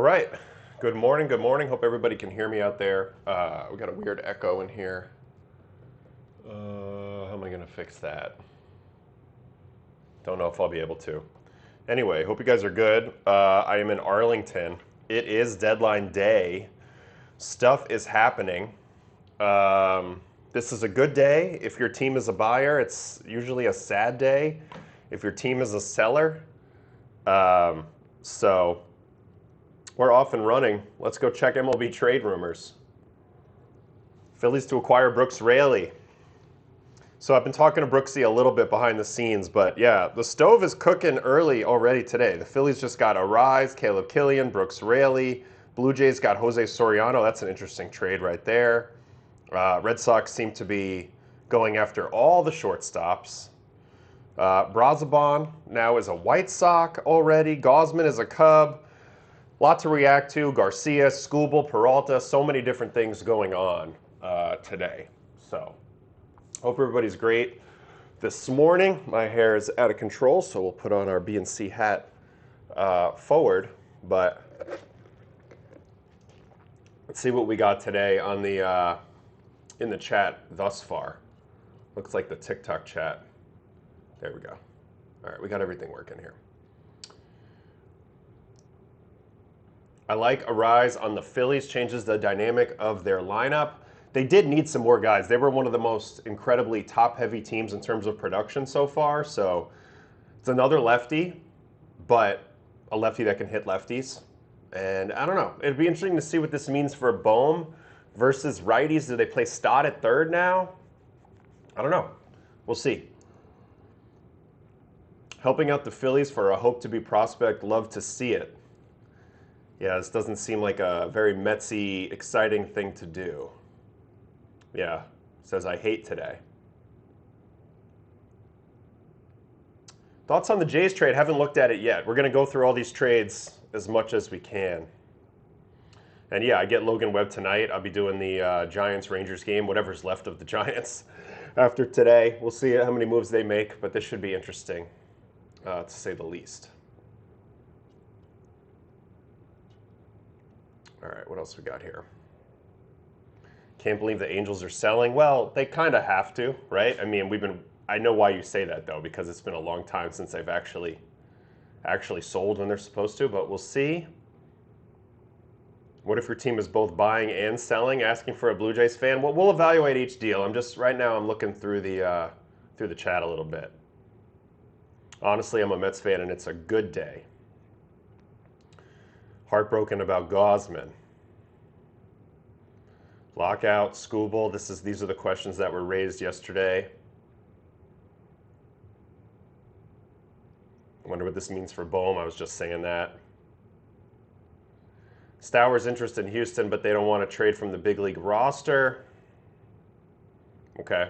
right. Good morning. Good morning. Hope everybody can hear me out there. We got a weird echo in here. How am I going to fix that? Don't know if I'll be able to. Anyway, hope you guys are good. I am in Arlington. It is deadline day. Stuff is happening. This is a good day. If your team is a buyer, it's usually a sad day. If your team is a seller, so we're off and running. Let's go check MLB trade rumors. Phillies to acquire Brooks Raley. So I've been talking to Brooksy a little bit behind the scenes, but yeah, the stove is cooking early already today. The Phillies just got Arraez, Caleb Killian, Brooks Raley. Blue Jays got Jose Soriano. That's an interesting trade right there. Red Sox seem to be going after all the shortstops. Brazoban now is a White Sox already. Gausman is a Cub. Lot to react to. Garcia, Skubal, Peralta, so many different things going on today. So hope everybody's great. This morning, my hair is out of control, so we'll put on our B&C hat forward. But let's see what we got today on the in the chat thus far. Looks like the TikTok chat. There we go. All right, we got everything working here. I like Arraez on the Phillies, changes the dynamic of their lineup. They did need some more guys. They were one of the most incredibly top-heavy teams in terms of production so far. So it's another lefty, but a lefty that can hit lefties. And I don't know. It'd be interesting to see what this means for Bohm versus righties. Do they play Stott at third now? I don't know. We'll see. Helping out the Phillies for a hope-to-be prospect. Love to see it. Yeah, this doesn't seem like a very Metsy, exciting thing to do. Yeah, says I hate today. Thoughts on the Jays trade? Haven't looked at it yet. We're going to go through all these trades as much as we can. And yeah, I get Logan Webb tonight. I'll be doing the Giants-Rangers game, whatever's left of the Giants after today. We'll see how many moves they make, but this should be interesting, to say the least. All right, what else we got here? Can't believe the Angels are selling. Well, they kind of have to, right? I mean, I know why you say that, though, because it's been a long time since they've actually sold when they're supposed to, but we'll see. What if your team is both buying and selling, asking for a Blue Jays fan? Well, we'll evaluate each deal. Right now I'm looking through the chat a little bit. Honestly, I'm a Mets fan, and it's a good day. Heartbroken about Gausman. Lockout, Skubal. These are the questions that were raised yesterday. I wonder what this means for Bohm. I was just saying that. Stowers' interest in Houston, but they don't want to trade from the big league roster. Okay.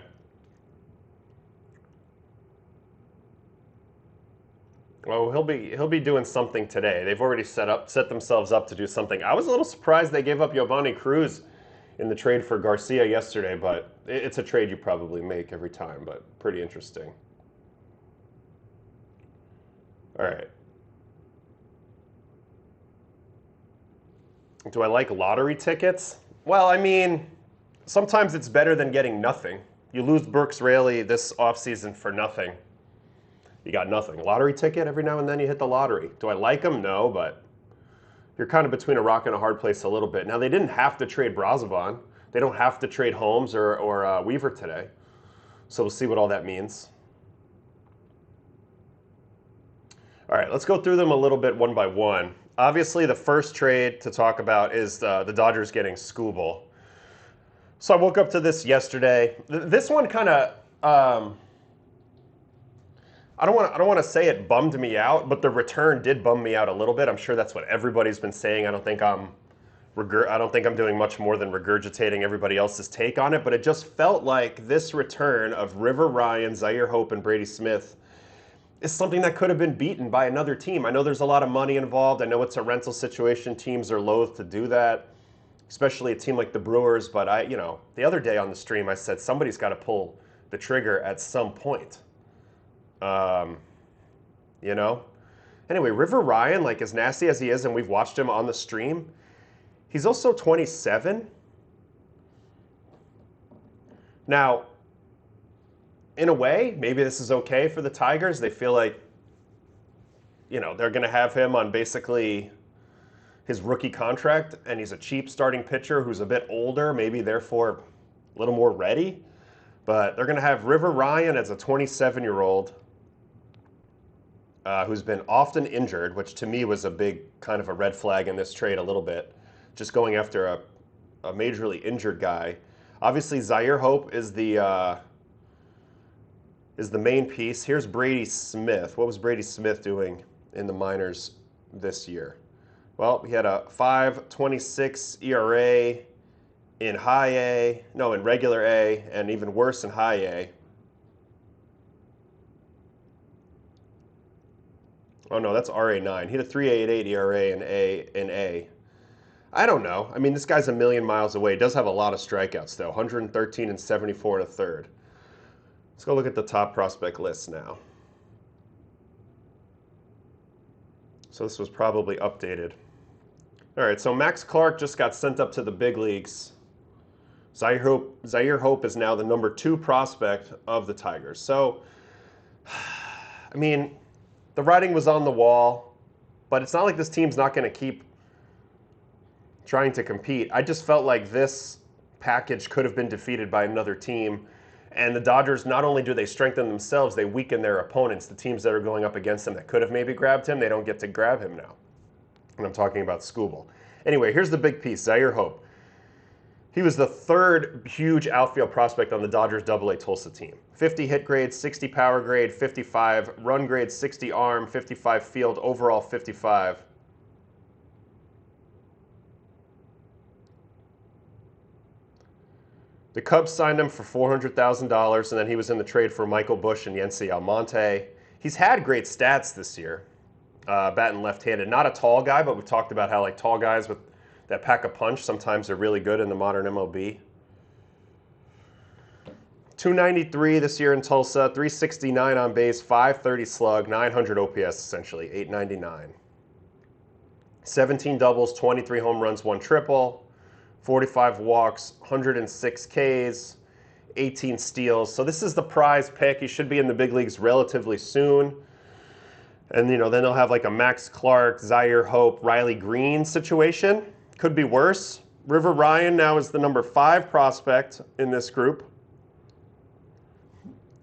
Well, he'll be doing something today. They've already set themselves up to do something. I was a little surprised they gave up Giovanni Cruz in the trade for Garcia yesterday, but it's a trade you probably make every time, but pretty interesting. All right. Do I like lottery tickets? Well, I mean, sometimes it's better than getting nothing. You lose Brooks Raley this offseason for nothing. You got nothing. Lottery ticket, every now and then you hit the lottery. Do I like them? No, but you're kind of between a rock and a hard place a little bit. Now, they didn't have to trade Brazoban. They don't have to trade Holmes or Weaver today. So we'll see what all that means. All right, let's go through them a little bit one by one. Obviously, the first trade to talk about is the Dodgers getting Skubal. So I woke up to this yesterday. This one kind of, I don't want to say it bummed me out, but the return did bum me out a little bit. I'm sure that's what everybody's been saying. I don't think I'm doing much more than regurgitating everybody else's take on it, but it just felt like this return of River Ryan, Zaire Hope, and Brady Smith is something that could have been beaten by another team. I know there's a lot of money involved. I know it's a rental situation. Teams are loath to do that, especially a team like the Brewers. But the other day on the stream, I said somebody's got to pull the trigger at some point. Anyway, River Ryan, like as nasty as he is, and we've watched him on the stream, he's also 27. Now, in a way, maybe this is okay for the Tigers. They feel like, you know, they're going to have him on basically his rookie contract, and he's a cheap starting pitcher who's a bit older, maybe therefore a little more ready. But they're going to have River Ryan as a 27-year-old who's been often injured, which to me was a big kind of a red flag in this trade a little bit, just going after a majorly injured guy. Obviously, Zaire Hope is the main piece. Here's Brady Smith. What was Brady Smith doing in the minors this year? Well, he had a 5.26 ERA in high A, no, in regular A, and even worse in high A. Oh no, that's RA9. He had a 3.88 ERA in A. I don't know. I mean, this guy's a million miles away. He does have a lot of strikeouts, though. 113 and 74 and a third. Let's go look at the top prospect list now. So this was probably updated. All right, so Max Clark just got sent up to the big leagues. Zaire Hope is now the number 2 prospect of the Tigers. So, I mean, the writing was on the wall, but it's not like this team's not going to keep trying to compete. I just felt like this package could have been defeated by another team. And the Dodgers, not only do they strengthen themselves, they weaken their opponents. The teams that are going up against them that could have maybe grabbed him, they don't get to grab him now. And I'm talking about Skubal. Anyway, here's the big piece, Zaire Hope. He was the 3rd huge outfield prospect on the Dodgers AA Tulsa team. 50 hit grade, 60 power grade, 55 run grade, 60 arm, 55 field, overall 55. The Cubs signed him for $400,000, and then he was in the trade for Michael Busch and Yency Almonte. He's had great stats this year, batting left-handed. Not a tall guy, but we've talked about how like tall guys with that pack a punch sometimes are really good in the modern MLB. 293 this year in Tulsa, 369 on base, 530 slug, 900 OPS essentially, 899. 17 doubles, 23 home runs, 1 triple, 45 walks, 106 Ks, 18 steals. So this is the prize pick. He should be in the big leagues relatively soon. And, you know, then they'll have like a Max Clark, Zaire Hope, Riley Green situation. Could be worse. River Ryan now is the number 5 prospect in this group.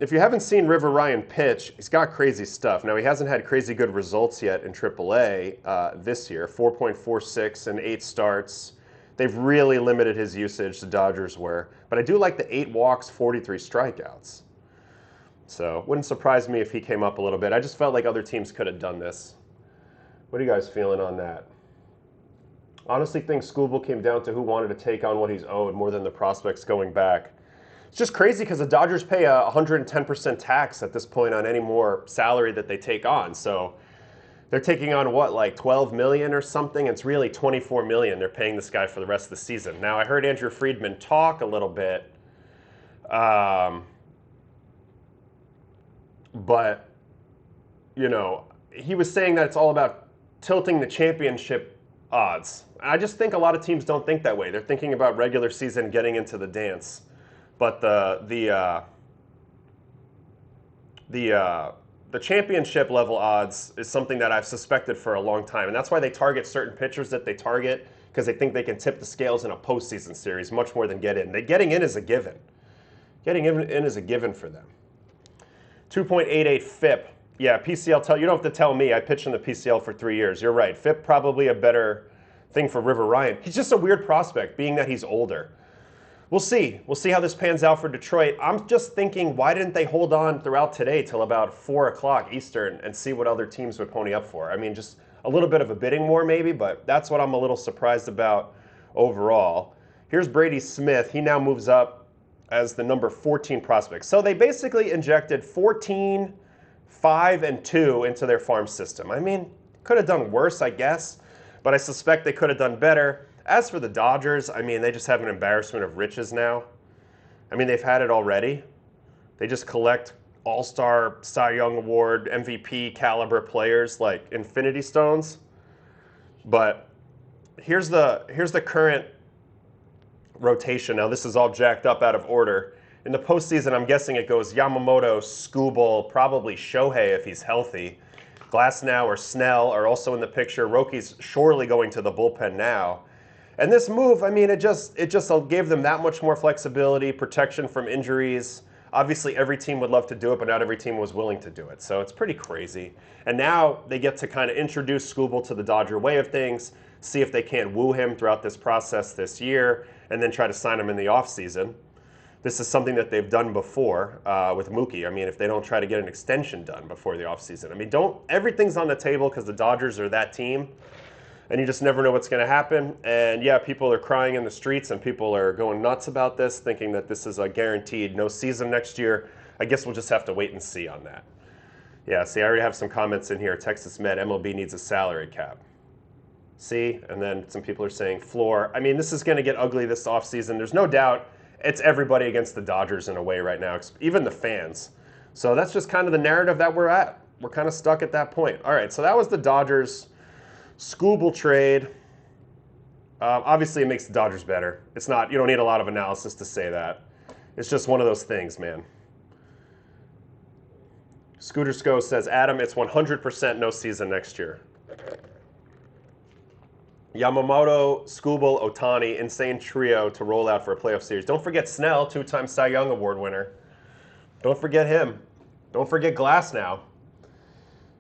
If you haven't seen River Ryan pitch, he's got crazy stuff. Now, he hasn't had crazy good results yet in AAA this year. 4.46 and 8 starts. They've really limited his usage, the Dodgers were. But I do like the 8 walks, 43 strikeouts. So wouldn't surprise me if he came up a little bit. I just felt like other teams could have done this. What are you guys feeling on that? Honestly think Skubal came down to who wanted to take on what he's owed more than the prospects going back. It's just crazy because the Dodgers pay a 110% tax at this point on any more salary that they take on. So they're taking on what, like 12 million or something? It's really 24 million they're paying this guy for the rest of the season. Now I heard Andrew Friedman talk a little bit, but you know, he was saying that it's all about tilting the championship odds. I just think a lot of teams don't think that way. They're thinking about regular season getting into the dance. But the championship level odds is something that I've suspected for a long time. And that's why they target certain pitchers that they target, because they think they can tip the scales in a postseason series much more than get in. Getting in is a given. Getting in is a given for them. 2.88 FIP. Yeah, PCL, you don't have to tell me. I pitched in the PCL for 3 years. You're right. FIP probably a better thing for River Ryan. He's just a weird prospect, being that he's older. We'll see. We'll see how this pans out for Detroit. I'm just thinking, why didn't they hold on throughout today till about 4 o'clock Eastern and see what other teams would pony up for? I mean, just a little bit of a bidding war maybe, but that's what I'm a little surprised about overall. Here's Brady Smith. He now moves up as the number 14 prospect. So they basically injected 14, 5, and 2 into their farm system. I mean, could have done worse, I guess, but I suspect they could have done better. As for the Dodgers, I mean, they just have an embarrassment of riches now. I mean, they've had it already. They just collect all-star Cy Young Award, MVP caliber players like Infinity Stones. But here's the current rotation. Now, this is all jacked up out of order. In the postseason, I'm guessing it goes Yamamoto, Skubal, probably Shohei if he's healthy. Glasnow or Snell are also in the picture. Roki's surely going to the bullpen now. And this move, I mean, it just gave them that much more flexibility, protection from injuries. Obviously, every team would love to do it, but not every team was willing to do it. So it's pretty crazy. And now they get to kind of introduce Skubal to the Dodger way of things, see if they can't woo him throughout this process this year, and then try to sign him in the offseason. This is something that they've done before with Mookie. I mean, if they don't try to get an extension done before the offseason. I mean, everything's on the table because the Dodgers are that team, and you just never know what's going to happen. And yeah, people are crying in the streets, and people are going nuts about this, thinking that this is a guaranteed no season next year. I guess we'll just have to wait and see on that. Yeah, see, I already have some comments in here. Texas Med, MLB needs a salary cap. See, and then some people are saying floor. I mean, this is going to get ugly this offseason. There's no doubt it's everybody against the Dodgers in a way right now, even the fans. So that's just kind of the narrative that we're at. We're kind of stuck at that point. All right, so that was the Dodgers Skubal trade. Obviously, it makes the Dodgers better. It's not, you don't need a lot of analysis to say that. It's just one of those things, man. Scooter Sco says, Adam, it's 100% no season next year. Yamamoto, Skubal, Ohtani, insane trio to roll out for a playoff series. Don't forget Snell, two-time Cy Young Award winner. Don't forget him. Don't forget Glasnow.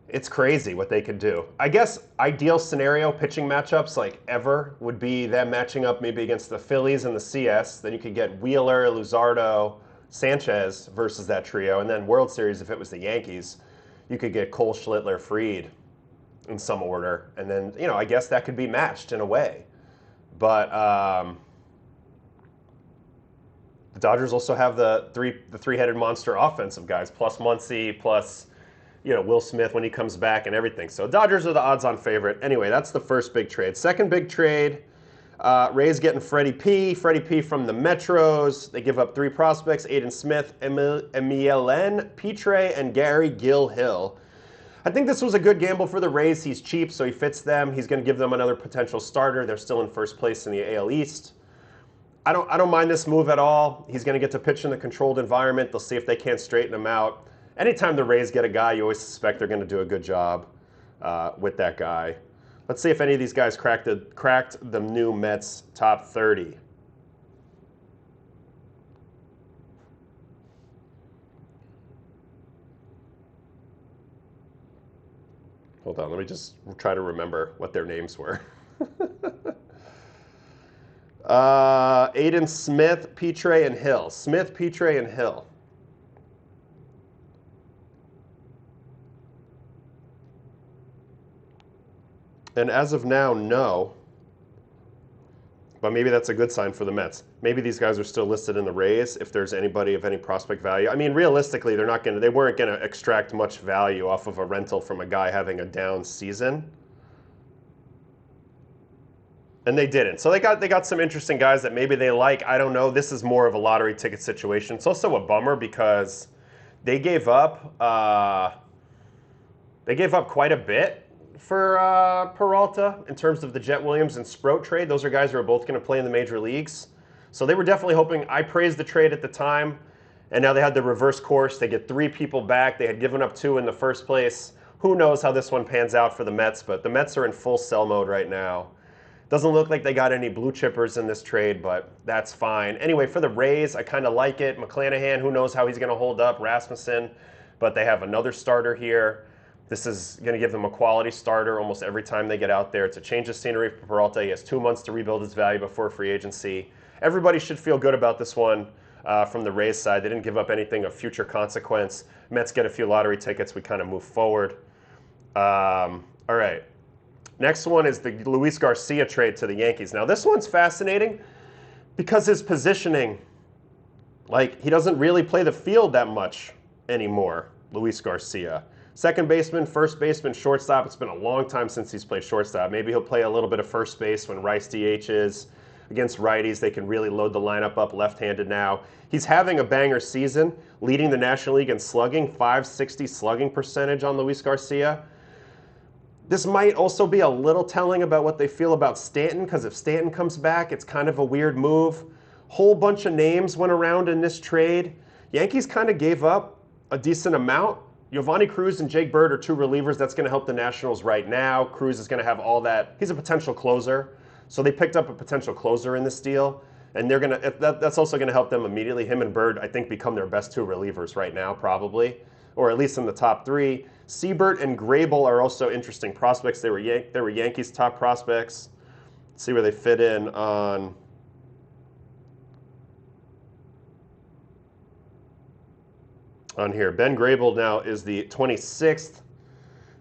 It's crazy what they could do. I guess ideal scenario pitching matchups like ever would be them matching up maybe against the Phillies and the CS. Then you could get Wheeler, Luzardo, Sanchez versus that trio. And then World Series, if it was the Yankees, you could get Cole, Schlittler, Fried in some order. And then, you know, I guess that could be matched in a way. But the Dodgers also have the three-headed monster offensive guys, plus Muncy, plus, you know, Will Smith when he comes back and everything. So Dodgers are the odds-on favorite. Anyway, that's the first big trade. Second big trade, Rays getting Freddy P from the Metros. They give up 3 prospects, Aiden Smith, Emilian Pitre, and Gary Gill-Hill. I think this was a good gamble for the Rays. He's cheap, so he fits them. He's going to give them another potential starter. They're still in first place in the AL East. I don't mind this move at all. He's going to get to pitch in the controlled environment. They'll see if they can't straighten him out. Anytime the Rays get a guy, you always suspect they're going to do a good job with that guy. Let's see if any of these guys cracked the new Mets top 30. Hold on, let me just try to remember what their names were. Aiden Smith, Pitre, and Hill. Smith, Pitre, and Hill. And as of now, no. But maybe that's a good sign for the Mets. Maybe these guys are still listed in the Rays if there's anybody of any prospect value. I mean, realistically, they weren't going to extract much value off of a rental from a guy having a down season. And they didn't. So they got some interesting guys that maybe they like. I don't know. This is more of a lottery ticket situation. It's also a bummer because they gave up quite a bit for Peralta in terms of the Jet Williams and Sproat trade. Those are guys who are both going to play in the major leagues. So they were definitely hoping. I praised the trade at the time, and now they had the reverse course. They get 3 people back. They had given up 2 in the first place. Who knows how this one pans out for the Mets, but the Mets are in full sell mode right now. Doesn't look like they got any blue chippers in this trade, but that's fine. Anyway, for the Rays, I kind of like it. McClanahan, who knows how he's going to hold up. Rasmussen, but they have another starter here. This is going to give them a quality starter almost every time they get out there. It's a change of scenery for Peralta. He has 2 months to rebuild his value before free agency. Everybody should feel good about this one from the Rays side. They didn't give up anything of future consequence. Mets get a few lottery tickets. We kind of move forward. All right. Next one is the Luis Garcia trade to the Yankees. Now, this one's fascinating because his positioning, like, he doesn't really play the field that much anymore, Luis Garcia. Second baseman, first baseman, shortstop. It's been a long time since he's played shortstop. Maybe he'll play a little bit of first base when Rice DHs. against righties. They can really load the lineup up left-handed now. He's having a banger season, leading the National League in slugging, .560 slugging percentage on Luis Garcia. This might also be a little telling about what they feel about Stanton, because if Stanton comes back, it's kind of a weird move. Whole bunch of names went around in this trade. Yankees kind of gave up a decent amount. Giovanni Cruz and Jake Bird are two relievers. That's going to help the Nationals right now. Cruz is going to have all that. He's a potential closer. So they picked up a potential closer in this deal. And they're going to that's also going to help them immediately. Him and Bird, I think, become their best two relievers right now, probably. Or at least in the top three. Siebert and Grable are also interesting prospects. They were Yankees' top prospects. Let's see where they fit in on here. Ben Grable now is the 26th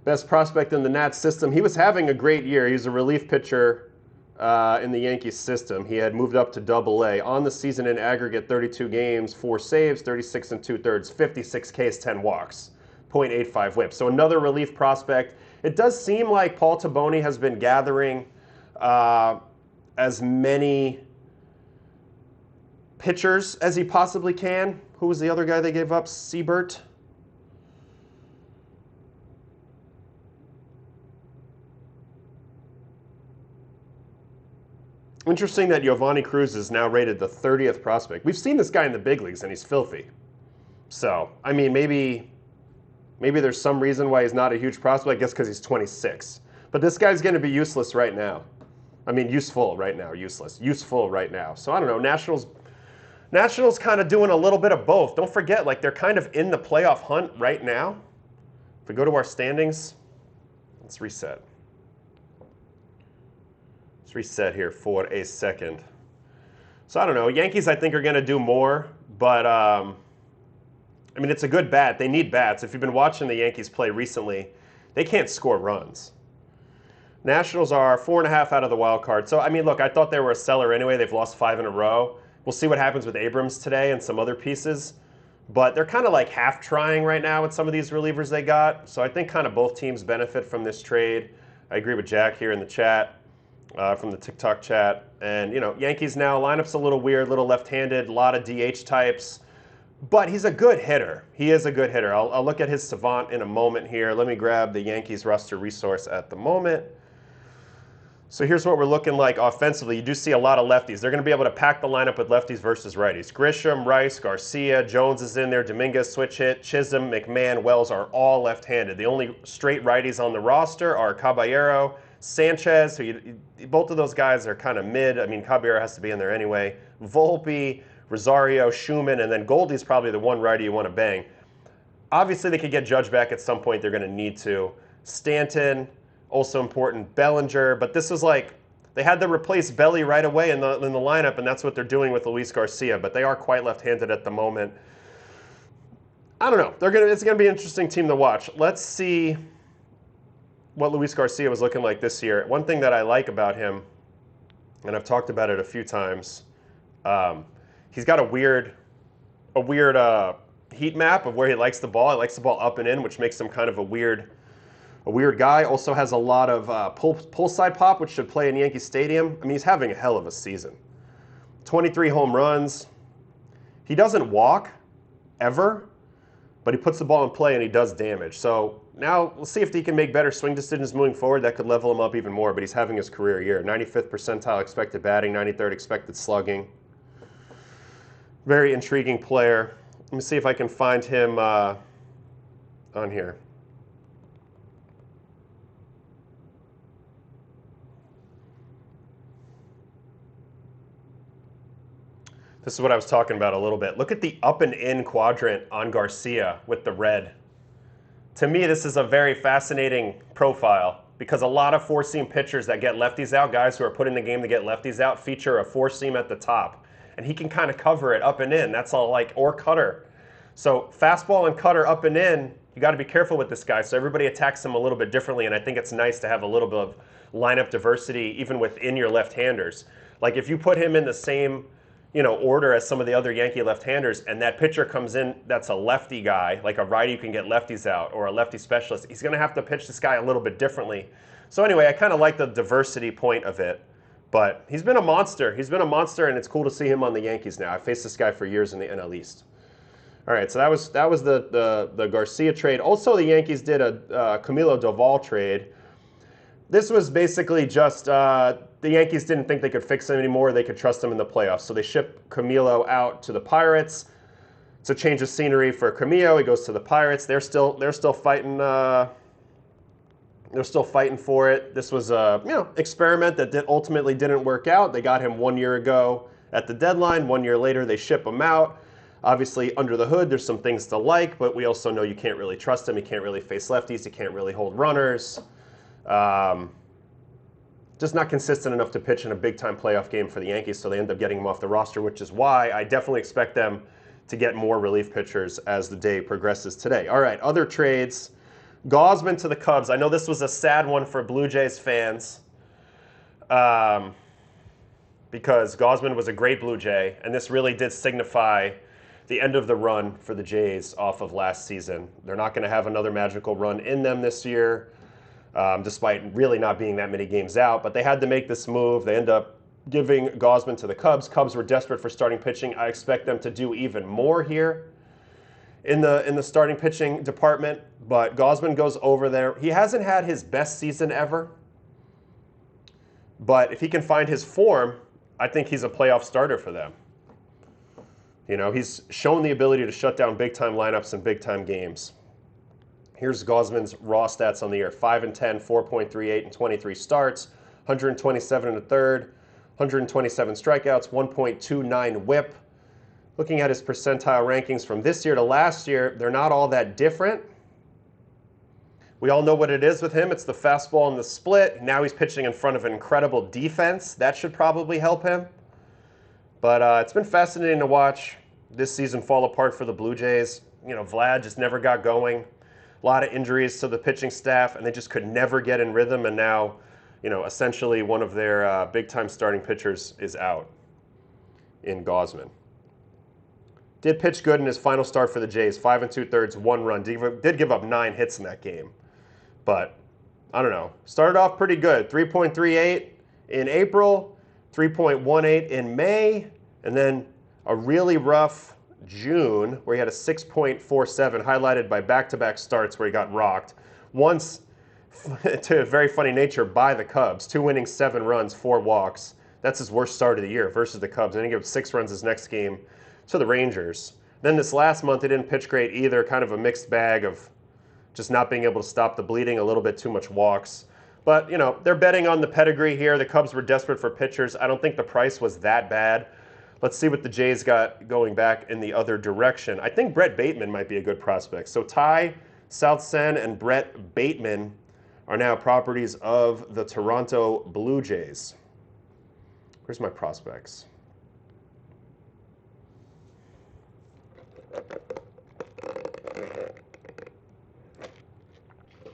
best prospect in the Nats system. He was having a great year. He was a relief pitcher in the Yankees system. He had moved up to Double-A. On the season in aggregate, 32 games, 4 saves, 36 2/3, 56 Ks, 10 walks, .85 whip. So another relief prospect. It does seem like Paul Taboni has been gathering as many pitchers as he possibly can. Who was the other guy they gave up? Siebert. Interesting that Giovanni Cruz is now rated the 30th prospect. We've seen this guy in the big leagues, and he's filthy. So, I mean, maybe there's some reason why he's not a huge prospect. I guess because he's 26. But this guy's going to be useless right now. I mean, useful right now. Useless. Useful right now. So, I don't know. Nationals kind of doing a little bit of both. Don't forget, like, they're kind of in the playoff hunt right now. If we go to our standings, let's reset. Let's reset here for a second. So, I don't know. Yankees, I think, are going to do more. But, I mean, it's a good bat. They need bats. If you've been watching the Yankees play recently, they can't score runs. Nationals are 4.5 out of the wild card. So, I mean, look, I thought they were a seller anyway. They've lost 5 in a row. We'll see what happens with Abrams today and some other pieces. But they're kind of like half trying right now with some of these relievers they got. So I think kind of both teams benefit from this trade. I agree with Jack here in the chat, from the TikTok chat. And, you know, Yankees now, lineup's a little weird, little left-handed, a lot of DH types. But he's a good hitter. He is a good hitter. I'll look at his savant in a moment here. Let me grab the Yankees roster resource at the moment. So here's what we're looking like offensively. You do see a lot of lefties. They're going to be able to pack the lineup with lefties versus righties. Grisham, Rice, Garcia, Jones is in there, Dominguez, switch hit, Chisholm, McMahon, Wells are all left-handed. The only straight righties on the roster are Caballero, Sanchez, both of those guys are kind of mid. I mean, Caballero has to be in there anyway. Volpe, Rosario, Schumann, and then Goldie's probably the one righty you want to bang. Obviously, they could get Judge back at some point. They're going to need to. Stanton, also important. Bellinger, but this is like they had to replace Belly right away in the lineup, and that's what they're doing with Luis Garcia. But they are quite left-handed at the moment. I don't know. It's going to be an interesting team to watch. Let's see what Luis Garcia was looking like this year. One thing that I like about him, and I've talked about it a few times, he's got a weird heat map of where he likes the ball. He likes the ball up and in, which makes him kind of a weird guy. Also has a lot of pull side pop, which should play in Yankee Stadium. I mean, he's having a hell of a season. 23 home runs. He doesn't walk ever, but he puts the ball in play and he does damage. So now we'll see if he can make better swing decisions moving forward. That could level him up even more, but he's having his career year. 95th percentile expected batting, 93rd expected slugging. Very intriguing player. Let me see if I can find him on here. This is what I was talking about a little bit. Look at the up and in quadrant on Garcia with the red. To me, this is a very fascinating profile because a lot of four-seam pitchers that get lefties out, guys who are put in the game to get lefties out, feature a four-seam at the top. And he can kind of cover it up and in. That's all like, or cutter. So fastball and cutter up and in, you got to be careful with this guy. So everybody attacks him a little bit differently, and I think it's nice to have a little bit of lineup diversity even within your left-handers. Like if you put him in the same order as some of the other Yankee left-handers, and that pitcher comes in that's a lefty guy, like a righty who can get lefties out, or a lefty specialist, he's going to have to pitch this guy a little bit differently. So anyway, I kind of like the diversity point of it. But he's been a monster. He's been a monster, and it's cool to see him on the Yankees now. I faced this guy for years in the NL East. All right, so that was the Garcia trade. Also, the Yankees did a Camilo Doval trade. This was basically just the Yankees didn't think they could fix him anymore. They could trust him in the playoffs. So they shipped Camilo out to the Pirates. It's a change of scenery for Camilo. He goes to the Pirates. They're still fighting. They're still fighting for it. This was a experiment that ultimately didn't work out. They got him 1 year ago at the deadline. 1 year later, they ship him out. Obviously, under the hood, there's some things to like, but we also know you can't really trust him. He can't really face lefties. He can't really hold runners. Just not consistent enough to pitch in a big-time playoff game for the Yankees, so they end up getting him off the roster, which is why I definitely expect them to get more relief pitchers as the day progresses today. All right, other trades. Gausman to the Cubs. I know this was a sad one for Blue Jays fans because Gausman was a great Blue Jay, and this really did signify the end of the run for the Jays off of last season. They're not going to have another magical run in them this year, despite really not being that many games out. But they had to make this move. They end up giving Gausman to the Cubs. Cubs were desperate for starting pitching. I expect them to do even more here in the starting pitching department. But Gausman goes over there. He hasn't had his best season ever. But if he can find his form, I think he's a playoff starter for them. You know, he's shown the ability to shut down big-time lineups in big-time games. Here's Gausman's raw stats on the year. 5-10, 4.38 and 23 starts, 127 and a third, 127 strikeouts, 1.29 whip. Looking at his percentile rankings from this year to last year, they're not all that different. We all know what it is with him. It's the fastball and the split. Now he's pitching in front of an incredible defense. That should probably help him. But it's been fascinating to watch this season fall apart for the Blue Jays. You know, Vlad just never got going. A lot of injuries to the pitching staff, and they just could never get in rhythm. And now, you know, essentially one of their big-time starting pitchers is out in Gausman. Did pitch good in his final start for the Jays. 5 2/3, 1 run. Did give up 9 hits in that game. But, I don't know. Started off pretty good. 3.38 in April, 3.18 in May, and then a really rough June where he had a 6.47 highlighted by back-to-back starts where he got rocked. Once, to a very funny nature, by the Cubs. 2 innings, 7 runs, 4 walks. That's his worst start of the year versus the Cubs. And then he gave up 6 runs his next game to the Rangers. Then this last month, he didn't pitch great either. Kind of a mixed bag of just not being able to stop the bleeding, a little bit too much walks. But, you know, they're betting on the pedigree here. The Cubs were desperate for pitchers. I don't think the price was that bad. Let's see what the Jays got going back in the other direction. I think Brett Bateman might be a good prospect. So Ty Southsen and Brett Bateman are now properties of the Toronto Blue Jays. Where's my prospects?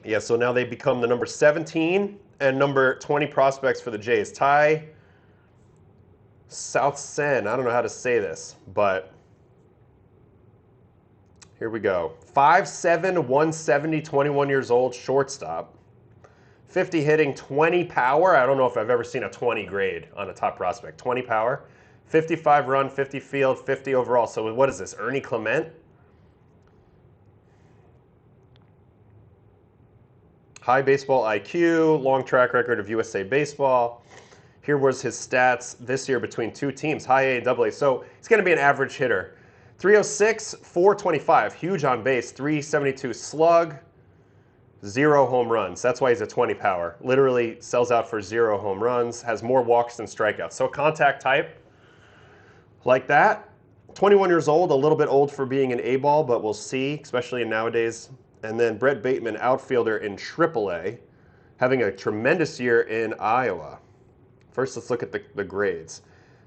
Yeah, so now they become the number 17 and number 20 prospects for the Jays. Ty Southsen, I don't know how to say this, but here we go. 5'7", 170, 21 years old, shortstop. 50 hitting, 20 power. I don't know if I've ever seen a 20 grade on a top prospect. 20 power. 55 run, 50 field, 50 overall. So what is this, Ernie Clement? High baseball IQ, long track record of USA Baseball. Here was his stats this year between 2 teams, high A and double A. So he's going to be an average hitter. 306, 425, huge on base, 372 slug, 0 home runs. That's why he's a 20 power. Literally sells out for 0 home runs, has more walks than strikeouts. So contact type like that. 21 years old, a little bit old for being an A-ball, but we'll see, especially nowadays. And then Brett Bateman, outfielder in AAA, having a tremendous year in Iowa. First, let's look at the grades.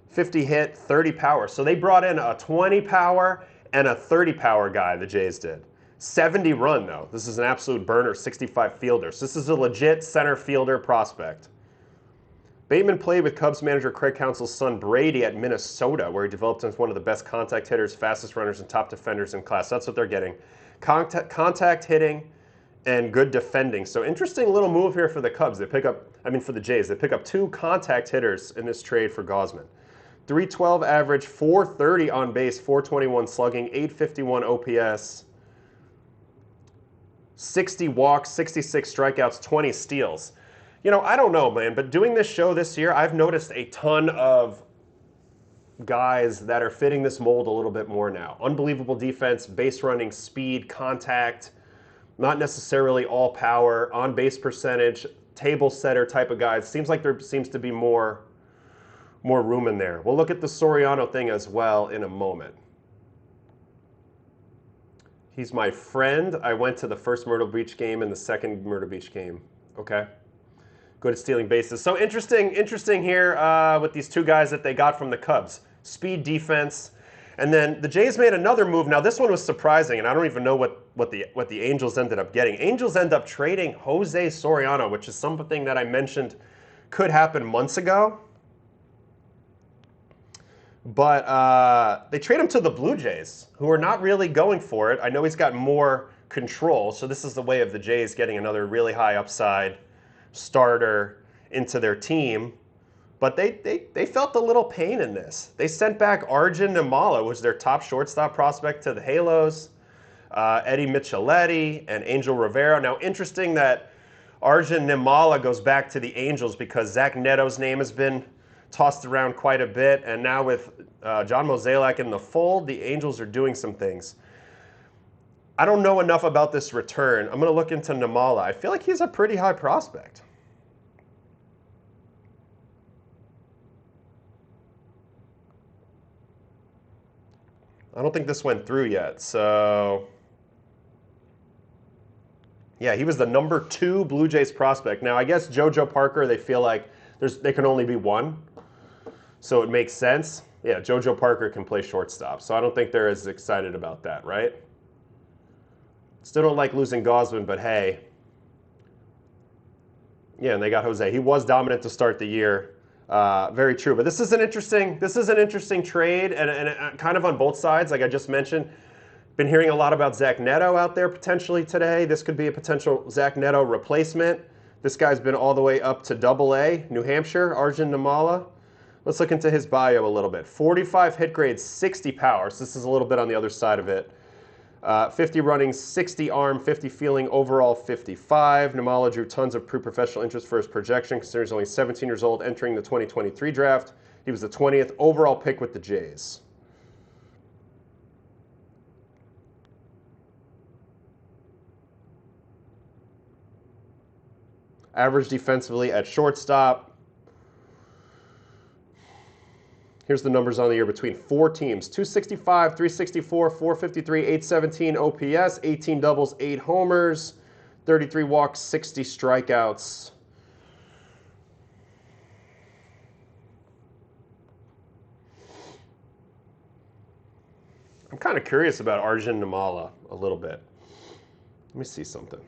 50 hit, 30 power. So they brought in a 20 power and a 30 power guy, the Jays did. 70 run, though. This is an absolute burner, 65 fielder. So this is a legit center fielder prospect. Bateman played with Cubs manager Craig Counsell's son Brady at Minnesota, where he developed into one of the best contact hitters, fastest runners, and top defenders in class. That's what they're getting. Contact hitting and good defending. So interesting little move here for the Cubs. They pick up, I mean for the Jays, they pick up 2 contact hitters in this trade for Gausman. 312 average, 430 on base, 421 slugging, 851 OPS, 60 walks, 66 strikeouts, 20 steals. You know, I don't know, man, but doing this show this year, I've noticed a ton of guys that are fitting this mold a little bit more now. Unbelievable defense, base running, speed, contact, not necessarily all power, on base percentage, table setter type of guys. Seems like there seems to be more room in there. We'll look at the Soriano thing as well in a moment. He's my friend. I went to the first Myrtle Beach game and the second Myrtle Beach game. Okay. Good at stealing bases. So interesting here with these 2 guys that they got from the Cubs. Speed, defense. And then the Jays made another move. Now this one was surprising, and I don't even know what the Angels ended up getting. Angels end up trading Jose Soriano, which is something that I mentioned could happen months ago. But they trade him to the Blue Jays, who are not really going for it. I know he's got more control, so this is the way of the Jays getting another really high upside starter into their team. But they felt a little pain in this. They sent back Arjun Nimala, who was their top shortstop prospect, to the Halos, Eddie Micheletti, and Angel Rivera. Now, interesting that Arjun Nimala goes back to the Angels because Zach Neto's name has been tossed around quite a bit, and now with John Mozeliak in the fold, the Angels are doing some things. I don't know enough about this return. I'm going to look into Nimala. I feel like he's a pretty high prospect. I don't think this went through yet, so yeah, he was the number 2 Blue Jays prospect. Now, I guess JoJo Parker, they feel like they can only be one, so it makes sense. Yeah, JoJo Parker can play shortstop, so I don't think they're as excited about that, right? Still don't like losing Gausman, but hey. Yeah, and they got Jose. He was dominant to start the year. Very true. But this is an interesting trade, and kind of on both sides, like I just mentioned. Been hearing a lot about Zach Neto out there potentially today. This could be a potential Zach Neto replacement. This guy's been all the way up to Double-A, New Hampshire, Arjun Nimala. Let's look into his bio a little bit. 45 hit grade, 60 power. So this is a little bit on the other side of it. 50 running, 60 arm, 50 fielding, overall 55. Nimala drew tons of pre-professional interest for his projection, considering he's only 17 years old, entering the 2023 draft. He was the 20th overall pick with the Jays. Average defensively at shortstop. Here's the numbers on the year between 4 teams. 265, 364, 453, 817 OPS, 18 doubles, 8 homers, 33 walks, 60 strikeouts. I'm kind of curious about Arjun Nimala a little bit. Let me see something.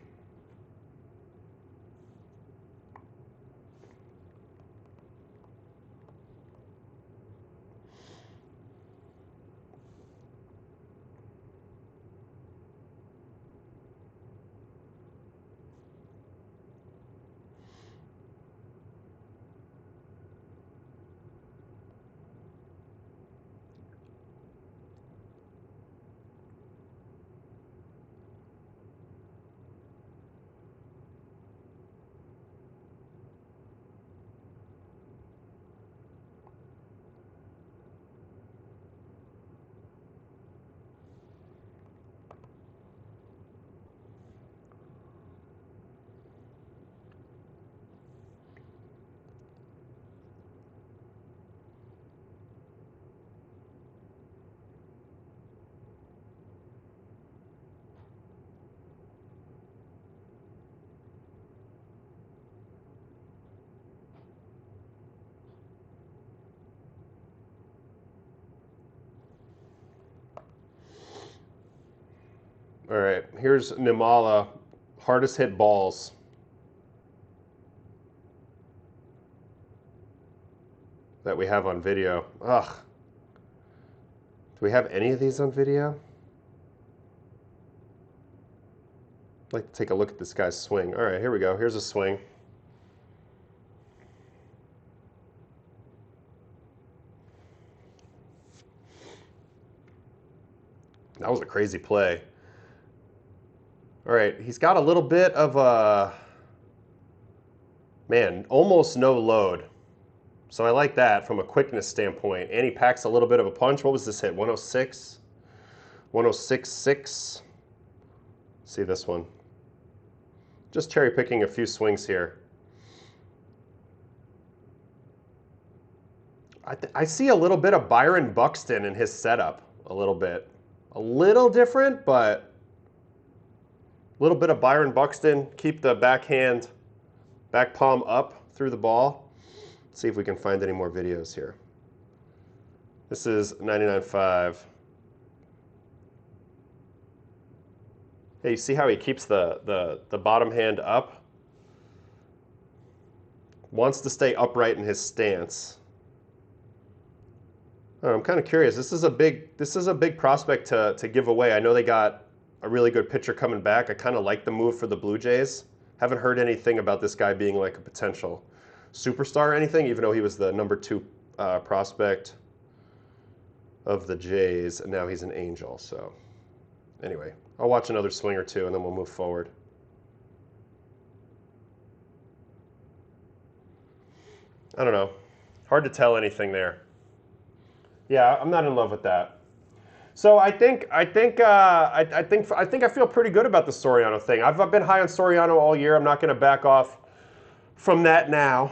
All right, here's Nimala, hardest hit balls. That we have on video. Ugh. Do we have any of these on video? I'd like to take a look at this guy's swing. All right, here we go. Here's a swing. That was a crazy play. All right, he's got a little bit of a, man, almost no load. So I like that from a quickness standpoint. And he packs a little bit of a punch. What was this hit? 106? 106.6. See this one. Just cherry picking a few swings here. I see a little bit of Byron Buxton in his setup. A little bit. A little different, but a little bit of Byron Buxton. Keep the backhand, back palm up through the ball. Let's see if we can find any more videos here. This is 99.5. Hey, you see how he keeps the bottom hand up? Wants to stay upright in his stance. I'm kind of curious. This is a big prospect to give away. I know they got a really good pitcher coming back. I kind of like the move for the Blue Jays. Haven't heard anything about this guy being like a potential superstar or anything, even though he was the #2 prospect of the Jays, and now he's an Angel. So anyway, I'll watch another swing or two, and then we'll move forward. I don't know. Hard to tell anything there. Yeah, I'm not in love with that. So I think I feel pretty good about the Soriano thing. I've been high on Soriano all year. I'm not going to back off from that now.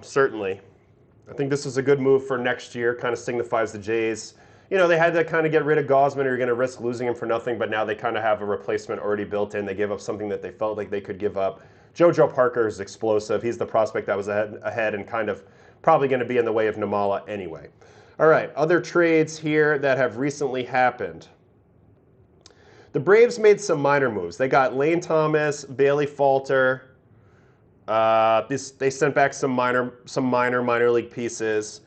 Certainly, I think this is a good move for next year. Kind of signifies the Jays. You know, they had to kind of get rid of Gausman, or you're going to risk losing him for nothing. But now they kind of have a replacement already built in. They gave up something that they felt like they could give up. JoJo Parker is explosive. He's the prospect that was ahead and kind of probably going to be in the way of Namala anyway. All right, other trades here that have recently happened. The Braves made some minor moves. They got Lane Thomas, Bailey Falter. They sent back some minor league pieces.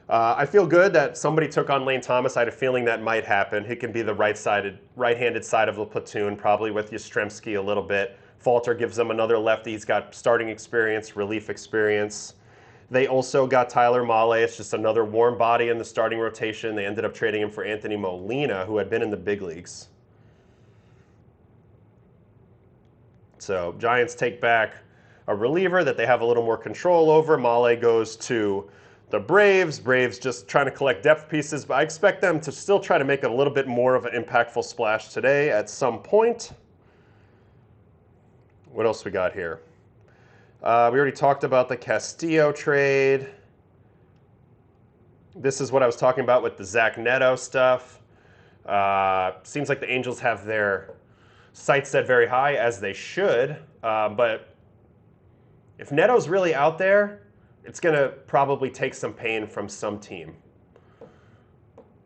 I feel good that somebody took on Lane Thomas. I had a feeling that might happen. He can be the right-handed side of the platoon, probably with Yastrzemski a little bit. Falter gives them another lefty. He's got starting experience, relief experience. They also got Tyler Mahle. It's just another warm body in the starting rotation. They ended up trading him for Anthony Molina, who had been in the big leagues. So Giants take back a reliever that they have a little more control over. Mahle goes to the Braves. Braves just trying to collect depth pieces, but I expect them to still try to make a little bit more of an impactful splash today at some point. What else we got here? We already talked about the Castillo trade. This is what I was talking about with the Zach Neto stuff. Seems like the Angels have their sights set very high, as they should. But if Neto's really out there, it's going to probably take some pain from some team.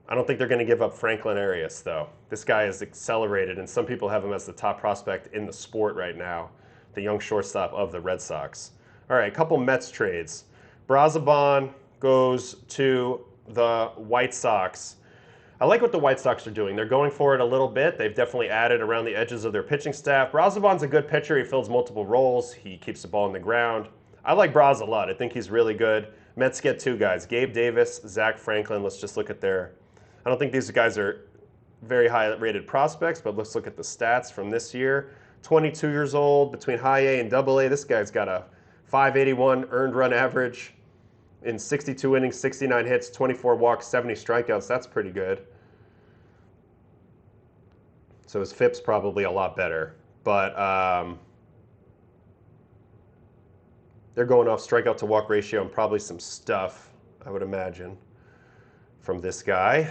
I don't think they're going to give up Franklin Arraez, though. This guy is accelerated, and some people have him as the top prospect in the sport right now, the young shortstop of the Red Sox. All right, a couple Mets trades. Brazoban goes to the White Sox. I like what the White Sox are doing. They're going for it a little bit. They've definitely added around the edges of their pitching staff. Brazoban's a good pitcher. He fills multiple roles. He keeps the ball on the ground. I like Braz a lot. I think he's really good. Mets get two guys, Gabe Davis, Zach Franklin. Let's just look at their... I don't think these guys are very high-rated prospects, but let's look at the stats from this year. 22 years old, between high A and double A. This guy's got a 581 earned run average in 62 innings, 69 hits, 24 walks, 70 strikeouts. That's pretty good. So his FIP's probably a lot better. But they're going off strikeout to walk ratio and probably some stuff, I would imagine, from this guy.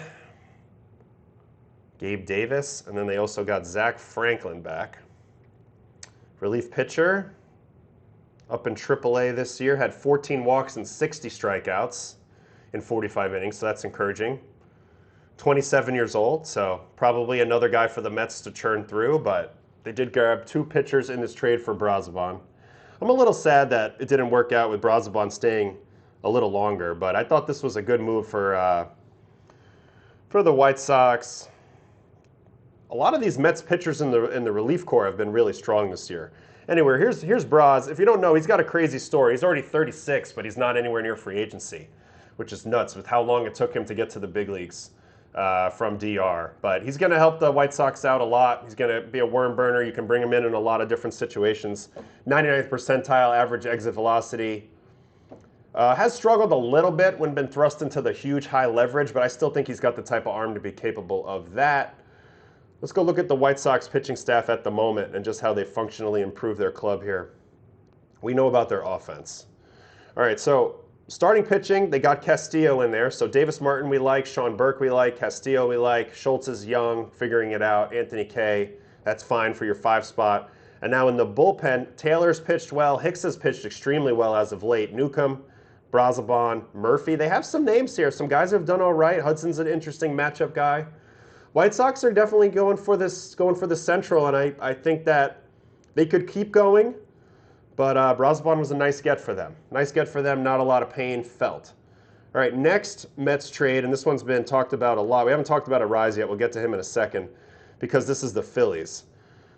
Gabe Davis. And then they also got Zach Franklin back. Relief pitcher, up in AAA this year, had 14 walks and 60 strikeouts in 45 innings, so that's encouraging. 27 years old, so probably another guy for the Mets to churn through, but they did grab two pitchers in this trade for Brazoban. I'm a little sad that it didn't work out with Brazoban staying a little longer, but I thought this was a good move for the White Sox. A lot of these Mets pitchers in the relief corps have been really strong this year. Anyway, here's Braz. If you don't know, he's got a crazy story. He's already 36, but he's not anywhere near free agency, which is nuts with how long it took him to get to the big leagues from DR. But he's going to help the White Sox out a lot. He's going to be a worm burner. You can bring him in a lot of different situations. 99th percentile average exit velocity. Has struggled a little bit when been thrust into the huge high leverage, but I still think he's got the type of arm to be capable of that. Let's go look at the White Sox pitching staff at the moment and just how they functionally improve their club here. We know about their offense. All right, so starting pitching, they got Castillo in there. So Davis Martin we like, Sean Burke we like, Castillo we like, Schultz is young, figuring it out, Anthony Kay, that's fine for your 5 spot. And now in the bullpen, Taylor's pitched well, Hicks has pitched extremely well as of late, Newcomb, Brazabon, Murphy. They have some names here. Some guys have done all right. Hudson's an interesting matchup guy. White Sox are definitely going for the Central, and I think that they could keep going, but Brazabon was a nice get for them. Nice get for them, not a lot of pain felt. All right, next Mets trade, and this one's been talked about a lot. We haven't talked about Arraez yet. We'll get to him in a second because this is the Phillies.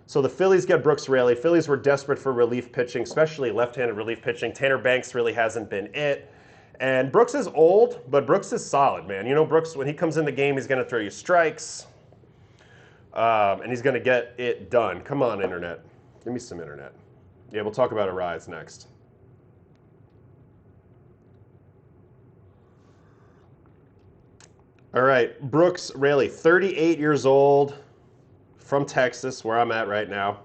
So the Phillies get Brooks Raley. Phillies were desperate for relief pitching, especially left-handed relief pitching. Tanner Banks really hasn't been it. And Brooks is old, but Brooks is solid, man. You know, Brooks, when he comes in the game, he's going to throw you strikes, and he's going to get it done. Come on, Internet. Give me some Internet. Yeah, we'll talk about Arraez next. All right, Brooks Raley, 38 years old, from Texas, where I'm at right now.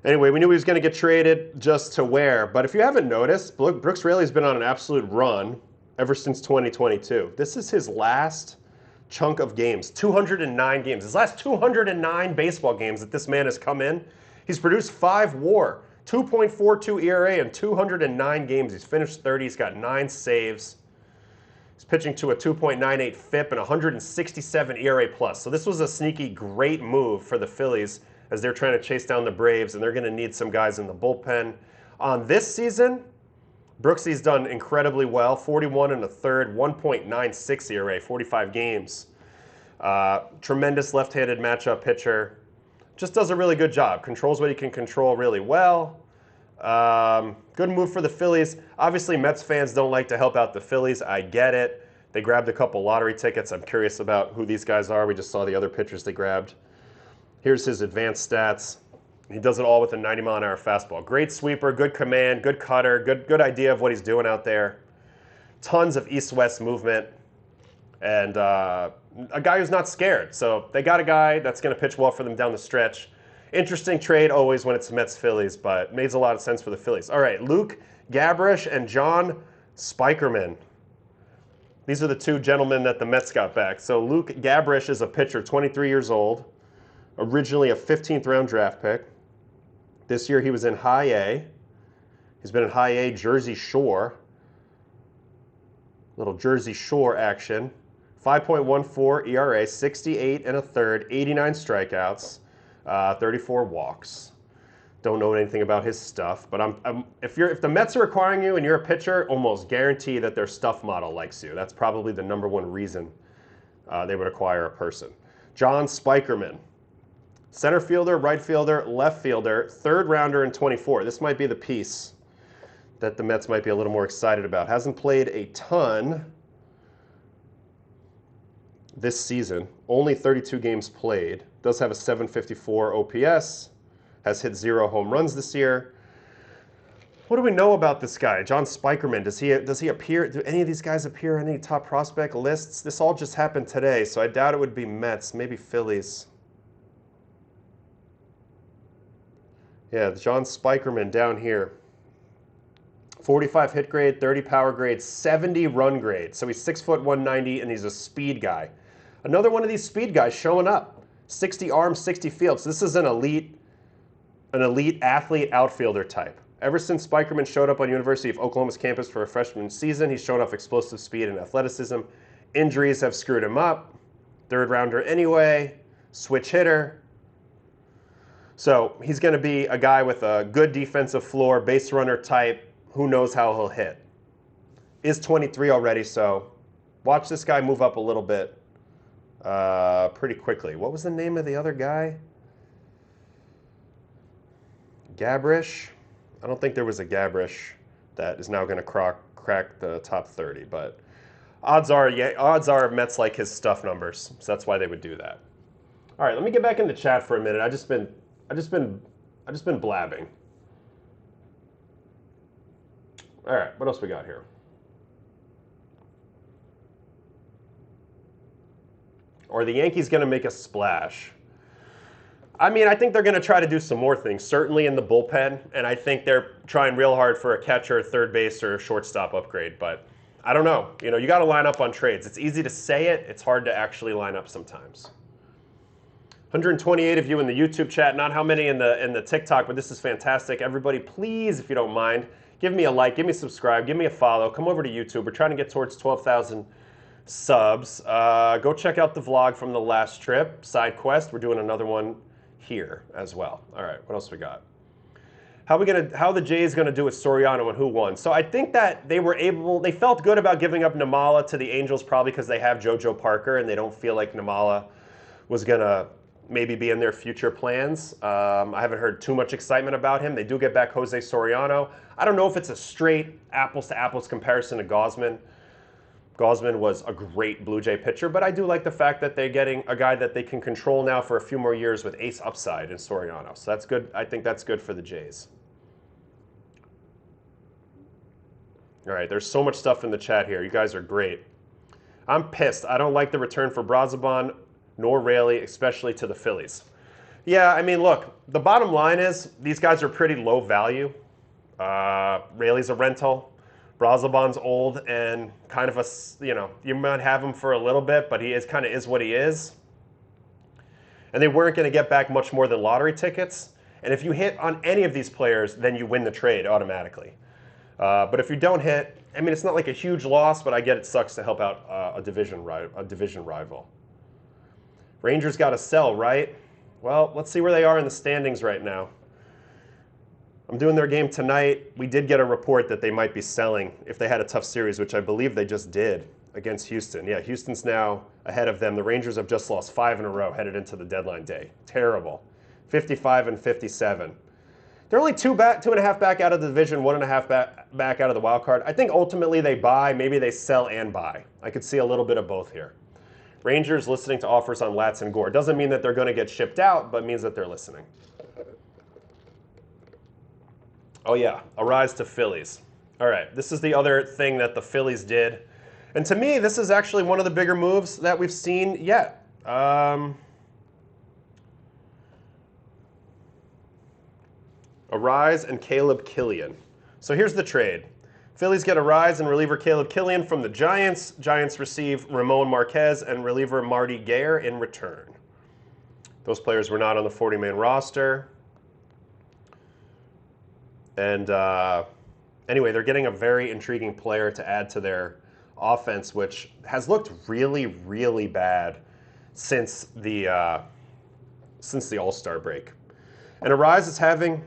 Anyway, we knew he was going to get traded just to where. But if you haven't noticed, Brooks Raley's been on an absolute run ever since 2022. This is his last chunk of games, 209 games. His last 209 baseball games that this man has come in, he's produced 5 WAR, 2.42 ERA, and 209 games. He's finished 30. He's got 9 saves. He's pitching to a 2.98 FIP and 167 ERA plus. So this was a sneaky, great move for the Phillies as they're trying to chase down the Braves, and they're going to need some guys in the bullpen. On this season, Brooksy's done incredibly well, 41 1/3, 1.96 ERA, 45 games. Tremendous left-handed matchup pitcher. Just does a really good job. Controls what he can control really well. Good move for the Phillies. Obviously, Mets fans don't like to help out the Phillies. I get it. They grabbed a couple lottery tickets. I'm curious about who these guys are. We just saw the other pitchers they grabbed. Here's his advanced stats. He does it all with a 90-mile-an-hour fastball. Great sweeper, good command, good cutter, good idea of what he's doing out there. Tons of east-west movement, and a guy who's not scared. So they got a guy that's going to pitch well for them down the stretch. Interesting trade always when it's Mets-Phillies, but makes a lot of sense for the Phillies. All right, Luke Gabrish and John Spikerman. These are the 2 gentlemen that the Mets got back. So Luke Gabrish is a pitcher, 23 years old, originally a 15th round draft pick. This year he was in high A. He's been in high A Jersey Shore. Little Jersey Shore action. 5.14 ERA, 68 1/3, 89 strikeouts, 34 walks. Don't know anything about his stuff, but if the Mets are acquiring you and you're a pitcher, almost guarantee that their stuff model likes you. That's probably the #1 reason they would acquire a person. John Spikerman. Center fielder, right fielder, left fielder, 3rd rounder in 24. This might be the piece that the Mets might be a little more excited about. Hasn't played a ton this season. Only 32 games played. Does have a 754 OPS. Has hit 0 home runs this year. What do we know about this guy, John Spikerman? Does he appear? Do any of these guys appear on any top prospect lists? This all just happened today, so I doubt it would be Mets, maybe Phillies. Yeah, John Spikerman down here. 45 hit grade, 30 power grade, 70 run grade. So he's 6 foot 190, and he's a speed guy. Another one of these speed guys showing up. 60 arms, 60 field. So this is an elite athlete outfielder type. Ever since Spikerman showed up on University of Oklahoma's campus for a freshman season, he's shown off explosive speed and athleticism. Injuries have screwed him up. 3rd rounder anyway. Switch hitter. So he's going to be a guy with a good defensive floor, base runner type. Who knows how he'll hit? Is 23 already, so watch this guy move up a little bit. pretty quickly. What was the name of the other guy? Gabrish? I don't think there was a Gabrish that is now going to crack the top 30, but odds are Mets like his stuff numbers, so that's why they would do that. All right, let me get back in the chat for a minute. I just been blabbing. All right, what else we got here? Are the Yankees going to make a splash? I mean, I think they're going to try to do some more things, certainly in the bullpen, and I think they're trying real hard for a catcher, third base, or a shortstop upgrade, but I don't know. You know, you got to line up on trades. It's easy to say it. It's hard to actually line up sometimes. 128 of you in the YouTube chat, not how many in the TikTok, but this is fantastic. Everybody, please, if you don't mind, give me a like, give me a subscribe, give me a follow. Come over to YouTube. We're trying to get towards 12,000 subs. Go check out the vlog from the last trip, side quest. We're doing another one here as well. All right, what else we got? How the Jays gonna do with Soriano and who won? So I think that they felt good about giving up Namala to the Angels probably because they have JoJo Parker and they don't feel like Namala was gonna maybe be in their future plans. I haven't heard too much excitement about him. They do get back Jose Soriano. I don't know if it's a straight apples to apples comparison to Gausman. Gausman was a great Blue Jay pitcher, but I do like the fact that they're getting a guy that they can control now for a few more years with ace upside in Soriano. So that's good. I think that's good for the Jays. All right, there's so much stuff in the chat here. You guys are great. I'm pissed. I don't like the return for Brazoban nor Raley, especially to the Phillies. Yeah, I mean, look, the bottom line is these guys are pretty low value. Raley's a rental. Brazoban's old and kind of you might have him for a little bit, but he is what he is. And they weren't going to get back much more than lottery tickets. And if you hit on any of these players, then you win the trade automatically. But if you don't hit, I mean, it's not like a huge loss, but I get it sucks to help out a division rival. Rangers got to sell, right? Well, let's see where they are in the standings right now. I'm doing their game tonight. We did get a report that they might be selling if they had a tough series, which I believe they just did against Houston. Yeah, Houston's now ahead of them. The Rangers have just lost 5 in a row headed into the deadline day. Terrible. 55 and 57. They're only 2.5 back out of the division, 1.5 back out of the wild card. I think ultimately they buy, maybe they sell and buy. I could see a little bit of both here. Rangers listening to offers on Latz and Gore. Doesn't mean that they're going to get shipped out, but means that they're listening. Oh yeah, Arraez to Phillies. All right, this is the other thing that the Phillies did. And to me, this is actually one of the bigger moves that we've seen yet. Arraez and Caleb Killian. So here's the trade. Phillies get Arraez and reliever Caleb Killian from the Giants. Giants receive Ramon Marquez and reliever Marty Gayer in return. Those players were not on the 40-man roster. And anyway, they're getting a very intriguing player to add to their offense, which has looked really, really bad since the All-Star break. And Arraez is having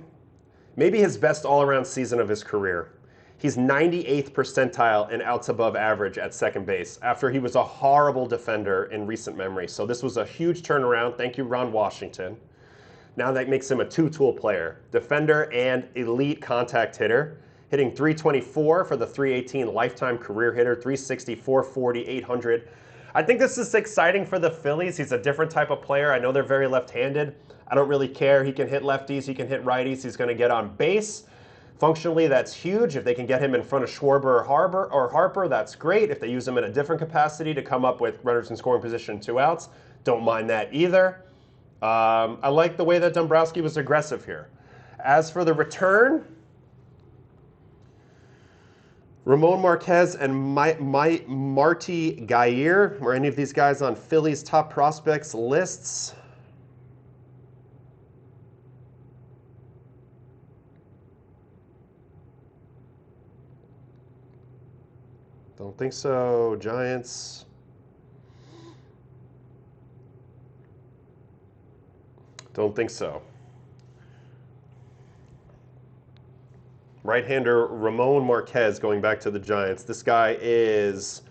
maybe his best all-around season of his career. He's 98th percentile in outs above average at second base after he was a horrible defender in recent memory. So this was a huge turnaround. Thank you, Ron Washington. Now that makes him a two-tool player, defender and elite contact hitter, hitting .324 for the .318 lifetime career hitter, .360, .440, .800. I think this is exciting for the Phillies. He's a different type of player. I know they're very left-handed. I don't really care. He can hit lefties. He can hit righties. He's going to get on base. Functionally, that's huge. If they can get him in front of Schwarber or Harper, that's great. If they use him in a different capacity to come up with runners in scoring position, 2 outs, don't mind that either. I like the way that Dombrowski was aggressive here. As for the return, Ramon Marquez and Marty Gayer, were any of these guys on Phillies' top prospects lists? Don't think so. Giants. Don't think so. Right-hander Ramon Marquez going back to the Giants. This guy is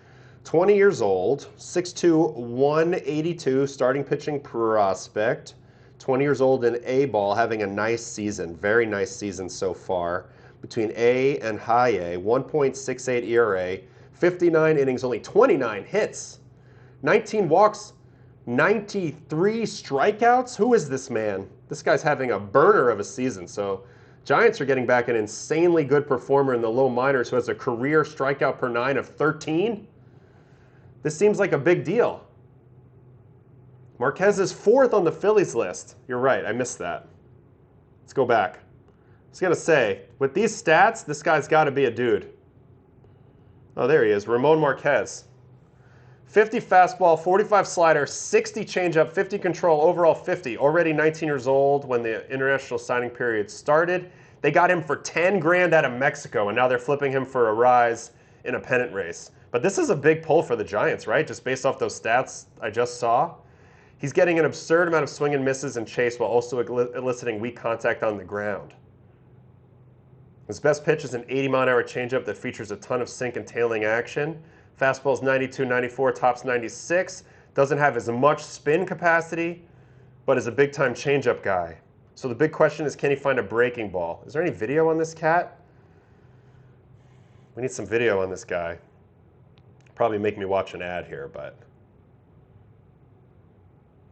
20 years old, 6'2", 182, starting pitching prospect. 20 years old in A ball, having a nice season, very nice season so far. Between A and high A, 1.68 ERA, 59 innings, only 29 hits, 19 walks, 93 strikeouts. Who is this man? This guy's having a burner of a season. So Giants are getting back an insanely good performer in the low minors who has a career strikeout per 9 of 13. This seems like a big deal. Marquez is 4th on the Phillies list. You're right, I missed that. Let's go back. I was going to say, with these stats, this guy's got to be a dude. Oh, there he is, Ramon Marquez. 50 fastball, 45 slider, 60 changeup, 50 control, overall 50. Already 19 years old when the international signing period started. They got him for 10 grand out of Mexico, and now they're flipping him for Arraez in a pennant race. But this is a big pull for the Giants, right? Just based off those stats I just saw. He's getting an absurd amount of swing and misses and chase while also eliciting weak contact on the ground. His best pitch is an 80-mile-an-hour changeup that features a ton of sink and tailing action. Fastball's 92, 94, tops 96. Doesn't have as much spin capacity, but is a big-time changeup guy. So the big question is, can he find a breaking ball? Is there any video on this cat? We need some video on this guy. Probably make me watch an ad here, but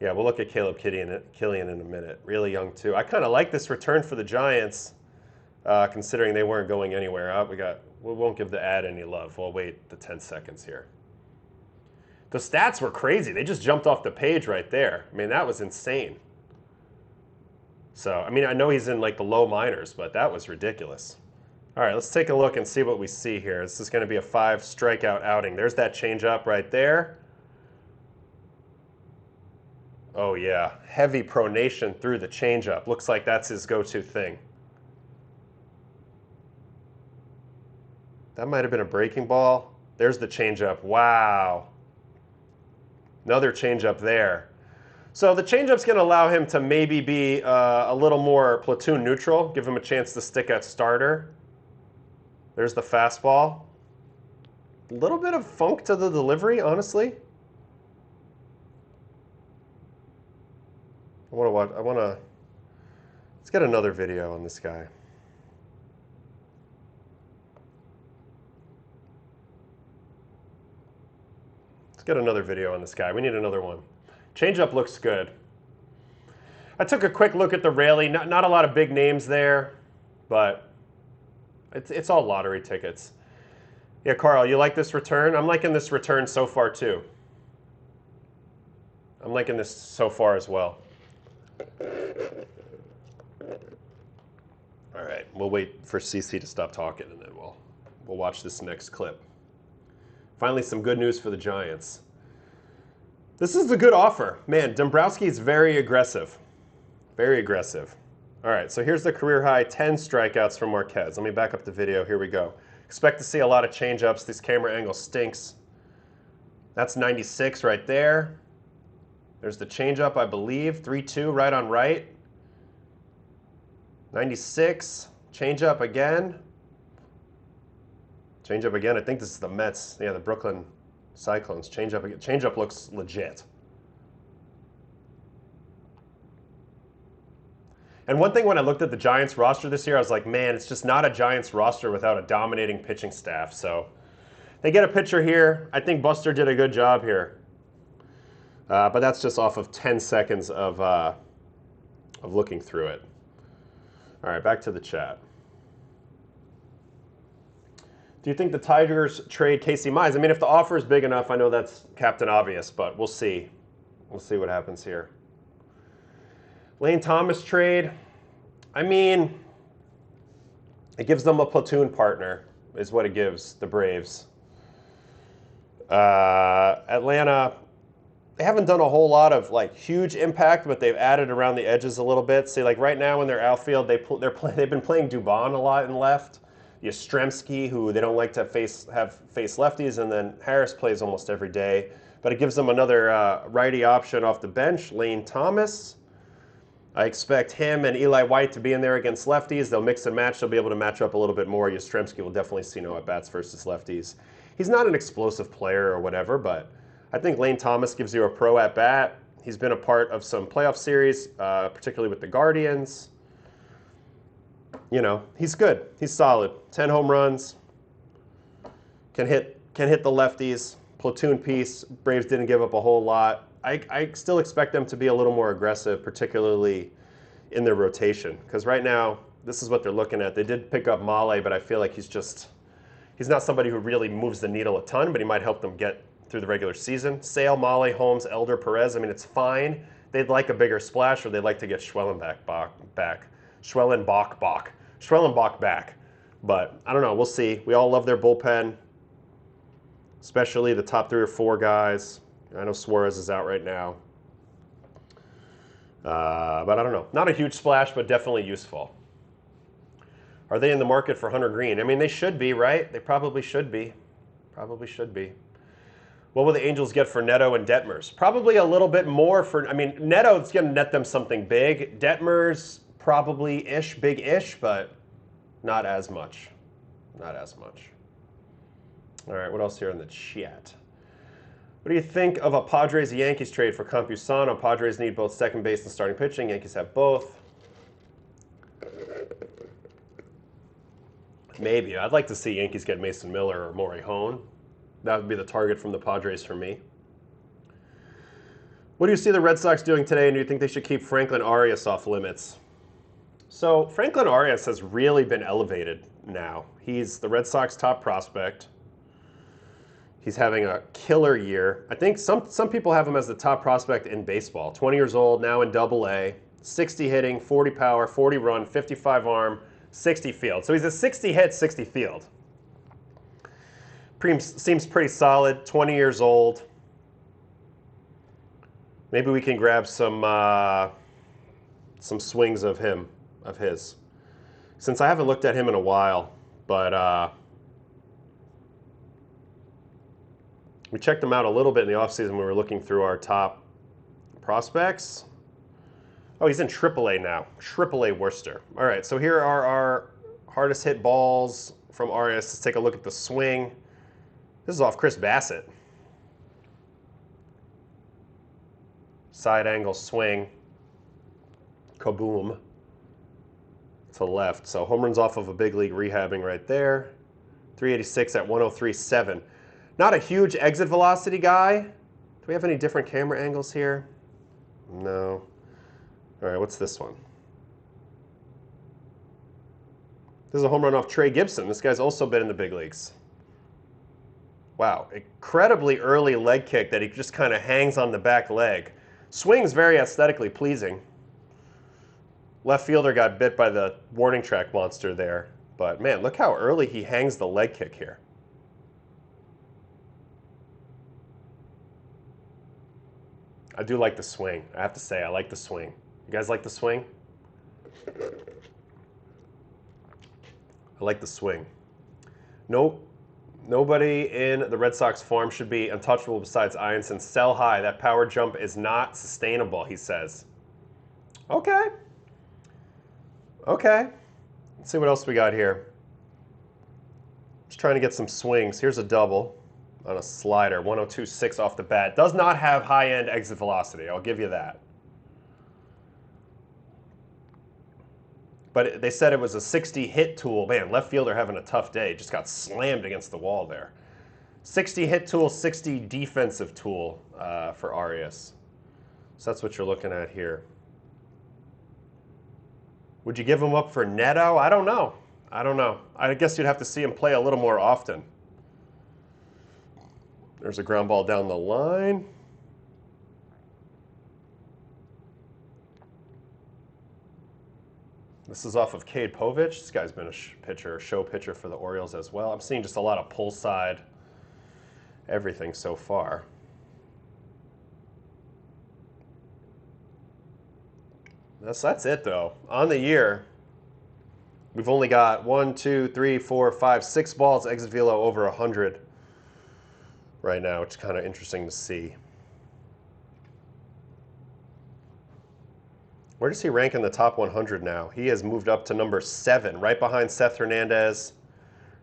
yeah, we'll look at Caleb Killian in a minute. Really young, too. I kind of like this return for the Giants, considering they weren't going anywhere. We won't give the ad any love. We'll wait the 10 seconds here. The stats were crazy. They just jumped off the page right there. I mean, that was insane. So, I mean, I know he's in like the low minors, but that was ridiculous. All right, let's take a look and see what we see here. This is going to be a 5 strikeout outing. There's that changeup right there. Oh, yeah. Heavy pronation through the changeup. Looks like that's his go-to thing. That might have been a breaking ball. There's the changeup. Wow. Another changeup there. So the changeup's going to allow him to maybe be a little more platoon neutral, give him a chance to stick at starter. There's the fastball. A little bit of funk to the delivery, honestly. Let's get another video on this guy. Let's get another video on this guy. We need another one. Changeup looks good. I took a quick look at the rally. Not a lot of big names there, but it's all lottery tickets. Yeah, Carl, you like this return? I'm liking this return so far, too. I'm liking this so far as well. All right, we'll wait for CC to stop talking, and then we'll watch this next clip. Finally, some good news for the Giants. This is a good offer. Man, Dombrowski is very aggressive. Very aggressive. All right, so here's the career high 10 strikeouts from Marquez. Let me back up the video. Here we go. Expect to see a lot of changeups. This camera angle stinks. That's 96 right there. There's the changeup, I believe. 3-2, right on right. 96. Changeup again. Changeup again. I think this is the Mets. Yeah, the Brooklyn Cyclones. Changeup again. Changeup looks legit. And one thing when I looked at the Giants roster this year, I was like, man, it's just not a Giants roster without a dominating pitching staff. So they get a pitcher here. I think Buster did a good job here. But that's just off of 10 seconds of looking through it. All right, back to the chat. Do you think the Tigers trade Casey Mize? I mean, if the offer is big enough, I know that's Captain Obvious, but we'll see. We'll see what happens here. Lane Thomas trade. I mean, it gives them a platoon partner, is what it gives the Braves. Atlanta, they haven't done a whole lot of like huge impact, but they've added around the edges a little bit. See, like right now in their outfield, they've been playing Dubon a lot in left. Yastrzemski, who they don't like to face lefties, and then Harris plays almost every day. But it gives them another righty option off the bench, Lane Thomas. I expect him and Eli White to be in there against lefties. They'll mix and match. They'll be able to match up a little bit more. Yastrzemski will definitely see no at-bats versus lefties. He's not an explosive player or whatever, but I think Lane Thomas gives you a pro at bat. He's been a part of some playoff series, particularly with the Guardians. You know, he's good. He's solid. 10 home runs. Can hit the lefties. Platoon piece. Braves didn't give up a whole lot. I still expect them to be a little more aggressive, particularly in their rotation. Because right now, this is what they're looking at. They did pick up Male, but I feel like he's not somebody who really moves the needle a ton, but he might help them get through the regular season. Sale, Male, Holmes, Elder, Perez. I mean, it's fine. They'd like a bigger splash, or they'd like to get Schwellenbach back. Schwellenbach back. But I don't know. We'll see. We all love their bullpen, especially the top 3 or 4 guys. I know Suarez is out right now. But I don't know. Not a huge splash, but definitely useful. Are they in the market for Hunter Green? I mean, they should be, right? They probably should be. Probably should be. What will the Angels get for Neto and Detmers? Probably a little bit more for, I mean, Neto's going to net them something big. Detmers, probably-ish, big-ish, but not as much. Not as much. All right, what else here in the chat? What do you think of a Padres-Yankees trade for Campusano? Padres need both second base and starting pitching. Yankees have both. Maybe. I'd like to see Yankees get Mason Miller or Morihone. That would be the target from the Padres for me. What do you see the Red Sox doing today, and do you think they should keep Franklin Arraez off limits? So Franklin Arraez has really been elevated now. He's the Red Sox top prospect. He's having a killer year. I think some people have him as the top prospect in baseball. 20 years old, now in Double-A. 60 hitting, 40 power, 40 run, 55 arm, 60 field. So he's a 60 hit, 60 field. Seems pretty solid, 20 years old. Maybe we can grab some swings of his. Since I haven't looked at him in a while, but we checked him out a little bit in the offseason when we were looking through our top prospects. Oh, he's in AAA now. AAA Worcester. All right, so here are our hardest hit balls from Arraez. Let's take a look at the swing. This is off Chris Bassett. Side angle swing. Kaboom. To left. So home runs off of a big league rehabbing right there. 386 at 103.7. Not a huge exit velocity guy. Do we have any different camera angles here? No. All right, what's this one? This is a home run off Trey Gibson. This guy's also been in the big leagues. Wow, incredibly early leg kick that he just kind of hangs on the back leg. Swing's very aesthetically pleasing. Left fielder got bit by the warning track monster there. But man, look how early he hangs the leg kick here. I do like the swing. I have to say, I like the swing. You guys like the swing? I like the swing. Nope. Nobody in the Red Sox farm should be untouchable besides Ianson. Sell high. That power jump is not sustainable, he says. Okay. Okay. Let's see what else we got here. Just trying to get some swings. Here's a double on a slider. 102.6 off the bat. Does not have high-end exit velocity. I'll give you that. But they said it was a 60 hit tool. Man, left fielder having a tough day. Just got slammed against the wall there. 60 hit tool, 60 defensive tool for Arraez. So that's what you're looking at here. Would you give him up for Neto? I don't know. I don't know. I guess you'd have to see him play a little more often. There's a ground ball down the line. This is off of Cade Povich. This guy's been a show pitcher for the Orioles as well. I'm seeing just a lot of pull side everything so far. That's it though. On the year, we've only got 1, 2, 3, 4, 5, 6 balls exit velo over 100 right now, which is kind of interesting to see. Where does he rank in the top 100 now? He has moved up to number 7, right behind Seth Hernandez,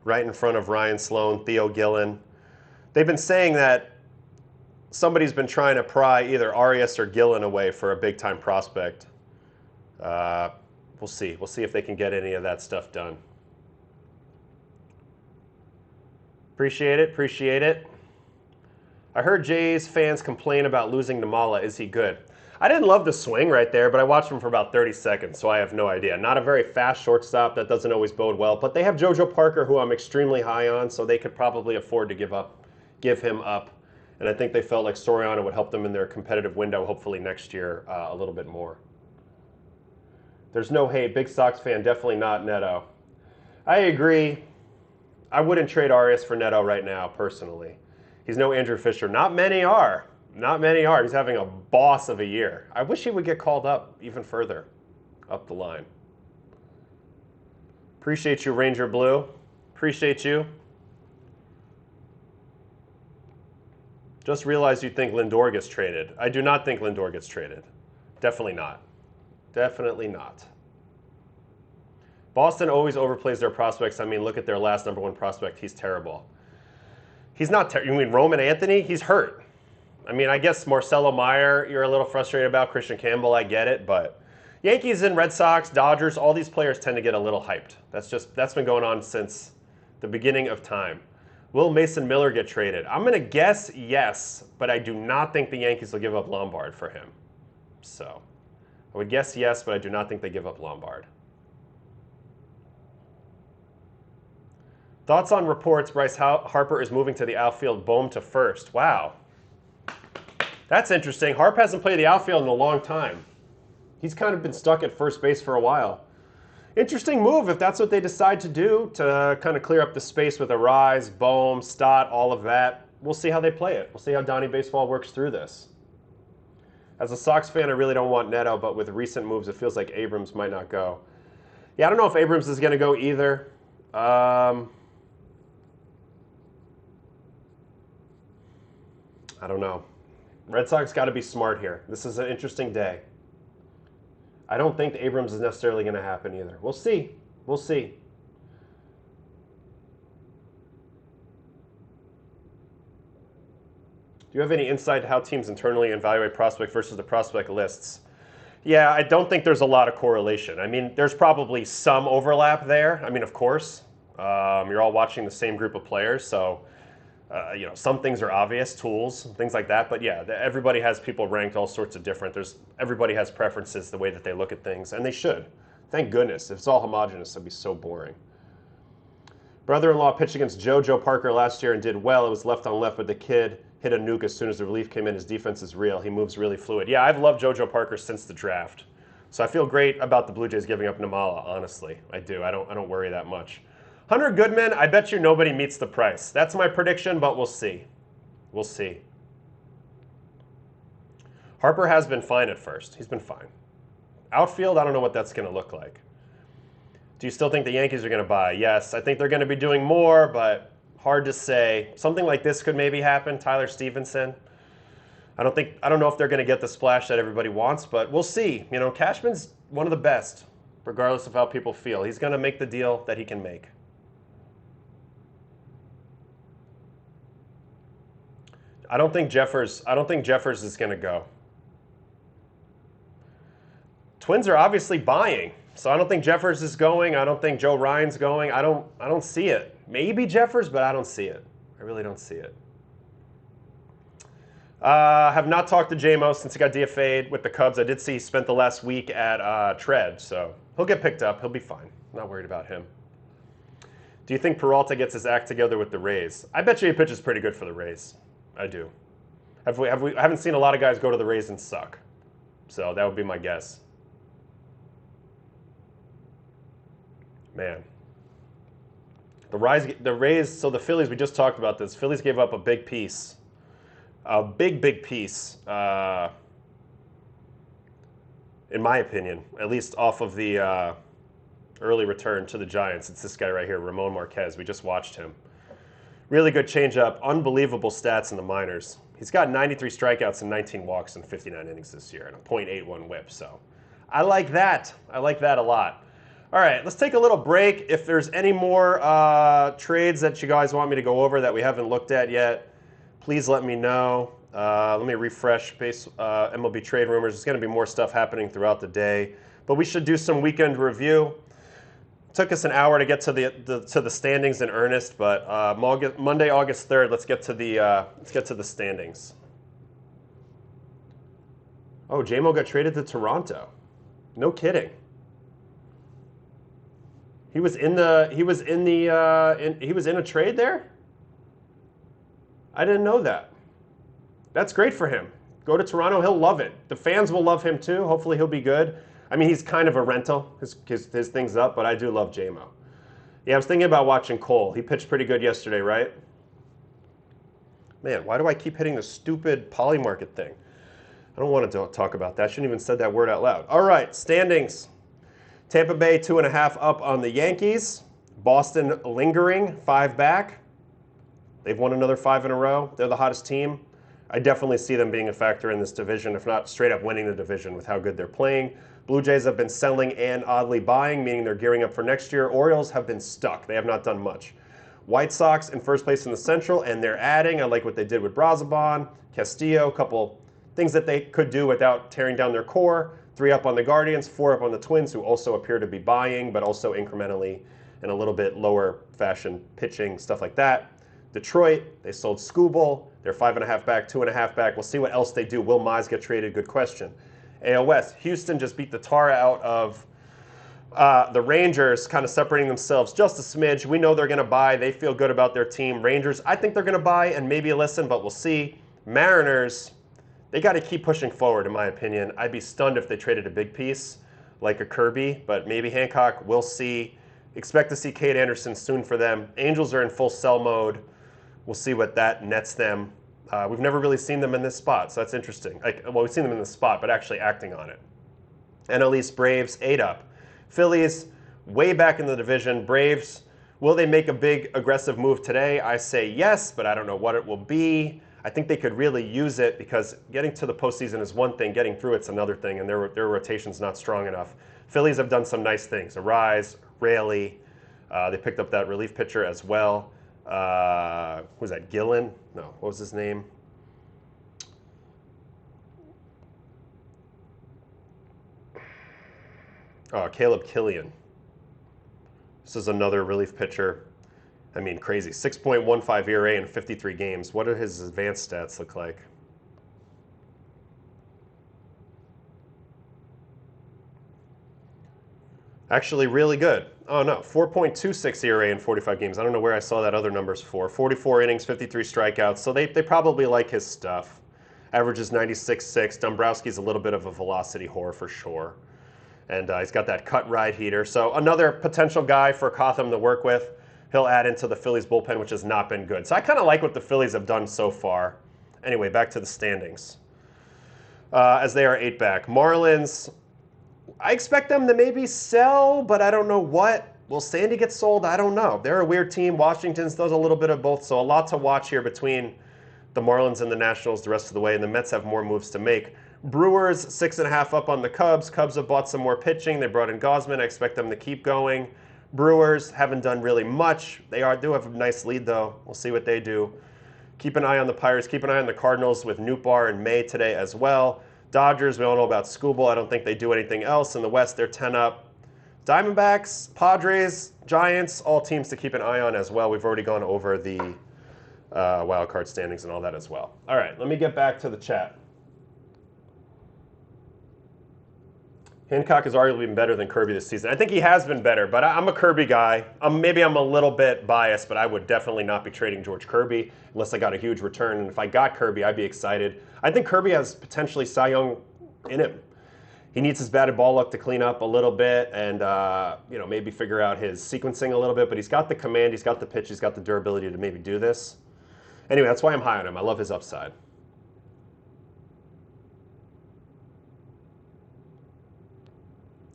right in front of Ryan Sloan, Theo Gillen. They've been saying that somebody's been trying to pry either Arraez or Gillen away for a big-time prospect. We'll see. We'll see if they can get any of that stuff done. Appreciate it. Appreciate it. I heard Jays fans complain about losing Namala. Is he good? I didn't love the swing right there, but I watched him for about 30 seconds, so I have no idea. Not a very fast shortstop. That doesn't always bode well. But they have JoJo Parker, who I'm extremely high on, so they could probably afford to give him up. And I think they felt like Soriano would help them in their competitive window, hopefully next year, a little bit more. There's no hate. Big Sox fan, definitely not Neto. I agree. I wouldn't trade Arraez for Neto right now, personally. He's no Andrew Fisher. Not many are. Not many are. He's having a boss of a year. I wish he would get called up even further up the line. Appreciate you, Ranger Blue. Appreciate you. Just realized you think Lindor gets traded. I do not think Lindor gets traded. Definitely not. Definitely not. Boston always overplays their prospects. I mean, look at their last #1 prospect. He's terrible. He's not you mean Roman Anthony? He's hurt. I mean, I guess Marcelo Meyer, you're a little frustrated about. Christian Campbell, I get it. But Yankees and Red Sox, Dodgers, all these players tend to get a little hyped. That's been going on since the beginning of time. Will Mason Miller get traded? I'm going to guess yes, but I do not think the Yankees will give up Lombard for him. So I would guess yes, but I do not think they give up Lombard. Thoughts on reports Bryce Harper is moving to the outfield, Bohm to first. Wow. That's interesting. Harp hasn't played the outfield in a long time. He's kind of been stuck at first base for a while. Interesting move if that's what they decide to do, to kind of clear up the space with Arraez, Bohm, Stott, all of that. We'll see how they play it. We'll see how Donnie Baseball works through this. As a Sox fan, I really don't want Neto, but with recent moves, it feels like Abrams might not go. Yeah, I don't know if Abrams is going to go either. I don't know. Red Sox got to be smart here. This is an interesting day. I don't think Abrams is necessarily going to happen either. We'll see. We'll see. Do you have any insight to how teams internally evaluate prospect versus the prospect lists? Yeah, I don't think there's a lot of correlation. I mean, there's probably some overlap there. I mean, of course, you're all watching the same group of players, so some things are obvious, tools, things like that. But yeah, everybody has people ranked all sorts of different. Everybody has preferences, the way that they look at things, and they should. Thank goodness. If it's all homogenous, it'd be so boring. Brother-in-law pitched against JoJo Parker last year and did well. It was left on left, but the kid hit a nuke as soon as the relief came in. His defense is real. He moves really fluid. Yeah, I've loved JoJo Parker since the draft. So I feel great about the Blue Jays giving up Namala, honestly. I do. I don't worry that much. Hunter Goodman, I bet you nobody meets the price. That's my prediction, but we'll see. We'll see. Harper has been fine at first. He's been fine. Outfield, I don't know what that's going to look like. Do you still think the Yankees are going to buy? Yes, I think they're going to be doing more, but hard to say. Something like this could maybe happen. Tyler Stevenson. I don't know if they're going to get the splash that everybody wants, but we'll see. Cashman's one of the best, regardless of how people feel. He's going to make the deal that he can make. I don't think Jeffers is going to go. Twins are obviously buying, so I don't think Jeffers is going. I don't think Joe Ryan's going. I don't see it. Maybe Jeffers, but I don't see it. I really don't see it. Have not talked to JMO since he got DFA'd with the Cubs. I did see he spent the last week at Tread, so he'll get picked up. He'll be fine. I'm not worried about him. Do you think Peralta gets his act together with the Rays? I bet you he pitches pretty good for the Rays. I do. I haven't seen a lot of guys go to the Rays and suck. So that would be my guess. Man. The Rays, so the Phillies, we just talked about this. Phillies gave up a big piece. A big piece, in my opinion, at least off of the early return to the Giants. It's this guy right here, Ramon Marquez. We just watched him. Really good changeup, unbelievable stats in the minors. He's got 93 strikeouts and 19 walks in 59 innings this year and a .81 whip. So I like that. I like that a lot. All right, let's take a little break. If there's any more trades that you guys want me to go over that we haven't looked at yet, please let me know. Let me refresh MLB trade rumors. There's going to be more stuff happening throughout the day, but we should do some weekend review. Took us an hour to get to the standings in earnest, but Monday, August 3rd. Let's get to the standings. Oh, J-Mo got traded to Toronto. No kidding. He was in a trade there? I didn't know that. That's great for him. Go to Toronto, he'll love it. The fans will love him too. Hopefully he'll be good. I mean, he's kind of a rental. His thing's up, but I do love J-Mo. Yeah, I was thinking about watching Cole. He pitched pretty good yesterday, right? Man, why do I keep hitting the stupid Polymarket thing? I don't want to talk about that. I shouldn't even said that word out loud. All right, standings. Tampa Bay 2.5 up on the Yankees. Boston lingering 5 back. They've won another 5 in a row. They're the hottest team. I definitely see them being a factor in this division, if not straight up winning the division with how good they're playing. Blue Jays have been selling and oddly buying, meaning they're gearing up for next year. Orioles have been stuck. They have not done much. White Sox in first place in the Central, and they're adding. I like what they did with Brazoban, Castillo, a couple things that they could do without tearing down their core. 3 up on the Guardians, 4 up on the Twins, who also appear to be buying, but also incrementally and a little bit lower fashion pitching, stuff like that. Detroit, they sold Skubal. They're 5.5 back, 2.5 back. We'll see what else they do. Will Mize get traded? Good question. AL West, Houston just beat the tar out of the Rangers, kind of separating themselves just a smidge. We know they're going to buy. They feel good about their team. Rangers, I think they're going to buy and maybe listen, but we'll see. Mariners, they got to keep pushing forward, in my opinion. I'd be stunned if they traded a big piece like a Kirby, but maybe Hancock. We'll see. Expect to see Cade Anderson soon for them. Angels are in full sell mode. We'll see what that nets them. We've never really seen them in this spot, so that's interesting. Well, we've seen them in this spot, but actually acting on it. NL East Braves, 8 up. Phillies, way back in the division. Braves, will they make a big aggressive move today? I say yes, but I don't know what it will be. I think they could really use it because getting to the postseason is one thing, getting through it's another thing, and their rotation's not strong enough. Phillies have done some nice things. Arraez, Raley, they picked up that relief pitcher as well. Who was that, Gillen? No, what was his name? Caleb Killian. This is another relief pitcher. I mean, crazy. 6.15 ERA in 53 games. What do his advanced stats look like? Actually, really good. Oh, no. 4.26 ERA in 45 games. I don't know where I saw that other numbers for. 44 innings, 53 strikeouts. So they probably like his stuff. Averages 96.6. Dombrowski's a little bit of a velocity whore for sure. And he's got that cut ride heater. So another potential guy for Cotham to work with. He'll add into the Phillies bullpen, which has not been good. So I kind of like what the Phillies have done so far. Anyway, back to the standings. As they are 8 back. Marlins, I expect them to maybe sell, but I don't know what. Will Sandy get sold? I don't know. They're a weird team. Washington's does a little bit of both. So a lot to watch here between the Marlins and the Nationals the rest of the way. And the Mets have more moves to make. Brewers, 6.5 up on the Cubs. Cubs have bought some more pitching. They brought in Gausman. I expect them to keep going. Brewers haven't done really much. They do have a nice lead, though. We'll see what they do. Keep an eye on the Pirates. Keep an eye on the Cardinals with Nootbaar and May today as well. Dodgers, we all know about Skubal. I don't think they do anything else. In the West, they're 10 up. Diamondbacks, Padres, Giants, all teams to keep an eye on as well. We've already gone over the wild card standings and all that as well. All right, let me get back to the chat. Hancock has arguably been better than Kirby this season. I think he has been better, but I'm a Kirby guy. Maybe I'm a little bit biased, but I would definitely not be trading George Kirby unless I got a huge return. And if I got Kirby, I'd be excited. I think Kirby has potentially Cy Young in him. He needs his batted ball luck to clean up a little bit and maybe figure out his sequencing a little bit. But he's got the command, he's got the pitch, he's got the durability to maybe do this. Anyway, that's why I'm high on him. I love his upside.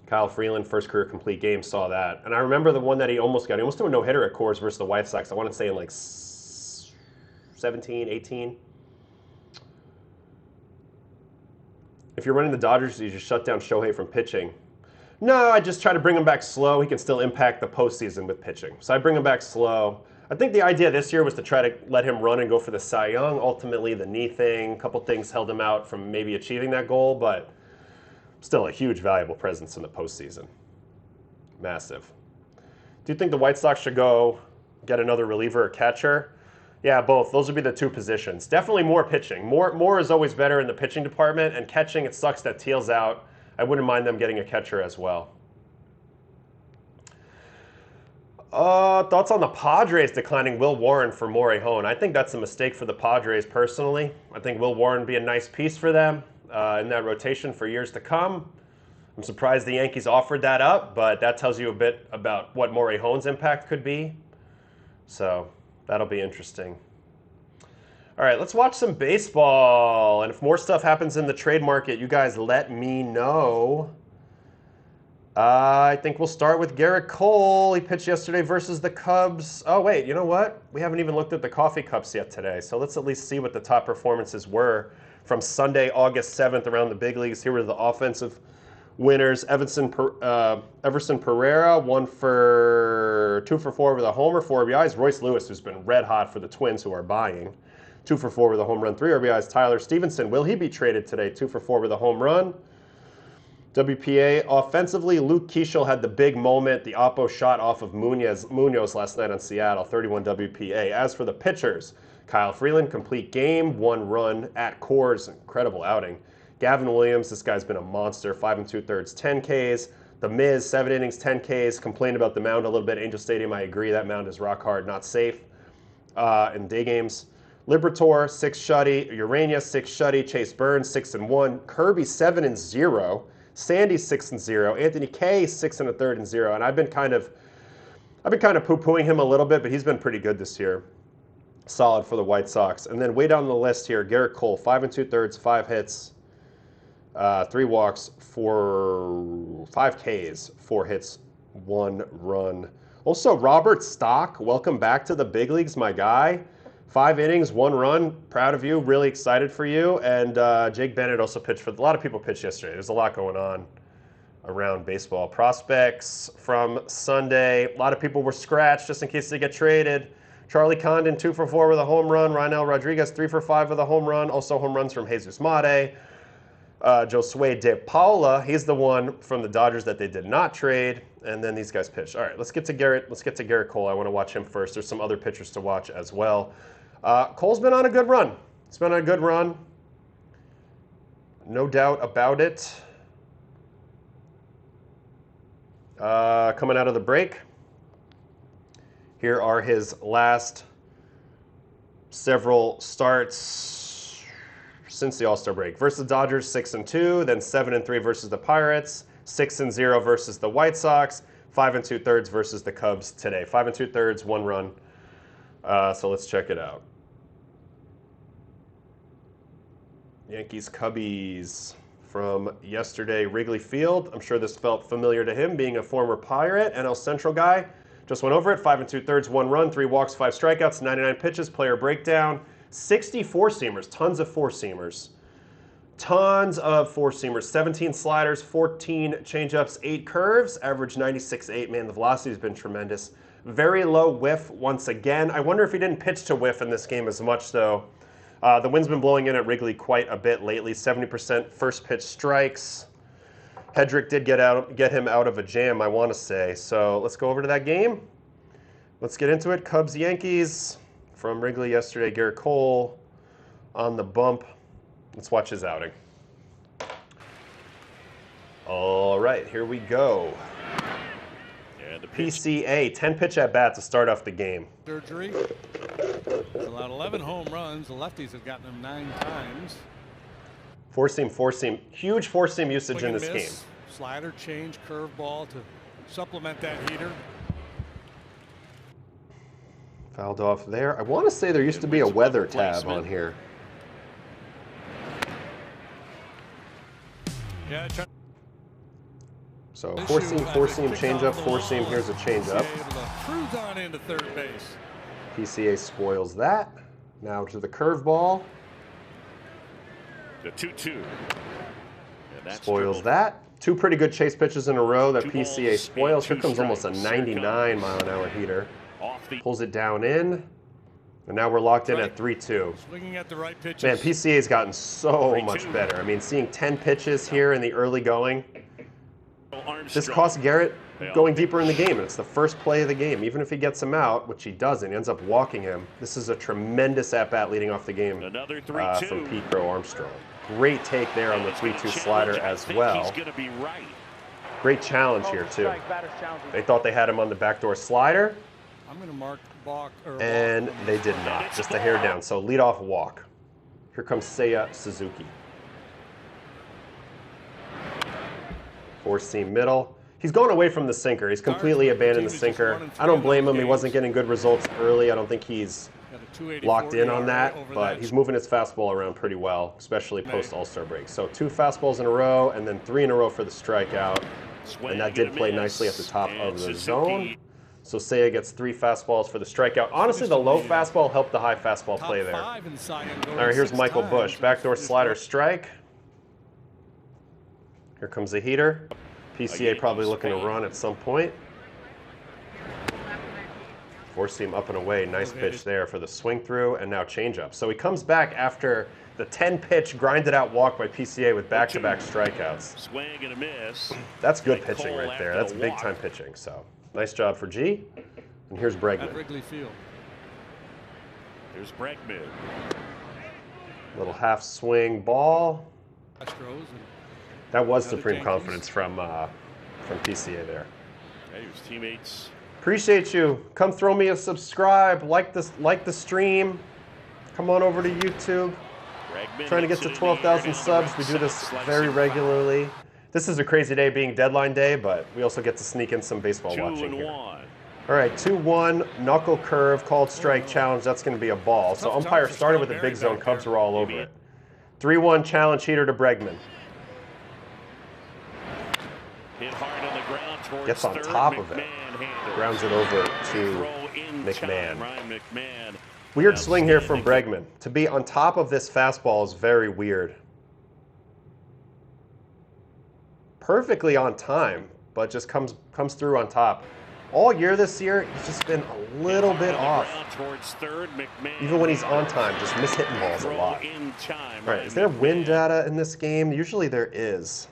Kyle Freeland, first career complete game, saw that. And I remember the one that he almost got. He almost threw a no-hitter at Coors versus the White Sox. I want to say in like 17, 18. If you're running the Dodgers, you just shut down Shohei from pitching. No, I just try to bring him back slow. He can still impact the postseason with pitching. So I bring him back slow. I think the idea this year was to try to let him run and go for the Cy Young. Ultimately, the knee thing, a couple things held him out from maybe achieving that goal, but still a huge, valuable presence in the postseason. Massive. Do you think the White Sox should go get another reliever or catcher? Yeah, both. Those would be the two positions. Definitely more pitching. More is always better in the pitching department, and catching, it sucks that Teal's out. I wouldn't mind them getting a catcher as well. Thoughts on the Padres declining Will Warren for Morejon? I think that's a mistake for the Padres personally. I think Will Warren would be a nice piece for them in that rotation for years to come. I'm surprised the Yankees offered that up, but that tells you a bit about what Morejon's impact could be. So that'll be interesting. All right, let's watch some baseball. And if more stuff happens in the trade market, you guys let me know. I think we'll start with Gerrit Cole. He pitched yesterday versus the Cubs. Oh, wait, you know what? We haven't even looked at the coffee cups yet today. So let's at least see what the top performances were from Sunday, August 7th around the big leagues. Here were the offensive winners. Everson Pereira, 2 for 4 with a homer, 4 RBIs. Royce Lewis, who's been red hot for the Twins, who are buying, 2 for 4 with a home run, 3 RBIs. Tyler Stevenson, will he be traded today? 2 for 4 with a home run. WPA offensively, Luke Keeschel had the big moment, the oppo shot off of Munoz last night on Seattle, 31 WPA. As for the pitchers, Kyle Freeland, complete game, 1 run at Coors, incredible outing. Gavin Williams, this guy's been a monster, 5 2/3, 10 Ks. The Miz, 7 innings, 10 Ks. Complained about the mound a little bit. Angel Stadium, I agree, that mound is rock hard, not safe in day games. Liberator, 6 shutty. Urania, 6 shutty. Chase Burns, 6-1. Kirby, 7-0. Sandy 6-0, Anthony Kay 6 1/3 and 0, and I've been kind of poo-pooing him a little bit, but he's been pretty good this year. Solid for the White Sox. And then way down the list here, Gerrit Cole, 5 2/3, 5 hits, 3 walks, 5 Ks, 4 hits, 1 run. Also, Robert Stock, welcome back to the big leagues, my guy. 5 innings, 1 run. Proud of you. Really excited for you. And Jake Bennett also pitched for. A lot of people pitched yesterday. There's a lot going on around baseball. Prospects from Sunday. A lot of people were scratched just in case they get traded. Charlie Condon, 2 for 4 with a home run. Rynel Rodriguez, 3 for 5 with a home run. Also home runs from Jesus Mate. Josue De Paula, he's the one from the Dodgers that they did not trade. And then these guys pitched. All right, let's get to Gerrit Cole. I want to watch him first. There's some other pitchers to watch as well. Cole's been on a good run. He's been on a good run. No doubt about it. Coming out of the break, here are his last several starts since the All-Star break. Versus the Dodgers, 6-2, then 7-3 versus the Pirates, 6-0 versus the White Sox, 5 2/3 versus the Cubs today. 5 2/3, 1 run. So let's check it out. Yankees Cubbies from yesterday, Wrigley Field. I'm sure this felt familiar to him, being a former Pirate, NL Central guy. Just went over it, 5 2/3, 1 run, 3 walks, 5 strikeouts, 99 pitches, player breakdown, 60 four-seamers, tons of four-seamers. 17 sliders, 14 changeups, 8 curves, average 96.8. Man, the velocity's been tremendous. Very low whiff once again. I wonder if he didn't pitch to whiff in this game as much, though. The wind's been blowing in at Wrigley quite a bit lately. 70% first pitch strikes. Hedrick did get him out of a jam, I want to say. So let's go over to that game. Let's get into it. Cubs Yankees from Wrigley yesterday. Gerrit Cole on the bump. Let's watch his outing. All right, here we go. Yeah, the PCA, 10 pitch at bat to start off the game. Surgery. Allowed 11 home runs. The lefties have gotten him 9 times. Four seam. Huge four seam usage in this game. Slider, change, curveball to supplement that heater. Fouled off there. I want to say there used to be a weather tab on here. Yeah. So four seam, changeup, four seam. Here's a changeup. Cruise on into third base. PCA spoils that. Now to the curveball. The 2-2. Spoils that. 2 pretty good chase pitches in a row that PCA spoils. Here comes almost a 99 mile an hour heater. Off Pulls it down in. And now we're locked in at 3-2. Swinging at the right pitches. Man, PCA's gotten so much better. I mean, seeing 10 pitches here in the early going. This costs Gerrit going deeper in the game, and it's the first play of the game. Even if he gets him out, which he doesn't, he ends up walking him. This is a tremendous at-bat leading off the game from Pete Crow Armstrong. Great take there on the 3-2 slider as well. Great challenge here, too. They thought they had him on the backdoor slider. I'm going to mark balk. And they did not. Just a hair down. So leadoff walk. Here comes Seiya Suzuki. Four-seam middle. He's going away from the sinker. He's completely abandoned the sinker. I don't blame him. He wasn't getting good results early. I don't think he's locked in on that, but he's moving his fastball around pretty well, especially post All-Star break. So 2 fastballs in a row, and then 3 in a row for the strikeout. And that did play nicely at the top of the zone. So Seiya gets 3 fastballs for the strikeout. Honestly, the low fastball helped the high fastball play there. All right, here's Michael Busch. Backdoor slider strike. Here comes a heater. PCA probably looking to run at some point. Four-seam up and away. Nice pitch there for the swing through, and now changeup. So he comes back after the 10-pitch grinded out walk by PCA with back-to-back strikeouts. Swing and a miss. That's good pitching right there. That's big-time pitching. So nice job for G. And here's Bregman. At Wrigley Field. Here's Bregman. Little half swing ball. That was supreme Yankees. confidence from PCA there. Hey, his teammates. Appreciate you. Come throw me a subscribe. Like the stream. Come on over to YouTube. Bregman Trying to get to 12,000 subs. We do this very regularly. This is a crazy day being deadline day, but we also get to sneak in some baseball watching here. 2-1. All right, 2-1, knuckle curve, called strike challenge. That's going to be a ball. So umpire started with a big zone. Cubs were all over it. 3-1 challenge heater to Bregman. Hit hard on the ground towards Gets on third. top of it. Grounds it over to McMahon. Weird swing here from Bregman. To be on top of this fastball is very weird. Perfectly on time, but just comes through on top. All year this year, he's just been a little bit off. Even when he's on time, just mishitting balls a lot. All right, is there win data in this game? Usually there is.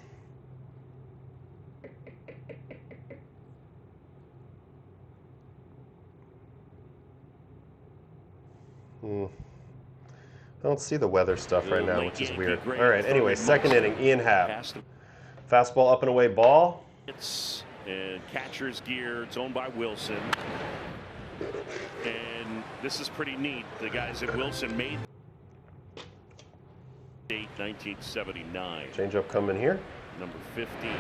I don't see the weather stuff right now, which is weird. All right, anyway, second inning, Ian Happ. Fastball up and away ball. And catcher's gear. It's owned by Wilson. And this is pretty neat. The guys at Wilson made 1979. Changeup coming here. Number 15.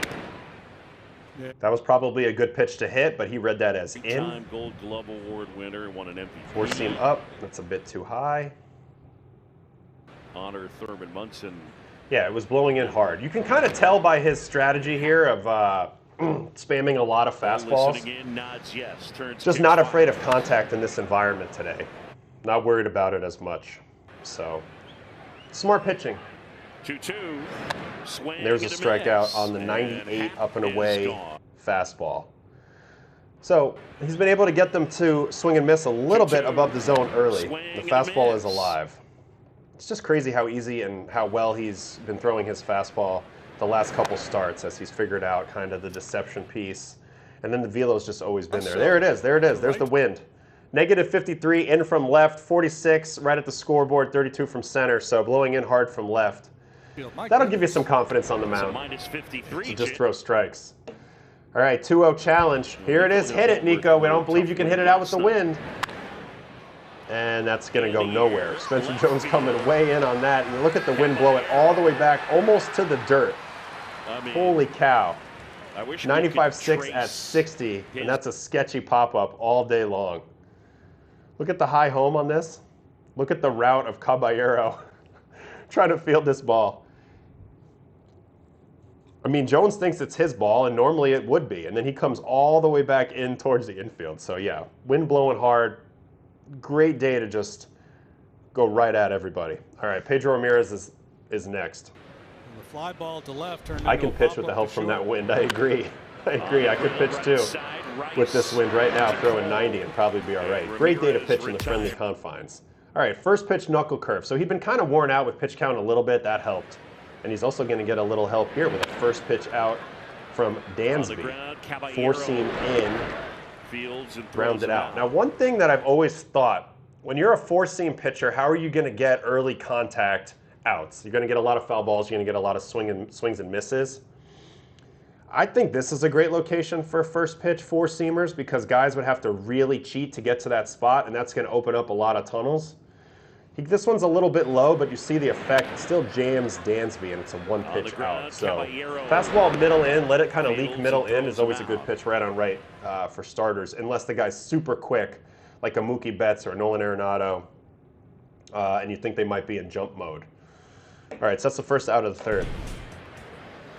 That was probably a good pitch to hit, but he read that as in. Gold Glove Award winner, won an MVP. Four-seam up. That's a bit too high. Honor Thurman Munson. Yeah, it was blowing in hard. You can kind of tell by his strategy here of spamming a lot of fastballs. In, nods yes, just not afraid of contact in this environment today. Not worried about it as much. So, smart pitching. 2-2. There's a strikeout on the 98 up and away fastball. So he's been able to get them to swing and miss a little bit above the zone early. The fastball is alive. It's just crazy how easy and how well he's been throwing his fastball the last couple starts as he's figured out kind of the deception piece. And then the velo's just always been there. There it is. There it is. There's the wind. Negative 53 in from left, 46 right at the scoreboard, 32 from center. So blowing in hard from left. That'll give you some confidence on the mound. To just throw strikes. All right, 2-0 challenge. Here it is. Hit it, Nico. We don't believe you can hit it out with the wind. And that's going to go nowhere. Spencer Jones coming way in on that. And look at the wind blow it all the way back, almost to the dirt. Holy cow. 95.6 at 60. And that's a sketchy pop-up all day long. Look at the high home on this. Look at the route of Caballero trying to field this ball. I mean, Jones thinks it's his ball, and normally it would be. And then he comes all the way back in towards the infield. So, yeah, wind blowing hard. Great day to just go right at everybody. All right, Pedro Ramirez is next. And the fly ball to left. I can pitch with the help from that wind. I agree. I agree. I could pitch too. with this wind right now, throwing 90 and probably be all right. Great day to pitch in the friendly confines. All right, first pitch knuckle curve. So he'd been kind of worn out with pitch count a little bit. That helped. And he's also going to get a little help here with a first pitch out from Dansby. Four-seam in, rounded out. Now, one thing that I've always thought, when you're a four-seam pitcher, how are you going to get early contact outs? You're going to get a lot of foul balls. You're going to get a lot of swings and misses. I think this is a great location for first pitch four-seamers because guys would have to really cheat to get to that spot, and that's going to open up a lot of tunnels. This one's a little bit low, but you see the effect. It still jams Dansby, and it's a one-pitch out. So fastball middle in, let it kind of leak middle in is always a good pitch right on right for starters, unless the guy's super quick, like a Mookie Betts or a Nolan Arenado, and you think they might be in jump mode. All right, so that's the first out of the third.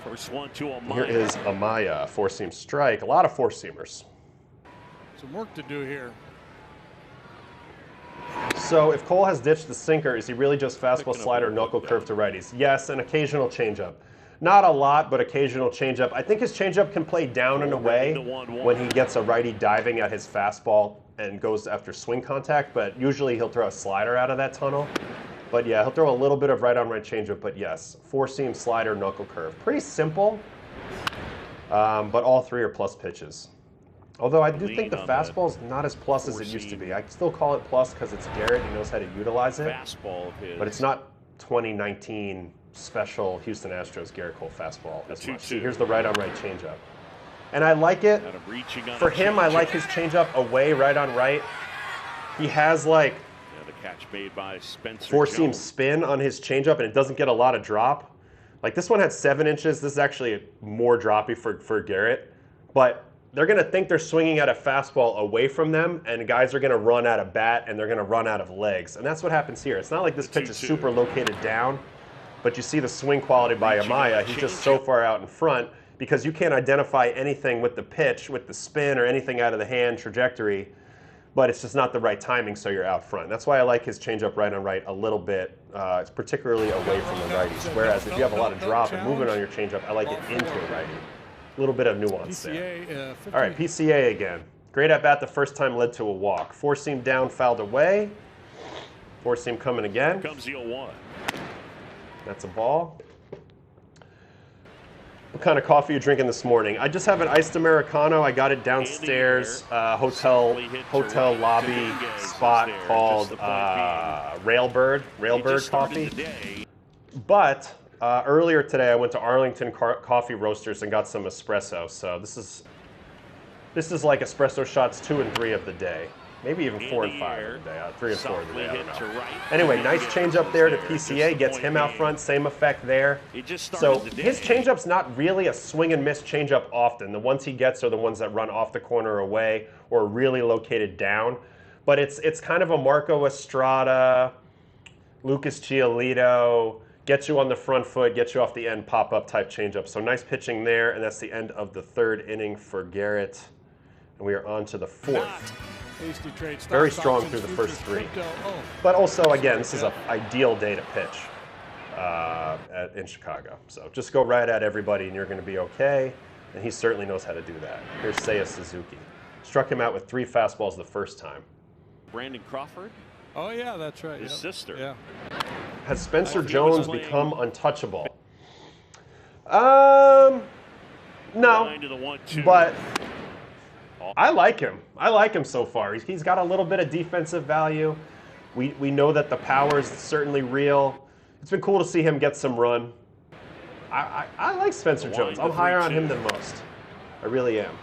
First one to Amaya. Here is Amaya, four-seam strike. A lot of four-seamers. Some work to do here. So if Cole has ditched the sinker, is he really just fastball, slider, knuckle curve to righties? Yes, an occasional changeup. Not a lot, but occasional changeup. I think his changeup can play down and away when he gets a righty diving at his fastball and goes after swing contact, but usually he'll throw a slider out of that tunnel. But yeah, he'll throw a little bit of right-on-right changeup, but yes, four-seam slider, knuckle curve. Pretty simple, but all three are plus pitches. Although I do think the fastball is not as plus as it used to be. I still call it plus because it's Gerrit. He knows how to utilize it. But it's not 2019 special Houston Astros Gerrit Cole fastball as much. See, here's the right-on-right changeup. And I like it. For him, I like his changeup away, right-on-right. He has like four-seam spin on his changeup, and it doesn't get a lot of drop. Like this one had 7 inches. This is actually more droppy for Gerrit. But they're going to think they're swinging at a fastball away from them, and guys are going to run out of bat, and they're going to run out of legs. And that's what happens here. It's not like this pitch is super located down, but you see the swing quality by Amaya. He's just so far out in front because you can't identify anything with the pitch, with the spin, or anything out of the hand trajectory, but it's just not the right timing, so you're out front. That's why I like his changeup right on right a little bit. It's particularly away from the righties, whereas if you have a lot of drop and movement on your changeup, I like it into a righty. A little bit of nuance there. All right, PCA again. Great at bat the first time led to a walk. Four-seam down, fouled away. Four-seam coming again. Comes the 0-1. That's a ball. What kind of coffee are you drinking this morning? I just have an iced Americano. I got it downstairs, hotel lobby spot called Railbird Coffee. But earlier today, I went to Arlington Coffee Roasters and got some espresso. So this is like espresso shots 2 and 3 of the day, maybe even 4 and 5 of the day, 3 and 4 of the day. I don't know. Anyway, nice change up there to PCA, gets him out front. Same effect there. So his changeup's not really a swing and miss changeup often. The ones he gets are the ones that run off the corner away or really located down. But it's kind of a Marco Estrada, Lucas Giolito. Get you on the front foot, get you off the end, pop-up type changeup. So nice pitching there, and that's the end of the third inning for Gerrit. And we are on to the fourth. Very strong through the first 3. But also, again, this is an ideal day to pitch in Chicago. So just go right at everybody, and you're going to be okay. And he certainly knows how to do that. Here's Seiya Suzuki. Struck him out with 3 fastballs the first time. Brandon Crawford? Oh, yeah, that's right. His sister. Yeah. Has Spencer Jones become untouchable? No, but I like him. I like him so far. He's got a little bit of defensive value. We know that the power is certainly real. It's been cool to see him get some run. I like Spencer Jones. I'm higher on him than most. I really am.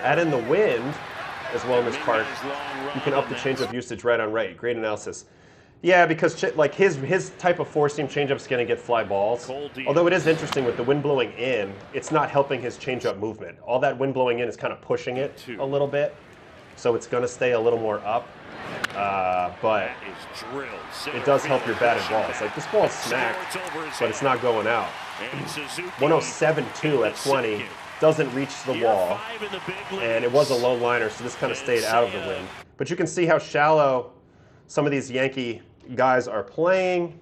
Add in the wind as well in this park. You can up the changeup usage right on right. Great analysis. Yeah, because like his type of four-seam changeup is going to get fly balls. Although it is interesting with the wind blowing in, it's not helping his changeup movement. All that wind blowing in is kind of pushing it a little bit, so it's going to stay a little more up. But it does help your batted balls. Like this ball's smacked, but it's not going out. 107.2 at 20. Doesn't reach the wall, and it was a low liner, so this kind of stayed out of the wind. But you can see how shallow some of these Yankee guys are playing.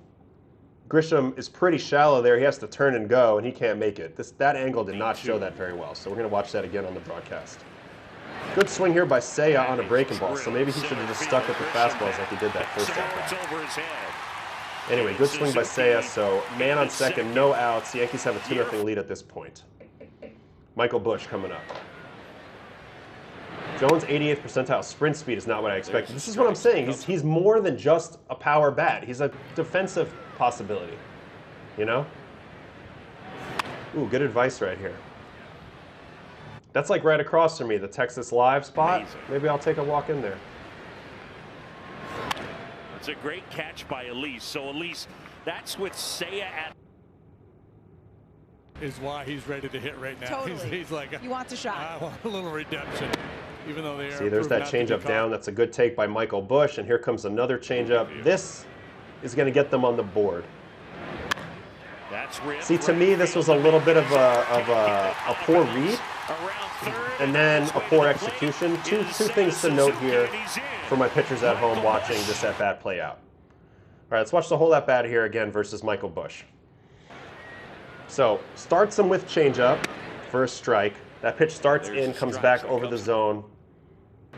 Grisham is pretty shallow there. He has to turn and go, and he can't make it. That angle did not show that very well, so we're going to watch that again on the broadcast. Good swing here by Seiya on a breaking ball, so maybe he should have just stuck with the fastballs like he did that first at-bat. Anyway, good swing by Seiya, so man on second, no outs. The Yankees have a 2-0 lead at this point. Michael Busch coming up. Jones' 88th percentile sprint speed is not what I expected. This is what I'm saying. He's more than just a power bat. He's a defensive possibility, you know? Ooh, good advice right here. That's like right across from me, the Texas Live spot. Amazing. Maybe I'll take a walk in there. It's a great catch by Elise. So Elise, that's with Seiya at. Is why he's ready to hit right now. Totally. He's like, he wants a shot. I want a little redemption. Even though they are. See, there's that changeup down. That's a good take by Michael Busch, and here comes another changeup. This is going to get them on the board. See, to me, this was a little bit of a poor read, and then a poor execution. Two things to note here for my pitchers at home watching this at-bat play out. All right, let's watch the whole at-bat here again versus Michael Busch. So, starts him with changeup for a strike. That pitch starts in, comes back over the zone.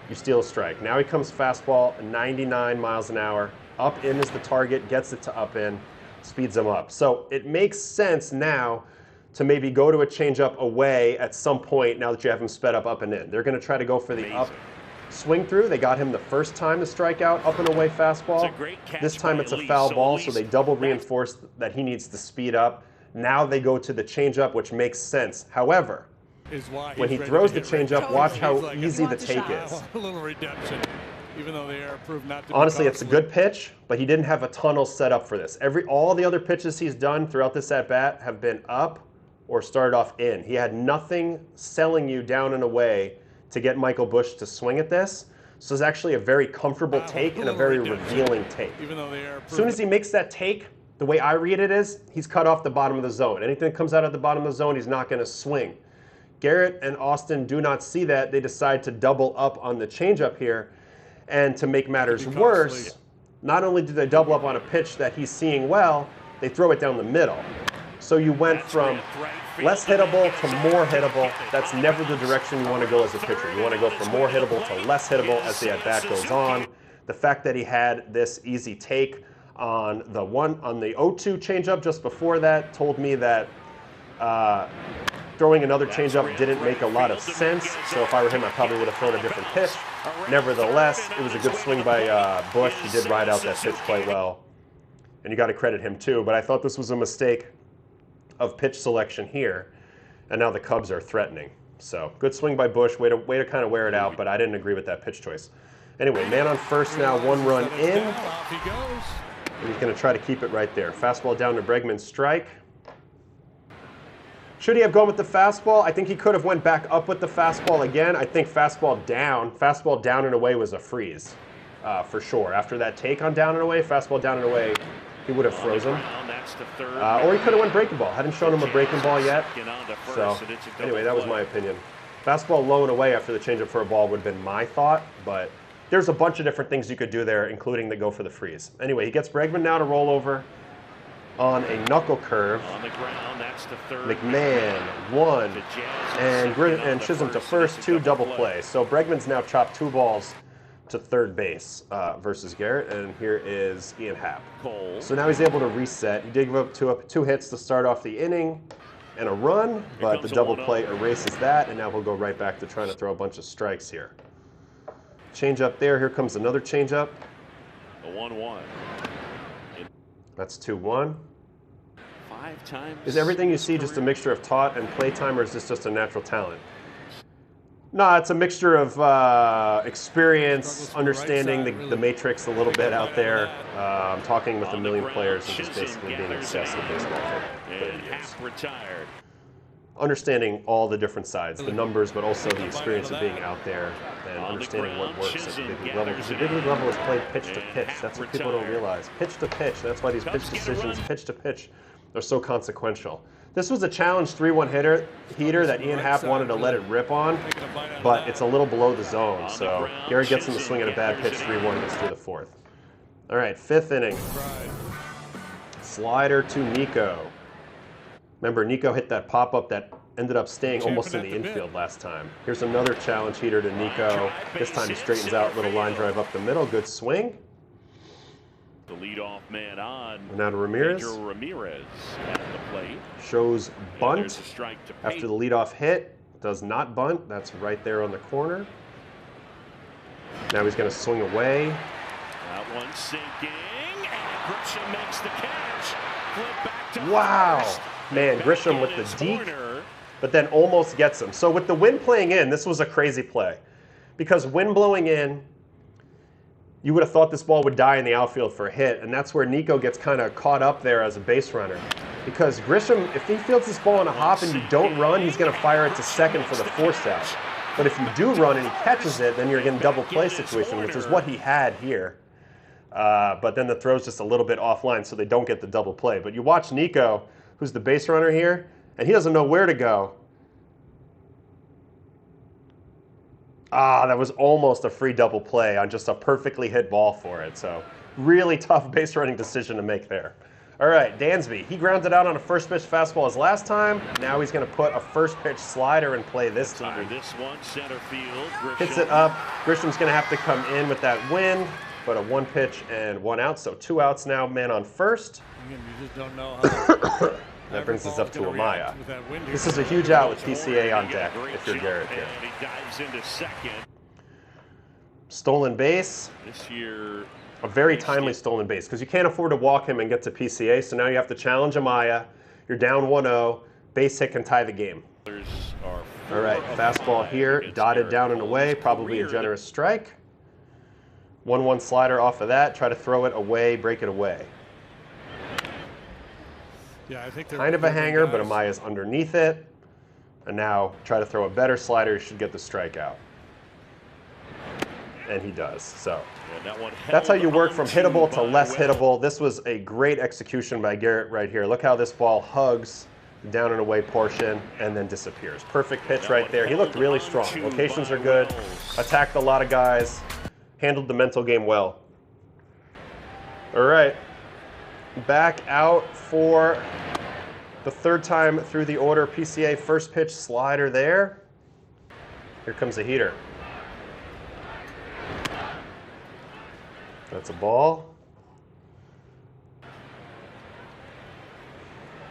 You steal a strike. Now he comes fastball, 99 miles an hour. Up in is the target, gets it to up in, speeds him up. So it makes sense now to maybe go to a changeup away at some point now that you have him sped up and in. They're going to try to go for the up swing through. They got him the first time to strike out, up and away fastball. This time it's a foul ball, so they double reinforce that he needs to speed up. Now they go to the changeup, which makes sense. However, when he throws the changeup, watch how easy the take is. A little redemption, even though they are proved not to. Honestly, it's a good pitch, but he didn't have a tunnel set up for this. All the other pitches he's done throughout this at-bat have been up or started off in. He had nothing selling you down and away to get Michael Busch to swing at this. So it's actually a very comfortable take and a very revealing take. As soon as he makes that take, the way I read it is, he's cut off the bottom of the zone. Anything that comes out of the bottom of the zone, he's not going to swing. Gerrit and Austin do not see that. They decide to double up on the changeup here. And to make matters worse, not only do they double up on a pitch that he's seeing well, they throw it down the middle. So you went from less hittable to more hittable. That's never the direction you want to go as a pitcher. You want to go from more hittable to less hittable as the at-bat goes on. The fact that he had this easy take on the 0-2 changeup just before that told me that throwing another changeup didn't make a lot of sense. So if I were him, I probably would have thrown a different pitch. Nevertheless, it was a good swing by Busch. He did ride out that pitch quite well. And you got to credit him too. But I thought this was a mistake of pitch selection here. And now the Cubs are threatening. So good swing by Busch. Way to kind of wear it out. But I didn't agree with that pitch choice. Anyway, man on first now, 1 run in. And he's going to try to keep it right there. Fastball down to Bregman's strike. Should he have gone with the fastball? I think he could have went back up with the fastball again. I think fastball down and away was a freeze, for sure. After that take on down and away, fastball down and away, he would have frozen. Or he could have went breaking ball. Hadn't shown him a breaking ball yet. So anyway, that was my opinion. Fastball low and away after the changeup for a ball would have been my thought, but there's a bunch of different things you could do there, including the go for the freeze. Anyway, he gets Bregman now to roll over on a knuckle curve. On the ground, that's the third. McMahon, 1, and Chisholm to first, 2 double play. So Bregman's now chopped 2 balls to third base versus Gerrit, and here is Ian Happ. So now he's able to reset. He did give up 2 hits to start off the inning and a run, but the double play erases that, and now we'll go right back to trying to throw a bunch of strikes here. Change up there. Here comes another change up. The 1-1. That's 2-1. 5 times. Is everything you see just a mixture of taught and playtime, or is this just a natural talent? No, it's a mixture of experience, understanding the matrix a little bit out there. I'm talking with a million players and just basically being obsessed with baseball for 30 years. Retired. Understanding all the different sides, the numbers, but also the experience of being out there and understanding what works at the big league level. Because the big league level is played pitch to pitch. That's what people don't realize. Pitch to pitch. That's why these pitch decisions, pitch to pitch, are so consequential. This was a challenge 3-1 heater that Ian Happ wanted to let it rip on, but it's a little below the zone. So Gerrit gets him to swing at a bad pitch, 3-1, gets through the 4th. All right, 5th inning. slider to Nico. Remember, Nico hit that pop-up that ended up staying almost in the infield last time. Here's another challenge heater to Nico. This time he straightens out, little line drive up the middle. Good swing. The leadoff man on. Now to Ramirez. Ramirez at the plate. Shows bunt There's a strike to after the leadoff hit. Does not bunt. That's right there on the corner. Now he's going to swing away. That one sinking, and Grisham makes the catch. Flip back to Wow. first. Man, Grisham with the deke, but then almost gets him. So with the wind playing in, this was a crazy play. Because wind blowing in, you would have thought this ball would die in the outfield for a hit, and that's where Nico gets kind of caught up there as a base runner. Because Grisham, if he fields this ball in a hop and you don't run, he's going to fire it to second for the force out. But if you do run and he catches it, then you're getting double play situation, which is what he had here. But then the throw's just a little bit offline, so they don't get the double play. But you watch Nico, who's the base runner here, and he doesn't know where to go. That was almost a free double play on just a perfectly hit ball for it. So really tough base running decision to make there. All right, Dansby, he grounded out on a first pitch fastball as last time. Now he's going to put a first pitch slider in play this time. This one, center field. Grisham. Hits it up. Grisham's going to have to come in with that wind, but a 1 pitch and 1 out. So 2 outs now, man on first. Again, you just don't know how that brings us up to Amaya. This This is a huge out with PCA on deck if you're Gerrit here. And he dives into second. Stolen base. This year, A very timely stolen base because you can't afford to walk him and get to PCA. So now you have to challenge Amaya. You're down 1-0. Base hit can tie the game. All right, fastball here, dotted down and away. Probably a generous strike. 1-1 slider off of that. Try to throw it away, break it away. Yeah, I think Kind of a hanger, but Amaya's underneath it. And now try to throw a better slider. You should get the strikeout. And he does. So that's how you work from hittable to less hittable. This was a great execution by Gerrit right here. Look how this ball hugs the down and away portion and then disappears. Perfect pitch right there. He looked really strong. Locations are good. Attacked a lot of guys. Handled the mental game well. All right. Back out for the third time through the order. PCA first pitch slider there. Here comes a heater. That's a ball.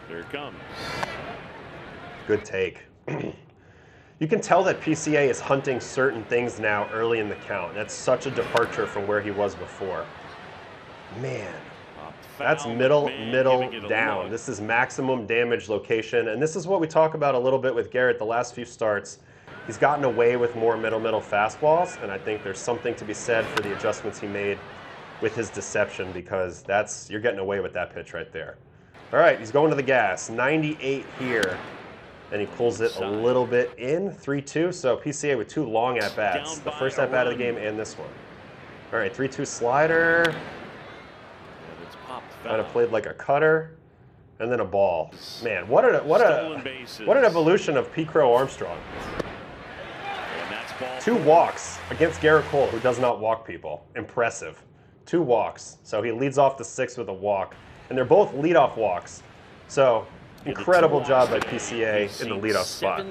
There it comes. Good take. You can tell that PCA is hunting certain things now early in the count. That's such a departure from where he was before. Man, that's middle down. This is maximum damage location, and this is what we talk about a little bit with Gerrit the last few starts. He's gotten away with more middle fastballs, and I think there's something to be said for the adjustments he made with his deception, because you're getting away with that pitch right there. All right, he's going to the gas. 98 here, and he pulls it a little bit in. 3-2, so PCA with 2 long at-bats. The first at-bat of the game and this one. All right, 3-2 slider. Kind of played like a cutter, and then a ball. Man, what an evolution of P. Crow Armstrong. 2 walks against Gerrit Cole, who does not walk people. Impressive. 2 walks. So he leads off the 6th with a walk. And they're both leadoff walks. So incredible job by PCA in the leadoff spot.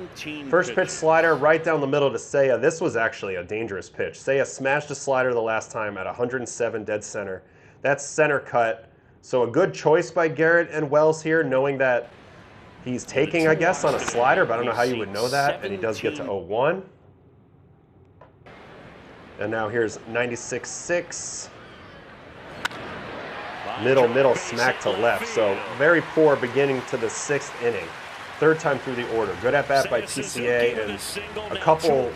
First pitch slider right down the middle to Seiya. This was actually a dangerous pitch. Seiya smashed a slider the last time at 107 dead center. That's center cut. So a good choice by Gerrit and Wells here, knowing that he's taking, I guess, on a slider, but I don't know how you would know that. And he does get to 0-1. And now here's 96-6. Middle, smack to left. So very poor beginning to the 6th inning. 3rd time through the order. Good at bat by PCA and a couple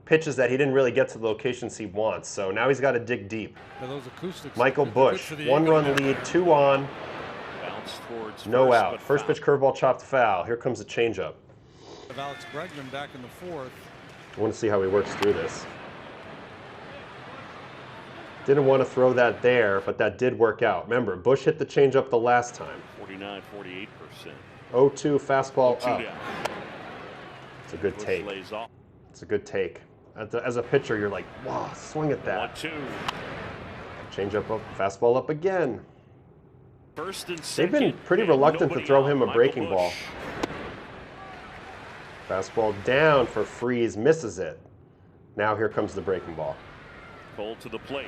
pitches that he didn't really get to the locations he wants. So now he's got to dig deep. Michael Bush, 1-run lead, 2 on. No out. First pitch curveball chopped foul. Here comes a changeup. Alex Bregman back in the 4th. I want to see how he works through this. Didn't want to throw that there, but that did work out. Remember, Bush hit the changeup the last time. 49-48%. 0-2 fastball up. It's a good take. It's a good take. As a pitcher, you're like, wow, swing at that. 1-2. Changeup up, fastball up again. First and They've second, been pretty and reluctant to nobody throw out. him a Michael breaking Busch. ball. Fastball down for Freeze, misses it. Now here comes the breaking ball. Cole to the plate.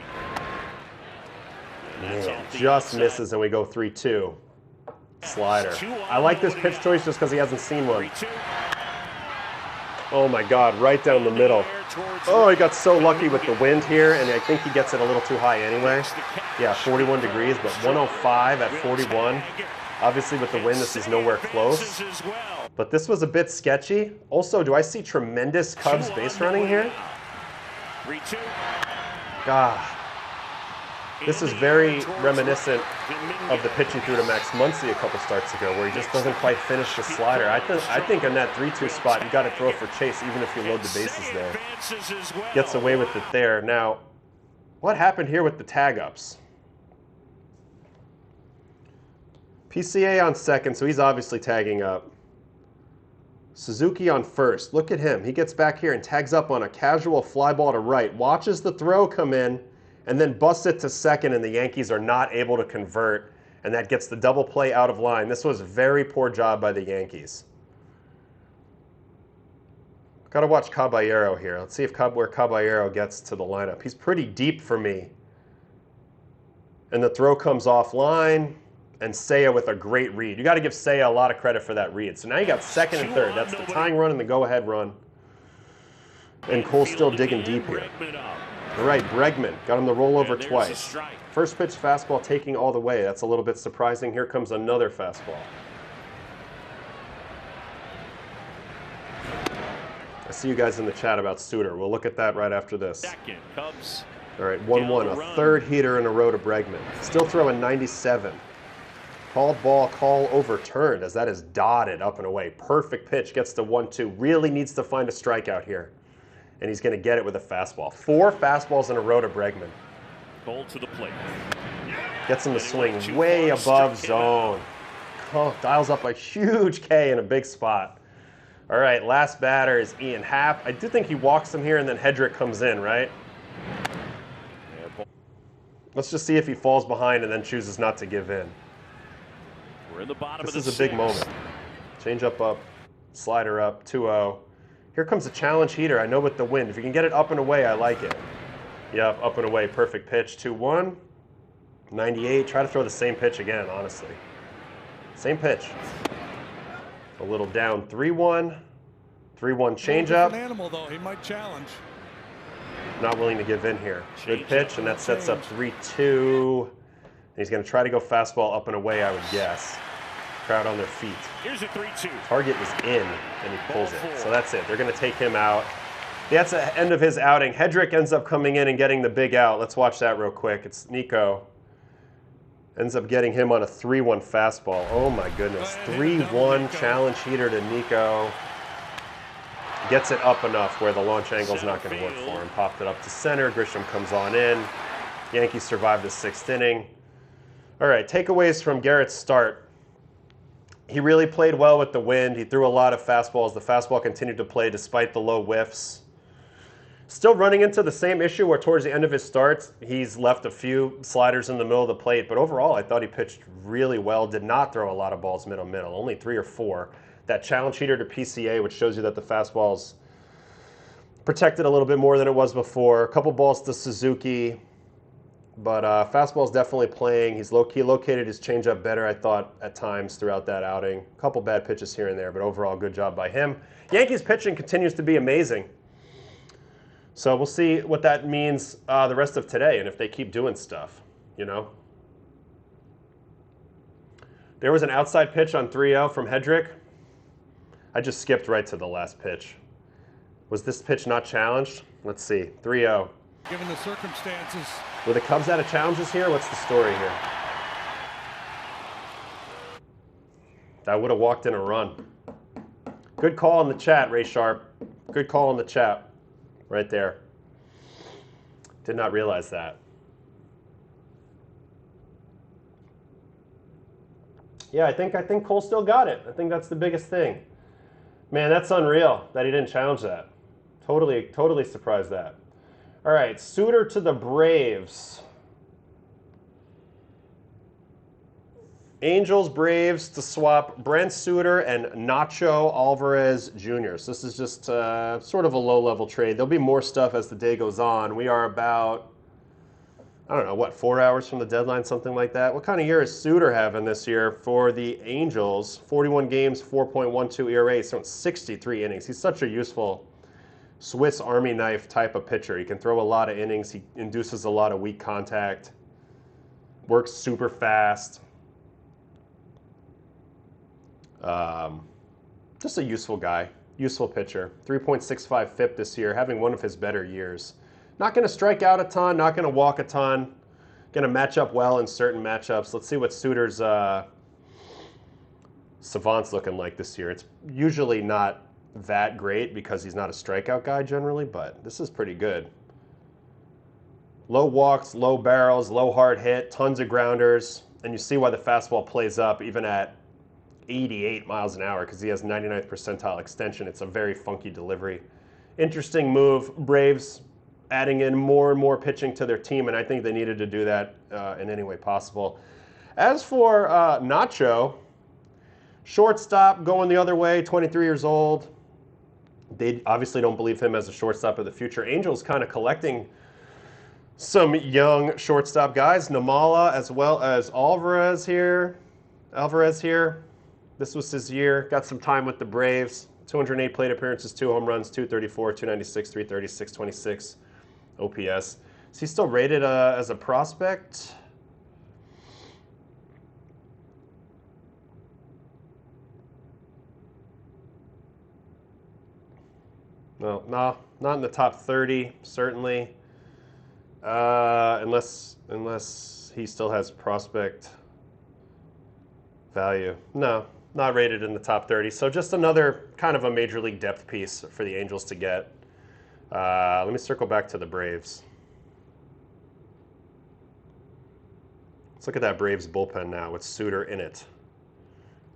And that's Man, off the just outside. misses and we go 3-2. Slider. I like this pitch choice just because he hasn't seen one. 3-2. Oh my God, right down the middle. Oh, he got so lucky with the wind here, and I think he gets it a little too high anyway. Yeah, 41 degrees, but 105 at 41. Obviously with the wind, this is nowhere close. But this was a bit sketchy. Also, do I see tremendous Cubs base running here? 3-2. God. This is very reminiscent of the pitch he threw to Max Muncy a couple starts ago, where he just doesn't quite finish the slider. I think in that 3-2 spot, you got to throw it for chase, even if you load the bases there. Gets away with it there. Now, what happened here with the tag-ups? PCA on second, so he's obviously tagging up. Suzuki on first. Look at him. He gets back here and tags up on a casual fly ball to right. Watches the throw come in, and then busts it to second, and the Yankees are not able to convert, and that gets the double play out of line. This was a very poor job by the Yankees. Got to watch Caballero here. Let's see if where Caballero gets to the lineup. He's pretty deep for me. And the throw comes offline, and Seiya with a great read. You got to give Seiya a lot of credit for that read. So now you got second and third. That's the tying run and the go-ahead run. And Cole's still digging deep here. All right, Bregman got him the rollover twice. First pitch fastball taking all the way. That's a little bit surprising. Here comes another fastball. I see you guys in the chat about Suter. We'll look at that right after this. All right, 1-1. A third heater in a row to Bregman. Still throwing 97. Called ball, call overturned as that is dotted up and away. Perfect pitch, gets to 1-2. Really needs to find a strikeout here. And he's going to get it with a fastball. 4 fastballs in a row to Bregman. Cole to the plate. Gets him to swing way above zone. Oh, dials up a huge K in a big spot. All right, last batter is Ian Happ. I do think he walks him here, and then Hedrick comes in, right? Let's just see if he falls behind and then chooses not to give in. We're in the bottom This of the is a big moment. Change up, slider up, 2-0. Here comes a challenge heater. I know with the wind. If you can get it up and away, I like it. Yep, up and away. Perfect pitch. 2-1. 98. Try to throw the same pitch again, honestly. Same pitch. A little down. 3-1. 3-1 changeup. An animal, though. He might challenge. Not willing to give in here. Good pitch, and that sets up 3-2. He's going to try to go fastball up and away, I would guess. Crowd on their feet. Here's a 3-2. Target was in, and he pulls it. So that's it. They're going to take him out. That's the end of his outing. Hedrick ends up coming in and getting the big out. Let's watch that real quick. It's Nico. Ends up getting him on a 3-1 fastball. Oh, my goodness. 3-1 challenge heater to Nico. Gets it up enough where the launch angle's not going to work for him. Popped it up to center. Grisham comes on in. Yankees survive the 6th inning. All right, takeaways from Gerrit's start. He really played well with the wind. He threw a lot of fastballs. The fastball continued to play despite the low whiffs. Still running into the same issue where towards the end of his starts, he's left a few sliders in the middle of the plate. But overall, I thought he pitched really well. Did not throw a lot of balls middle. Only 3 or 4. That challenge heater to PCA, which shows you that the fastball's protected a little bit more than it was before. A couple balls to Suzuki. But fastball's definitely playing. He's low-key located his changeup better, I thought, at times throughout that outing. A couple bad pitches here and there, but overall, good job by him. Yankees pitching continues to be amazing. So we'll see what that means the rest of today and if they keep doing stuff, you know. There was an outside pitch on 3-0 from Hedrick. I just skipped right to the last pitch. Was this pitch not challenged? Let's see. 3-0. Given the circumstances. Were the Cubs out of challenges here? What's the story here? That would have walked in a run. Good call in the chat, Ray Sharp. Good call in the chat. Right there. Did not realize that. Yeah, I think Cole still got it. I think that's the biggest thing. Man, that's unreal that he didn't challenge that. Totally surprised that. All right, Suter to the Braves. Angels, Braves to swap Brent Suter and Nacho Alvarez Jr. So this is just sort of a low-level trade. There'll be more stuff as the day goes on. We are about, I don't know, what, 4 hours from the deadline, something like that. What kind of year is Suter having this year for the Angels? 41 games, 4.12 ERA, so 63 innings. He's such a useful Swiss Army knife type of pitcher. He can throw a lot of innings. He induces a lot of weak contact. Works super fast. Just a useful guy, useful pitcher. 3.65 FIP this year, having one of his better years. Not going to strike out a ton, not going to walk a ton. Going to match up well in certain matchups. Let's see what Suter's savant's looking like this year. It's usually not that great because he's not a strikeout guy generally, but this is pretty good. Low walks, low barrels, low hard hit, tons of grounders, and you see why the fastball plays up even at 88 miles an hour because he has 99th percentile extension. It's a very funky delivery. Interesting move. Braves adding in more and more pitching to their team, and I think they needed to do that in any way possible. As for Nacho, shortstop going the other way, 23 years old. They obviously don't believe him as a shortstop of the future. Angels kind of collecting some young shortstop guys. Namala as well as Alvarez here. This was his year. Got some time with the Braves. 208 plate appearances, 2 home runs, 234, 296, 336, 26 OPS. Is he still rated as a prospect? No, not in the top 30, certainly. Unless he still has prospect value. No, not rated in the top 30. So just another kind of a major league depth piece for the Angels to get. Let me circle back to the Braves. Let's look at that Braves bullpen now with Suter in it.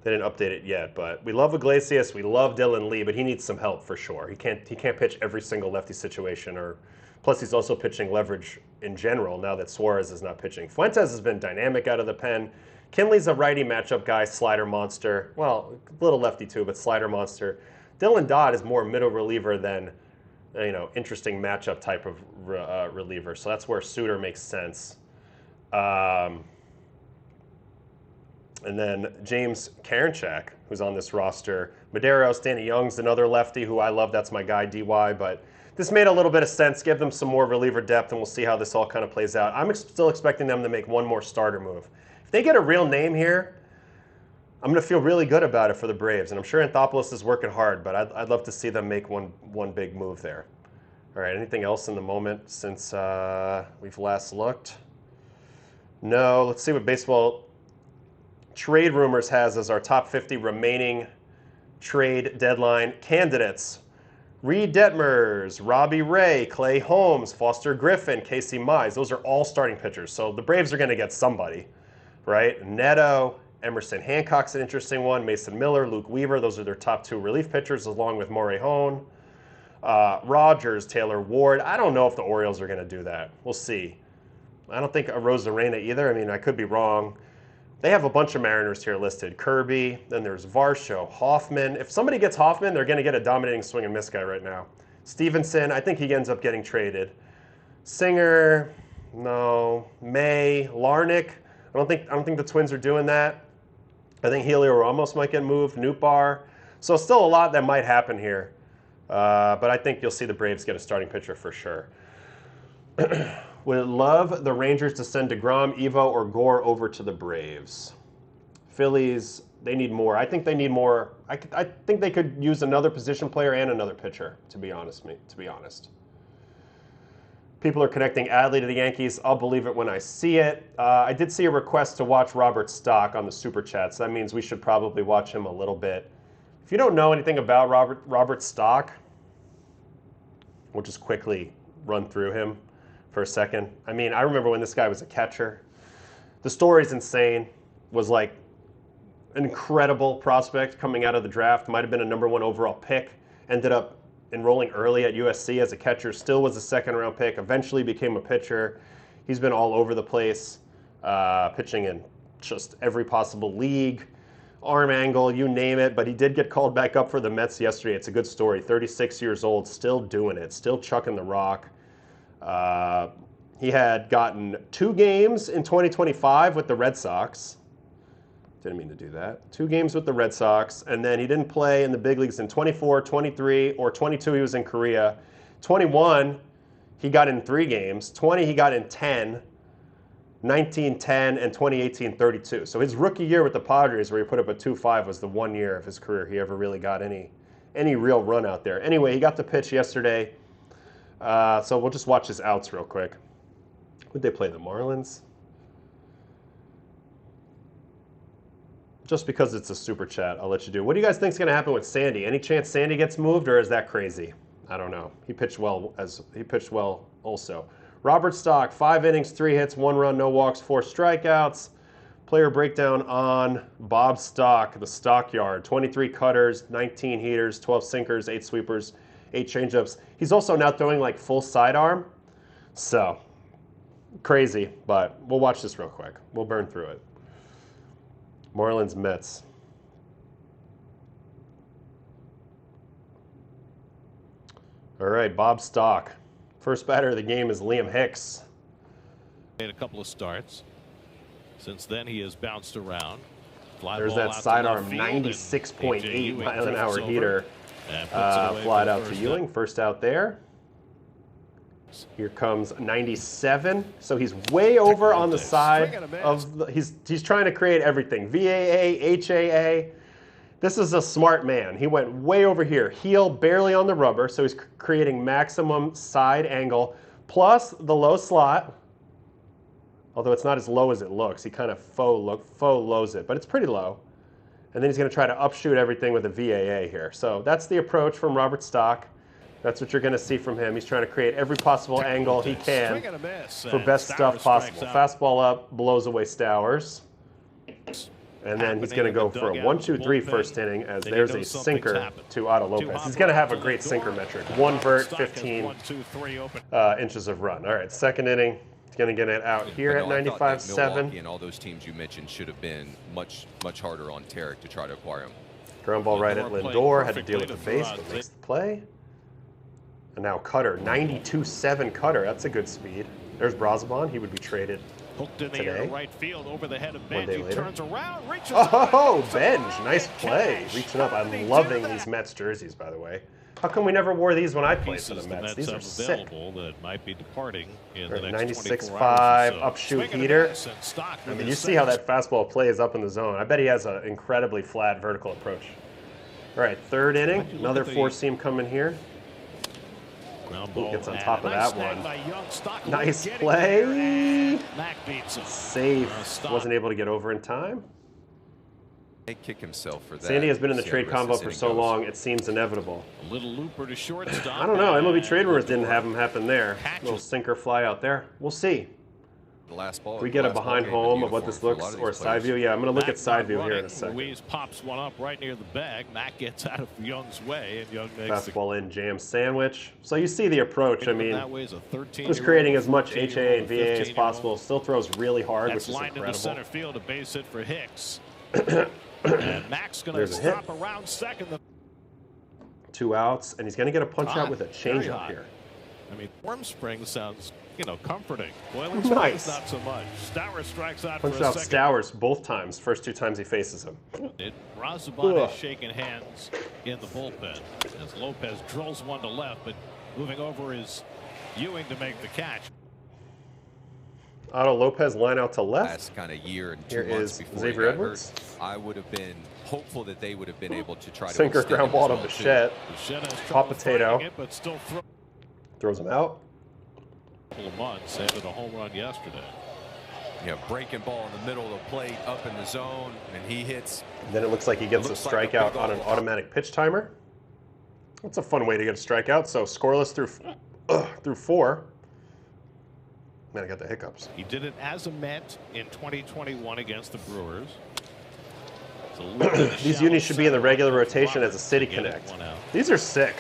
They didn't update it yet, but we love Iglesias, we love Dylan Lee, but he needs some help for sure. He can't pitch every single lefty situation, plus he's also pitching leverage in general now that Suarez is not pitching. Fuentes has been dynamic out of the pen. Kinley's a righty matchup guy, slider monster. Well, a little lefty too, but slider monster. Dylan Dodd is more middle reliever than, interesting matchup type of reliever. So that's where Suter makes sense. And then James Karinchak, who's on this roster. Maderos, Danny Young's another lefty who I love. That's my guy, DY. But this made a little bit of sense. Give them some more reliever depth, and we'll see how this all kind of plays out. I'm still expecting them to make one more starter move. If they get a real name here, I'm going to feel really good about it for the Braves. And I'm sure Anthopoulos is working hard, but I'd love to see them make one big move there. All right, anything else in the moment since we've last looked? No, let's see what Baseball Trade Rumors has as our top 50 remaining trade deadline candidates. Reed Detmers, Robbie Ray, Clay Holmes, Foster Griffin, Casey Mize. Those are all starting pitchers. So the Braves are going to get somebody, right? Neto, Emerson Hancock's an interesting one. Mason Miller, Luke Weaver. Those are their top 2 relief pitchers along with Morehone. Rogers, Taylor Ward. I don't know if the Orioles are going to do that. We'll see. I don't think Rosarena either. I mean, I could be wrong. They have a bunch of Mariners here listed. Kirby, then there's Varsho, Hoffman. If somebody gets Hoffman, they're going to get a dominating swing and miss guy right now. Stevenson, I think he ends up getting traded. Singer, no. May, Larnick. I don't think the Twins are doing that. I think Helio Ramos might get moved. Nootbaar. So still a lot that might happen here. But I think you'll see the Braves get a starting pitcher for sure. Would love the Rangers to send DeGrom, Evo, or Gore over to the Braves. Phillies, they need more. I think they need more. I think they could use another position player and another pitcher, to be honest. People are connecting Adley to the Yankees. I'll believe it when I see it. I did see a request to watch Robert Stock on the Super Chat, so that means we should probably watch him a little bit. If you don't know anything about Robert Stock, we'll just quickly run through him for a second. I mean, I remember when this guy was a catcher. The story's insane. Was like an incredible prospect coming out of the draft. Might have been a #1 overall pick. Ended up enrolling early at USC as a catcher. Still was a second-round pick. Eventually became a pitcher. He's been all over the place, pitching in just every possible league, arm angle, you name it. But he did get called back up for the Mets yesterday. It's a good story. 36 years old, still doing it, still chucking the rock. He had gotten 2 games in 2025 with the Red Sox. Didn't mean to do that. 2 games with the Red Sox, and then he didn't play in the big leagues in 24, 23, or 22 he was in Korea. 21, he got in 3 games. 20, he got in 10. 19, 10, and 2018, 32. So his rookie year with the Padres, where he put up a 2.5, was the 1 year of his career he ever really got any real run out there. Anyway, he got to pitch yesterday. So we'll just watch his outs real quick. Who'd they play? The Marlins? Just because it's a super chat, I'll let you do. What do you guys think is going to happen with Sandy? Any chance Sandy gets moved, or is that crazy? I don't know. He pitched well also. Robert Stock, 5 innings, 3 hits, 1 run, no walks, 4 strikeouts. Player breakdown on Bob Stock, the Stockyard. 23 cutters, 19 heaters, 12 sinkers, 8 sweepers, 8 changeups. He's also now throwing like full sidearm. So, crazy, but we'll watch this real quick. We'll burn through it. Marlins, Mets. All right, Bob Stock. First batter of the game is Liam Hicks. Made a couple of starts. Since then, he has bounced around. There's that sidearm 96.8 mile an hour heater. Flied out to Ewing. First out there. Here comes 97. So he's way over on the side of the, he's trying to create everything. VAA, HAA. This is a smart man. He went way over here. Heel barely on the rubber, so he's creating maximum side angle, plus the low slot. Although it's not as low as it looks. He kind of faux lows it, but it's pretty low. And then he's going to try to upshoot everything with a VAA here. So that's the approach from Robert Stock. That's what you're going to see from him. He's trying to create every possible angle he can for best stuff possible. Fastball up, blows away Stowers. And then he's going to go for a 1-2-3 first inning as there's a sinker to Otto Lopez. He's going to have a great sinker metric. 1 vert, 15 inches of run. All right, second inning. He's going to get it out here at 95-7. And all those teams you mentioned should have been much harder on Tarek to try to acquire him. Ground ball right at Lindor. Had to deal with the base, but makes the play. And now Cutter, 92.7 Cutter. That's a good speed. There's Brazaban. He would be traded hooked in the air to right field over the head of Benj. He turns around, reaches Benj, nice play. Reaching up. I'm loving these Mets jerseys, by the way. How come we never wore these when I played for the Mets? These are sick. That might be departing in the next 96.5 upshoot heater. I mean, you see how that fastball plays up in the zone. I bet he has an incredibly flat vertical approach. All right, third inning. Another 4-seam coming here. Ooh, gets on top of that one. Nice play. Safe. Wasn't able to get over in time. He kick himself for that. Sandy has been in the trade combo for so long, it seems inevitable. A little looper to shortstop. I don't know. MLB Trade Rumors didn't have him happen there. Little sinker fly out there. We'll see. The last ball. If we get a behind home of what this looks, or a side view. Yeah, I'm going to look at side view here in a second. Louise pops one up right near the bag. Matt gets out of Young's way, and Young makes fastball in, jam sandwich. So you see the approach. I mean, just creating as much HA and VA as possible. Still throws really hard, which is incredible. Into center field, a base hit for Hicks. And Mac's going to stop around second. 2 outs, and he's going to get a punch out with a changeup here. I mean, Warm Spring sounds, comforting. Boiling Springs, not so much. Stowers strikes out Punched out Stowers both times. First 2 times he faces him. Brazaban is shaking hands in the bullpen as Lopez drills one to left, but moving over is Ewing to make the catch. Otto Lopez line out to left. Last kind of year and 2 Here months is before Xavier Edwards. I would have been hopeful that they would have been able to try to sinker ground ball to Bichette. Hot potato. But still throws him out. A couple of months after the home run yesterday. Yeah, breaking ball in the middle of the plate, up in the zone, and he hits. And then it looks like he gets a strikeout on an automatic pitch timer. That's a fun way to get a strikeout. So scoreless through 4. Man, I got the hiccups. He did it as a Met in 2021 against the Brewers. These unis should be in the regular rotation as a City Connect. These are sick.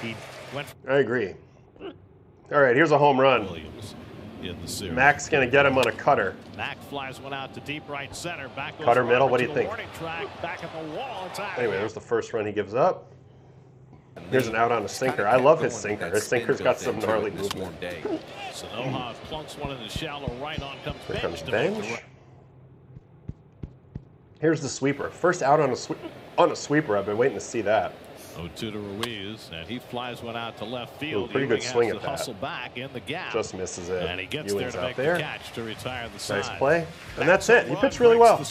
I agree. All right, here's a home run. in the series. Mac's going to get him on a cutter. Mac flies one out to deep right center. Back goes Cutter middle, Robert what do to you the think? warning track, back at the wall. It's out. Anyway, there's the first run he gives up. Here's an out on a sinker. I love his sinker. His sinker's got some gnarly movement. Sanoja plunks one in the shallow right. On comes Here comes Bench. Bench. Here's the sweeper. First out on a sweeper. I've been waiting to see that. 0-2 to Ruiz, and he flies one out to left field. Ooh, pretty good Ewing swing has at to that. hustle back in the gap. Just misses it. And he gets Ewing's there to out make there. the catch to retire the side. Nice play. And that's it. He pitched really well.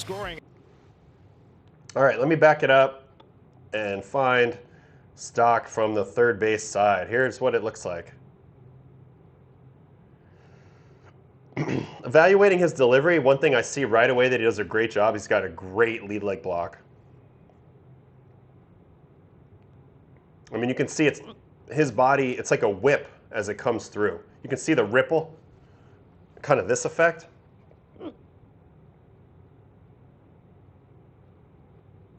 All right, let me back it up and find stock from the third base side. Here's what it looks like. Evaluating his delivery, one thing I see right away that he does a great job, he's got a great lead leg block. I mean, you can see it's his body, it's like a whip as it comes through. You can see the ripple, kind of this effect.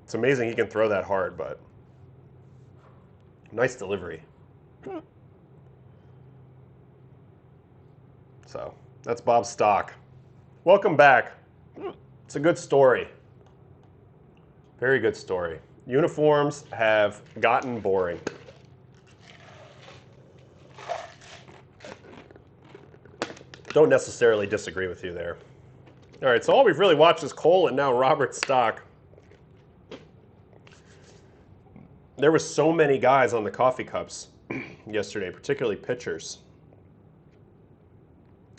It's amazing he can throw that hard, but nice delivery. So that's Bob's stock. Welcome back. It's a good story. Very good story. Uniforms have gotten boring. Don't necessarily disagree with you there. All right, so all we've really watched is Cole and now Robert's stock. There were so many guys on the coffee cups yesterday, particularly pitchers.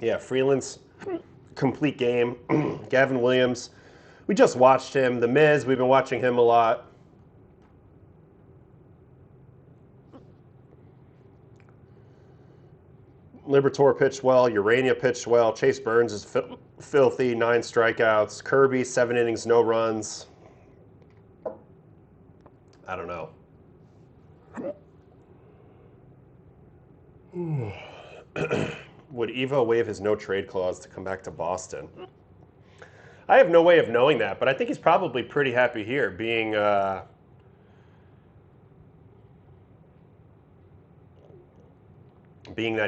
Yeah, Freeland's complete game. Gavin Williams, we just watched him. The Miz, we've been watching him a lot. Liberatore pitched well. Urania pitched well. Chase Burns is filthy, 9 strikeouts. Kirby, 7 innings, no runs. I don't know. Would Evo waive his no-trade clause to come back to Boston? I have no way of knowing that, but I think he's probably pretty happy here, being that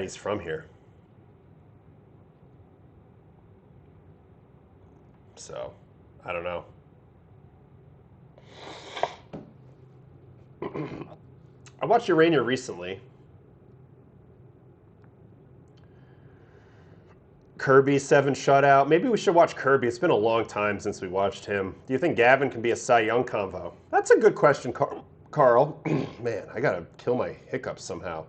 he's from here. So, I don't know. I watched Urania recently. Kirby, 7 shutout. Maybe we should watch Kirby. It's been a long time since we watched him. Do you think Gavin can be a Cy Young convo? That's a good question, Carl. Man, I gotta kill my hiccups somehow.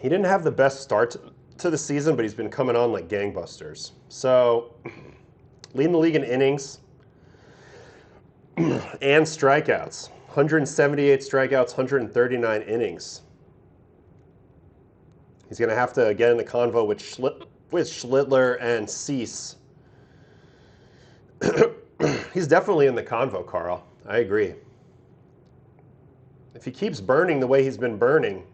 He didn't have the best start to the season, but he's been coming on like gangbusters. So, leading the league in innings and strikeouts. 178 strikeouts, 139 innings. He's going to have to get in the convo with Schlittler and Cease. He's definitely in the convo, Carl. I agree. If he keeps burning the way he's been burning,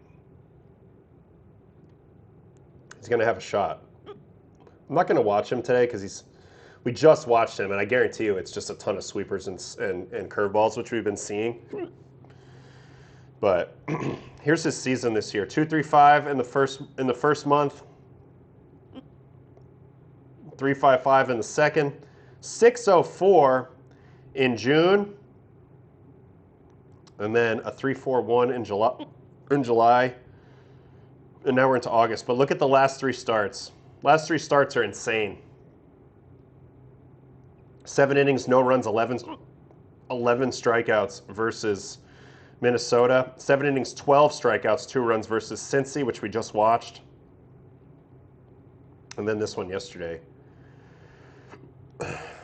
he's going to have a shot. I'm not going to watch him today because we just watched him, and I guarantee you it's just a ton of sweepers and curveballs, which we've been seeing. But here's his season this year: 2.35 in the first month, 3.55 in the second, 6.04 in June, and then a 3.41 in July, and now we're into August. But look at the last 3 starts. Last 3 starts are insane. 7 innings, no runs, 11 strikeouts versus Minnesota. 7 innings, 12 strikeouts, 2 runs versus Cincy, which we just watched. And then this one yesterday.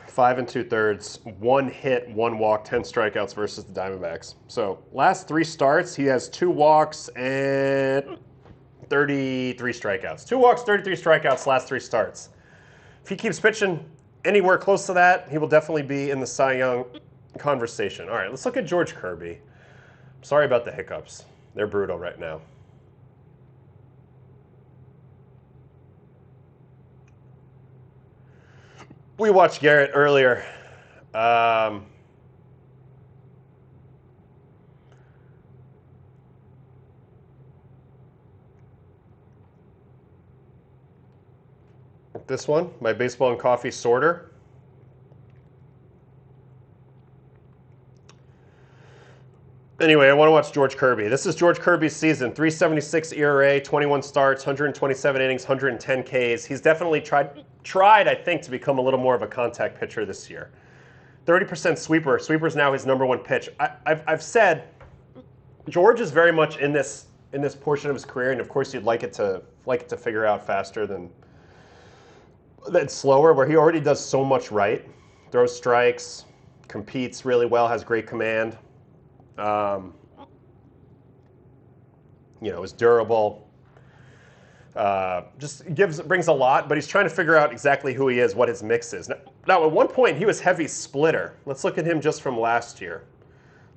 5 2/3, 1 hit, 1 walk, 10 strikeouts versus the Diamondbacks. So last 3 starts, he has 2 walks and 33 strikeouts. 2 walks, 33 strikeouts, last 3 starts. If he keeps pitching anywhere close to that, he will definitely be in the Cy Young conversation. All right, let's look at George Kirby. Sorry about the hiccups. They're brutal right now. We watched Gerrit earlier. This one, my baseball and coffee sorter. Anyway, I want to watch George Kirby. This is George Kirby's season. 3.76 ERA, 21 starts, 127 innings, 110 Ks. He's definitely tried, I think, to become a little more of a contact pitcher this year. 30% sweeper. Sweeper's now his #1 pitch. I've said George is very much in this portion of his career, and of course you'd like it to figure out faster than slower, where he already does so much right. Throws strikes, competes really well, has great command. Is durable. Just brings a lot, but he's trying to figure out exactly who he is, what his mix is. Now, at one point, he was heavy splitter. Let's look at him just from last year.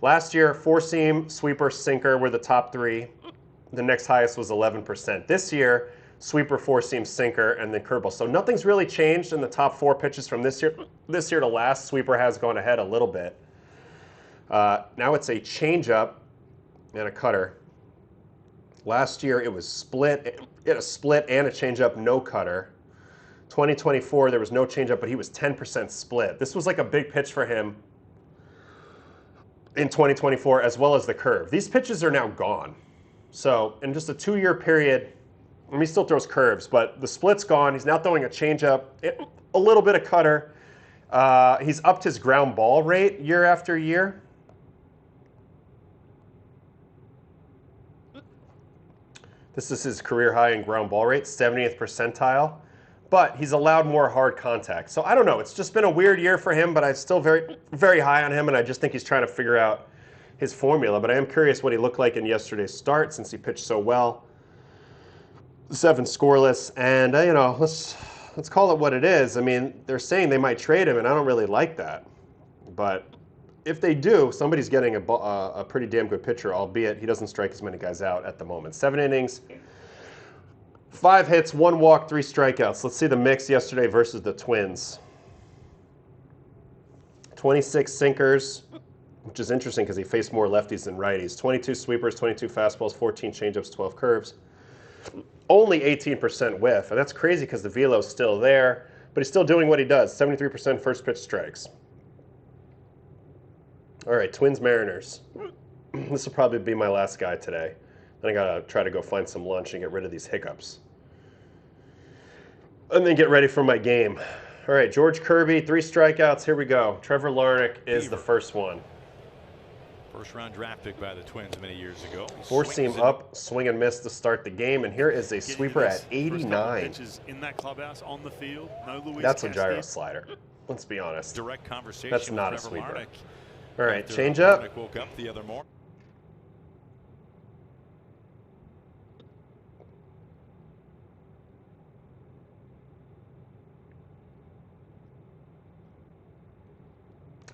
Last year, four-seam, sweeper, sinker were the top three. The next highest was 11%. This year, sweeper, four-seam, sinker, and then curveball. So nothing's really changed in the top 4 pitches from this year to last. Sweeper has gone ahead a little bit. Now it's a changeup and a cutter. Last year it was split. It had a split and a changeup, no cutter. 2024 there was no changeup, but he was 10% split. This was like a big pitch for him in 2024, as well as the curve. These pitches are now gone. So in just a 2-year period, he still throws curves, but the split's gone. He's now throwing a changeup, a little bit of cutter. He's upped his ground ball rate year after year. This is his career high in ground ball rate, 70th percentile. But he's allowed more hard contact. So I don't know. It's just been a weird year for him, but I'm still very, very high on him, and I just think he's trying to figure out his formula. But I am curious what he looked like in yesterday's start since he pitched so well. 7 scoreless, and let's call it what it is. I mean, they're saying they might trade him, and I don't really like that. But if they do, somebody's getting a pretty damn good pitcher, albeit he doesn't strike as many guys out at the moment. 7 innings, 5 hits, 1 walk, 3 strikeouts. Let's see the mix yesterday versus the Twins. 26 sinkers, which is interesting because he faced more lefties than righties. 22 sweepers, 22 fastballs, 14 changeups, 12 curves. Only 18% whiff, and that's crazy because the velo's still there, but he's still doing what he does, 73% first pitch strikes. All right, Twins Mariners. This will probably be my last guy today. Then I gotta try to go find some lunch and get rid of these hiccups. And then get ready for my game. All right, George Kirby, 3 strikeouts, here we go. Trevor Larnach is the first one. First-round draft pick by the Twins many years ago. 4-seam up, swing and miss to start the game, and here is a sweeper at 89. In that clubhouse on the field. No Luis That's a Castillo. gyro slider. Let's be honest. Direct conversation. That's not a with Trevor sweeper. Larnach. All right, After change up. Larnach woke up the other morning.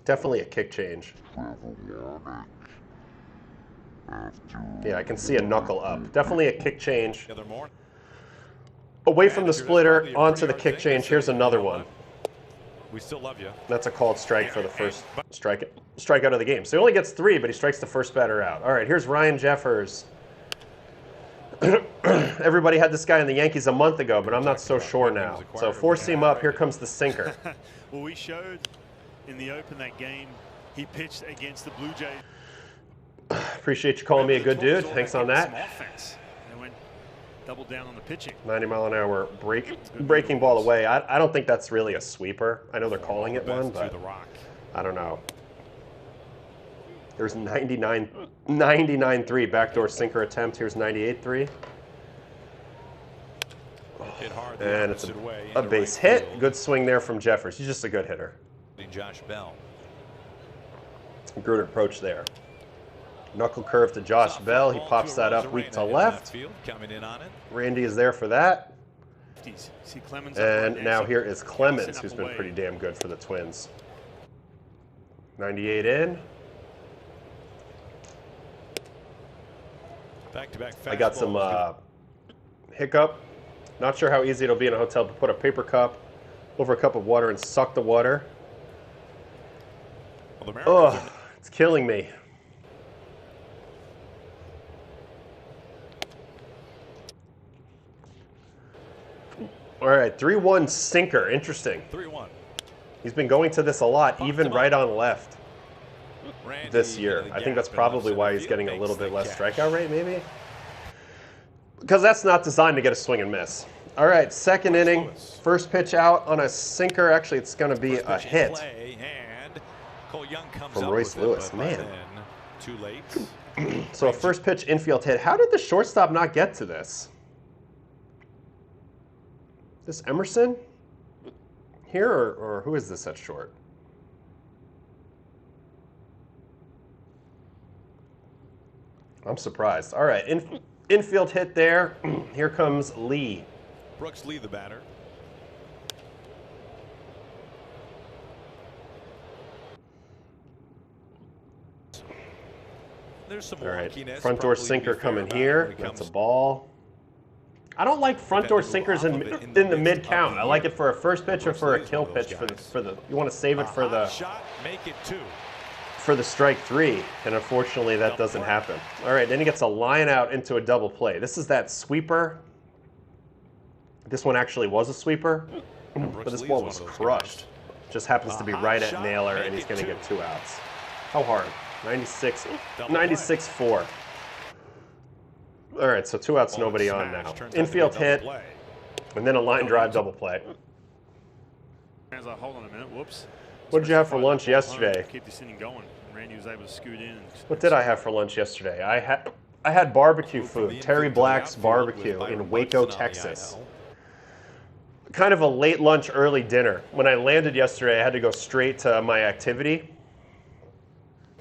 Definitely a kick change. Yeah, I can see a knuckle up. Definitely a kick change. The other morning. Away from the splitter, onto the kick change. Here's another one. We still love you. That's a called strike for the first strikeout of the game. So he only gets 3, but he strikes the first batter out. All right, here's Ryan Jeffers. Everybody had this guy in the Yankees a month ago, but I'm not so sure now. So 4-seam up, here comes the sinker. Well, we showed in the open that game, he pitched against the Blue Jays. Appreciate you calling me a good dude. Thanks on that. They went double down on the pitching. 90-mile-an-hour breaking ball away. I don't think that's really a sweeper. I know they're calling it one, but I don't know. There's 99-3 backdoor sinker attempt. Here's 98-3. And it's a base hit. Good swing there from Jeffers. He's just a good hitter. Josh Bell. Good approach there. Knuckle curve to Josh Bell. He pops that up weak to left. Randy is there for that. And now here is Clemens, who's been pretty damn good for the Twins. 98 in. I got some hiccup. Not sure how easy it'll be in a hotel to put a paper cup over a cup of water and suck the water. Oh, it's killing me. All right, 3-1 sinker. Interesting. 3-1. He's been going to this a lot, even right on left this year. I think that's probably why he's getting a little bit less strikeout rate, maybe? Because that's not designed to get a swing and miss. All right, second inning. First pitch out on a sinker. Actually, it's going to be a hit from Royce Lewis. Man. Too late. So a first pitch infield hit. How did the shortstop not get to this? This Emerson here, or who is this at short? I'm surprised. All right, infield hit there. Here comes Lee. Brooks Lee, the batter. There's some all right, front door sinker coming here. That's a ball. I don't like front door sinkers in the mid count. I like it for a first pitch or for a kill pitch for the you want to save it for the strike three, and unfortunately that doesn't happen. All right, then he gets a line out into a double play. This is that sweeper. This one actually was a sweeper, but this ball was crushed. Just happens to be right at Naylor, and he's going to get 2 outs. How hard? 96-4. All right, so 2 outs, nobody on now. Infield hit, and then a line drive double play. Hold on a minute, whoops. What did you have for lunch yesterday? Keep this inning going. Randy was able to scoot in. What did I have for lunch yesterday? I had barbecue food, Terry Black's Barbecue in Waco, Texas. Kind of a late lunch, early dinner. When I landed yesterday, I had to go straight to my activity.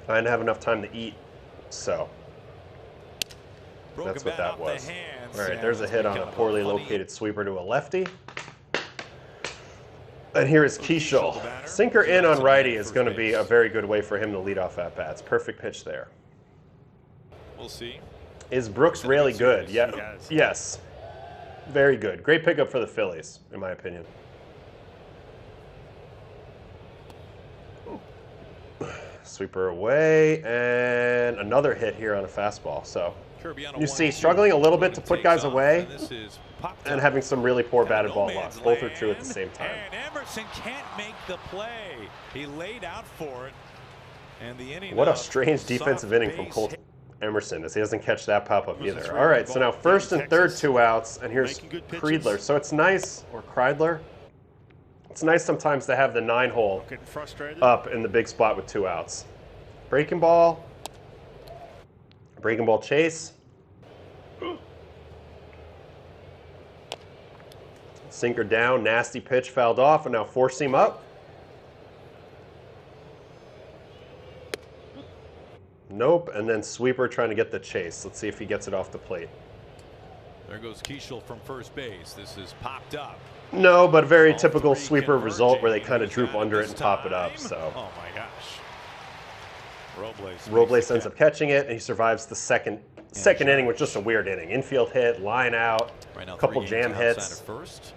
I didn't have enough time to eat, so that's what that was. All right, there's a hit on a poorly located sweeper to a lefty. And here is Keishel. Sinker in on righty is going to be a very good way for him to lead off at-bats. Perfect pitch there. We'll see. Is Brooks really good? Yeah. Yes. Very good. Great pickup for the Phillies, in my opinion. Sweeper away, and another hit here on a fastball. So you see, struggling a little bit to put guys away and having some really poor batted ball luck. Both are true at the same time. And Emerson can't make the play. He laid out for it. And the inning. What a strange defensive inning from Colt Emerson, as he doesn't catch that pop-up either. All right, so now first and third, 2 outs, and here's Kreidler. So it's nice, or Kreidler. It's nice sometimes to have the 9-hole up in the big spot with 2 outs. Breaking ball chase. Sinker down, nasty pitch, fouled off, and now 4-seam up. Nope, and then sweeper trying to get the chase. Let's see if he gets it off the plate. There goes Keishel from first base. This is popped up. No, but very typical sweeper result where they kind of droop under it and pop it up. So. Oh my gosh. Robles ends up catching it, and he survives the second inning with just a weird inning. Infield hit, line out, a couple jam hits. First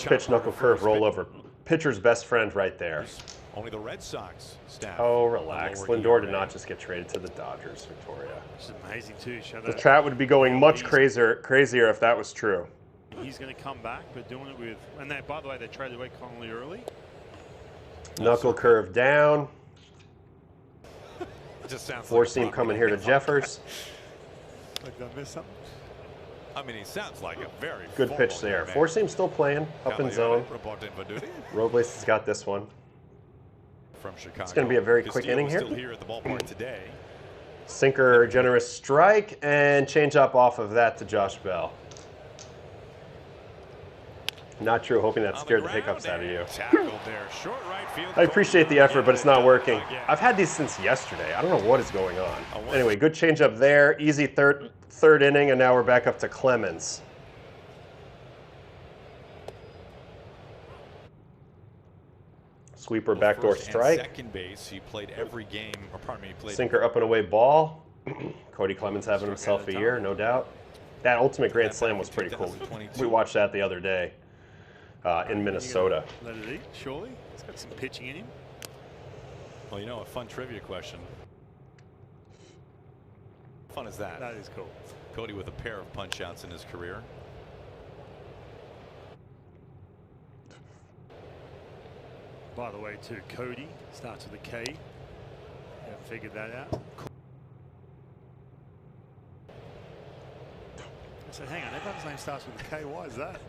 pitch, knuckle curve, rollover. Pitcher's best friend right there. Only the Red Sox staff. Oh, relax. Lindor did not just get traded to the Dodgers, Victoria. It's amazing, too. The chat would be going much crazier if that was true. He's going to come back, but doing it with... And that, by the way, they traded away Connolly early. Knuckle curve down. Just sounds 4-seam coming here to Jeffers. Did I miss something? I mean, he sounds like a very good pitch there. 4-seam still playing, up in zone. Robles has got this one. From Chicago. It's going to be a very quick inning here. Still here at the ballpark today. Sinker, generous strike, and change up off of that to Josh Bell. Not true, hoping that scared the hiccups out of you. I appreciate the effort, but it's not working. I've had these since yesterday. I don't know what is going on. Anyway, good change up there. Easy third inning, and now we're back up to Clemens. Sweeper, backdoor strike. Second base, he played every game. Or pardon me, he played. Sinker up and away ball. Cody Clemens having himself a year, no doubt. That ultimate grand slam was pretty cool. We watched that the other day in Minnesota. Let it eat, surely. He's got some pitching in him. Well, you know, a fun trivia question. How fun is that? That is cool. Cody with a pair of punch outs in his career. By the way, too, Cody starts with a K. Haven't figured that out. I said, hang on, everyone's name starts with a K. Why is that?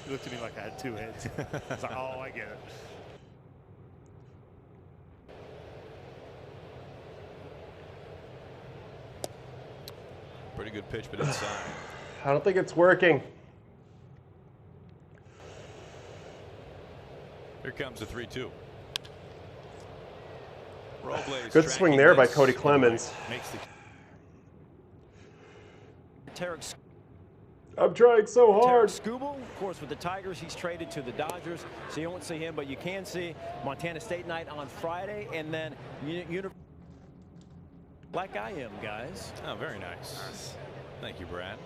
He looked at me like I had two heads. I was like, oh, I get it. Pretty good pitch, but inside. I don't think it's working. Here comes the 3-2. Robles Good swing there by Cody Clemens. I'm trying so hard. Skubal, of course, with the Tigers, he's traded to the Dodgers, so you won't see him, but you can see Montana State night on Friday, and then like I am, guys. Oh, very nice. Thank you, Brad.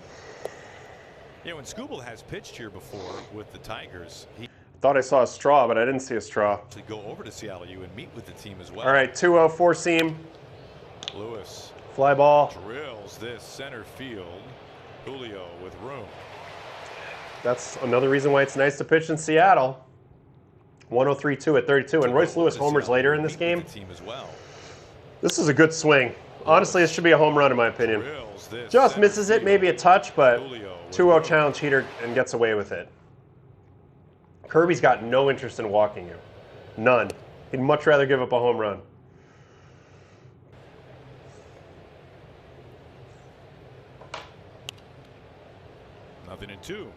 Yeah, when Skubal has pitched here before with the Tigers, he Thought I saw a straw, but I didn't see a straw. to go over to Seattle U and meet with the team as well. All right, 2-0 four seam. Lewis Fly ball. drills this center field. Julio with room. That's another reason why it's nice to pitch in Seattle. 103-2 at 32, and Royce Lewis homers later in this game. Team as well. This is a good swing. Honestly, this should be a home run in my opinion. Just misses it, maybe a touch, but 2-0 challenge heater and gets away with it. Kirby's got no interest in walking him. None. He'd much rather give up a home run. Nothing in 2.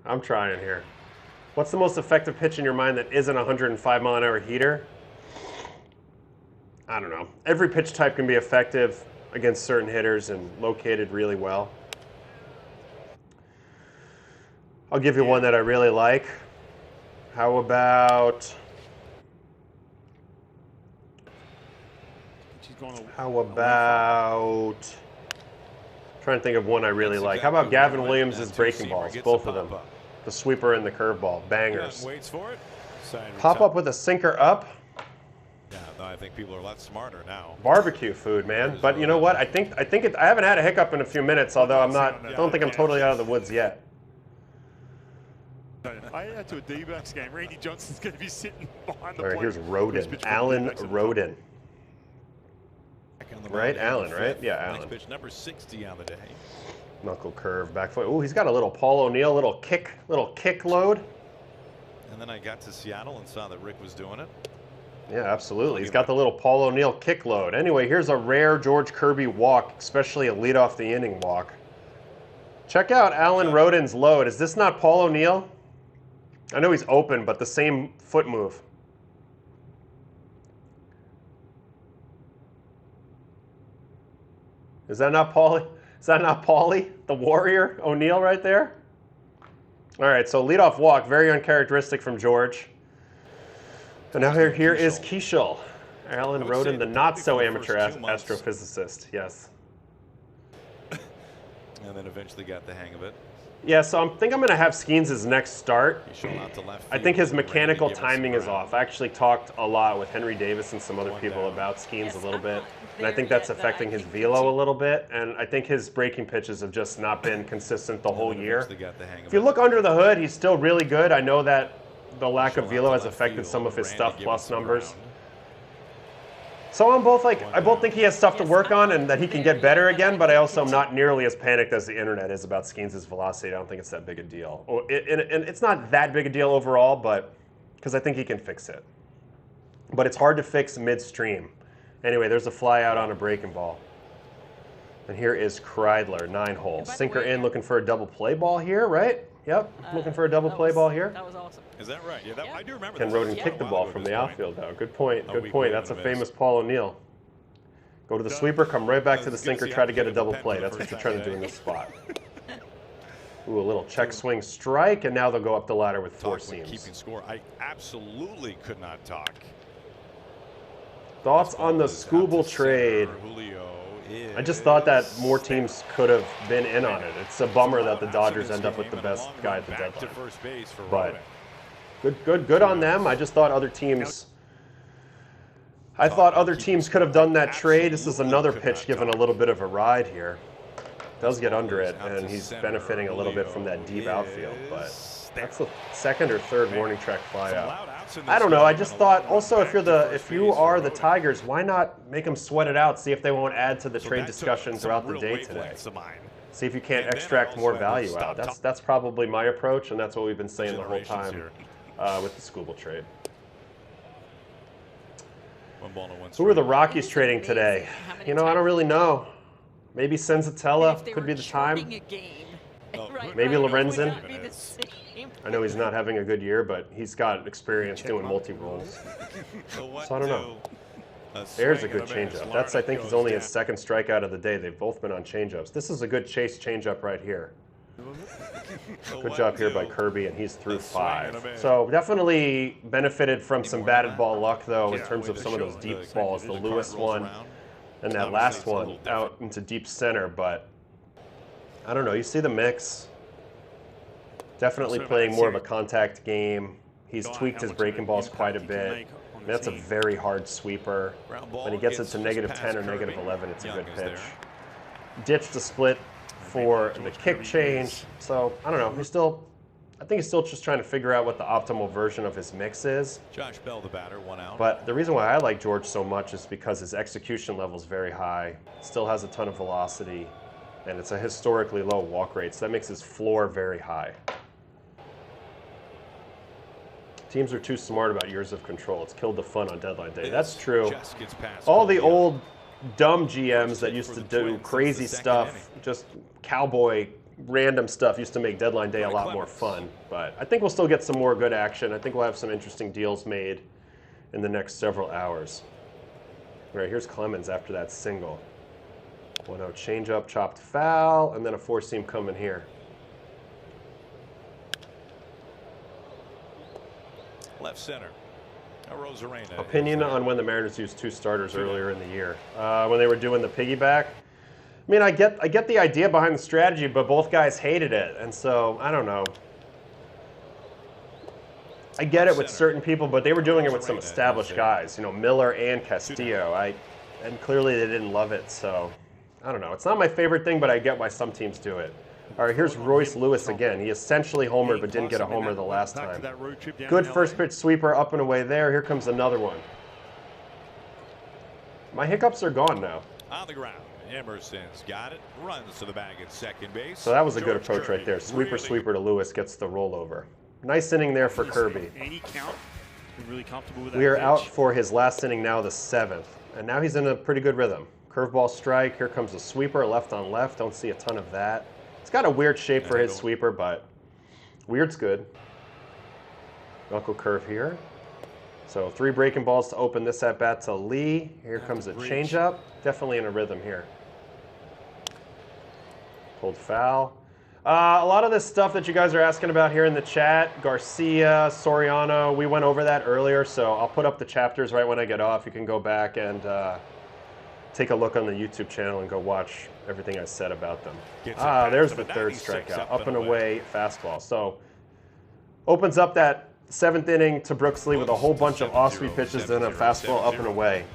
I'm trying here. What's the most effective pitch in your mind that isn't a 105-mile-an-hour heater? I don't know. Every pitch type can be effective against certain hitters and located really well. I'll give you one that I really like. How about... Trying to think of one I really like. How about Gavin Williams' breaking balls? Both of them. The sweeper and the curveball. Bangers. Waits for it. Pop up with a sinker up. Yeah, I think people are a lot smarter now. Barbecue food, man. But you know what? I haven't had a hiccup in a few minutes, although I don't think I'm totally out of the woods yet. I had to a D-backs game. Randy Johnson's going to be sitting behind the All right, plate. here's Roden. Alan Roden. Right, Allen, right? Yeah, Allen. Next pitch, number 60 on the day. Knuckle curve, back foot. Oh, he's got a little Paul O'Neill, little kick load. And then I got to Seattle and saw that Rick was doing it. Yeah, absolutely. He's got the little Paul O'Neill kick load. Anyway, here's a rare George Kirby walk, especially a lead-off the inning walk. Check out Alan Roden's load. Is this not Paul O'Neill? I know he's open, but the same foot move. Is that not Paulie? Is that not Paulie, the Warrior O'Neill right there? All right, so leadoff walk, very uncharacteristic from George. And now here is Keishel. Alan Roden, the not-so-amateur astrophysicist, yes. And then eventually got the hang of it. Yeah, so I think I'm going to have Skeens' next start. I think his mechanical timing is off. I actually talked a lot with Henry Davis and some other people about Skeens a little bit. And I think that's affecting his velo a little bit. And I think his breaking pitches have just not been consistent the whole year. If you look under the hood, he's still really good. I know that the lack of velo has affected some of his stuff plus numbers. So I'm both like, I both think he has stuff to work on and that he can get better again, but I also am not nearly as panicked as the internet is about Skeens' velocity. I don't think it's that big a deal. And it's not that big a deal overall, but because I think he can fix it. But it's hard to fix midstream. Anyway, there's a fly out on a breaking ball. And here is Kreidler, 9 hole. Sinker in, looking for a double play ball here, right? Yep, looking for a double play ball here. That was awesome. Is that right? Yeah, I do remember. Can Roden kick the ball from the outfield, though? Good point. Good point. That's a famous Paul O'Neill. Go to the sweeper, come right back to the sinker, try to get a double play. That's what you're trying to do in this spot. Ooh, a little check swing strike, and now they'll go up the ladder with 4 seams. Keeping score. I absolutely could not talk. Thoughts on the Skubal trade? I just thought that more teams could have been in on it. It's a bummer that the Dodgers end up with the best guy at the deadline. But good on them. I just thought other teams. I thought other teams could have done that trade. This is another pitch given a little bit of a ride here. Does get under it, and he's benefiting a little bit from that deep outfield. But That's the second or third warning track fly out. I don't know. I just thought also if you are the Tigers, why not make them sweat it out? See if they won't add to the trade discussion throughout the day today. See if you can't extract more value out. That's probably my approach, and that's what we've been saying the whole time with the Skubal trade. Who are the Rockies trading today? You know, I don't really know. Maybe Senzatella could be the time. Maybe Lorenzen. I know he's not having a good year, but he's got experience doing multi-roles. So I don't know. There's a good changeup. That's, I think, he's only his second strikeout of the day. They've both been on changeups. This is a good chase changeup right here. Good job here by Kirby, and he's through 5. So definitely benefited from some batted ball luck, though, in terms of some of those deep balls. The Lewis one and that last one out into deep center. But I don't know. You see the mix. Definitely playing more of a contact game. He's tweaked his breaking balls quite a bit. That's a very hard sweeper. When he gets it to -10 or -11, it's a good pitch. Ditched the split for the kick change. So, I don't know. I think he's still just trying to figure out what the optimal version of his mix is. Josh Bell, the batter, 1 out. But the reason why I like George so much is because his execution level is very high. Still has a ton of velocity. And it's a historically low walk rate. So that makes his floor very high. Teams are too smart about years of control. It's killed the fun on deadline day. That's true. All the old dumb GMs that used to do crazy stuff, just cowboy random stuff, used to make deadline day a lot more fun. But I think we'll still get some more good action. I think we'll have some interesting deals made in the next several hours. All right, here's Clemens after that single. 1-0 changeup, chopped foul, and then a 4-seam coming here. Left center. Opinion on when the Mariners used 2 starters earlier in the year. When they were doing the piggyback. I mean, I get the idea behind the strategy, but both guys hated it. And so, I don't know. I get it with certain people, but they were doing it with some established guys. You know, Miller and Castillo. And clearly they didn't love it, so I don't know. It's not my favorite thing, but I get why some teams do it. All right, here's Royce Lewis again. He essentially homered, but didn't get a homer the last time. Good first pitch sweeper up and away there. Here comes another one. My hiccups are gone now. On the ground, Emerson's got it. Runs to the bag at second base. So that was a good approach right there. Sweeper to Lewis gets the rollover. Nice inning there for Kirby. We are out for his last inning now, the 7th. And now he's in a pretty good rhythm. Curveball strike. Here comes a sweeper, left on left. Don't see a ton of that. It's got a weird shape for his sweeper, but weird's good. Knuckle curve here. So 3 breaking balls to open this at bat to Lee. Here comes a changeup. Definitely in a rhythm here. Pulled foul. A lot of this stuff that you guys are asking about here in the chat, Garcia, Soriano, we went over that earlier, so I'll put up the chapters right when I get off. You can go back and take a look on the YouTube channel and go watch everything I said about them. There's the 3rd strikeout. Up and away fastball. So opens up that 7th inning to Brooksley with a whole bunch of off-speed pitches and a fastball up and away.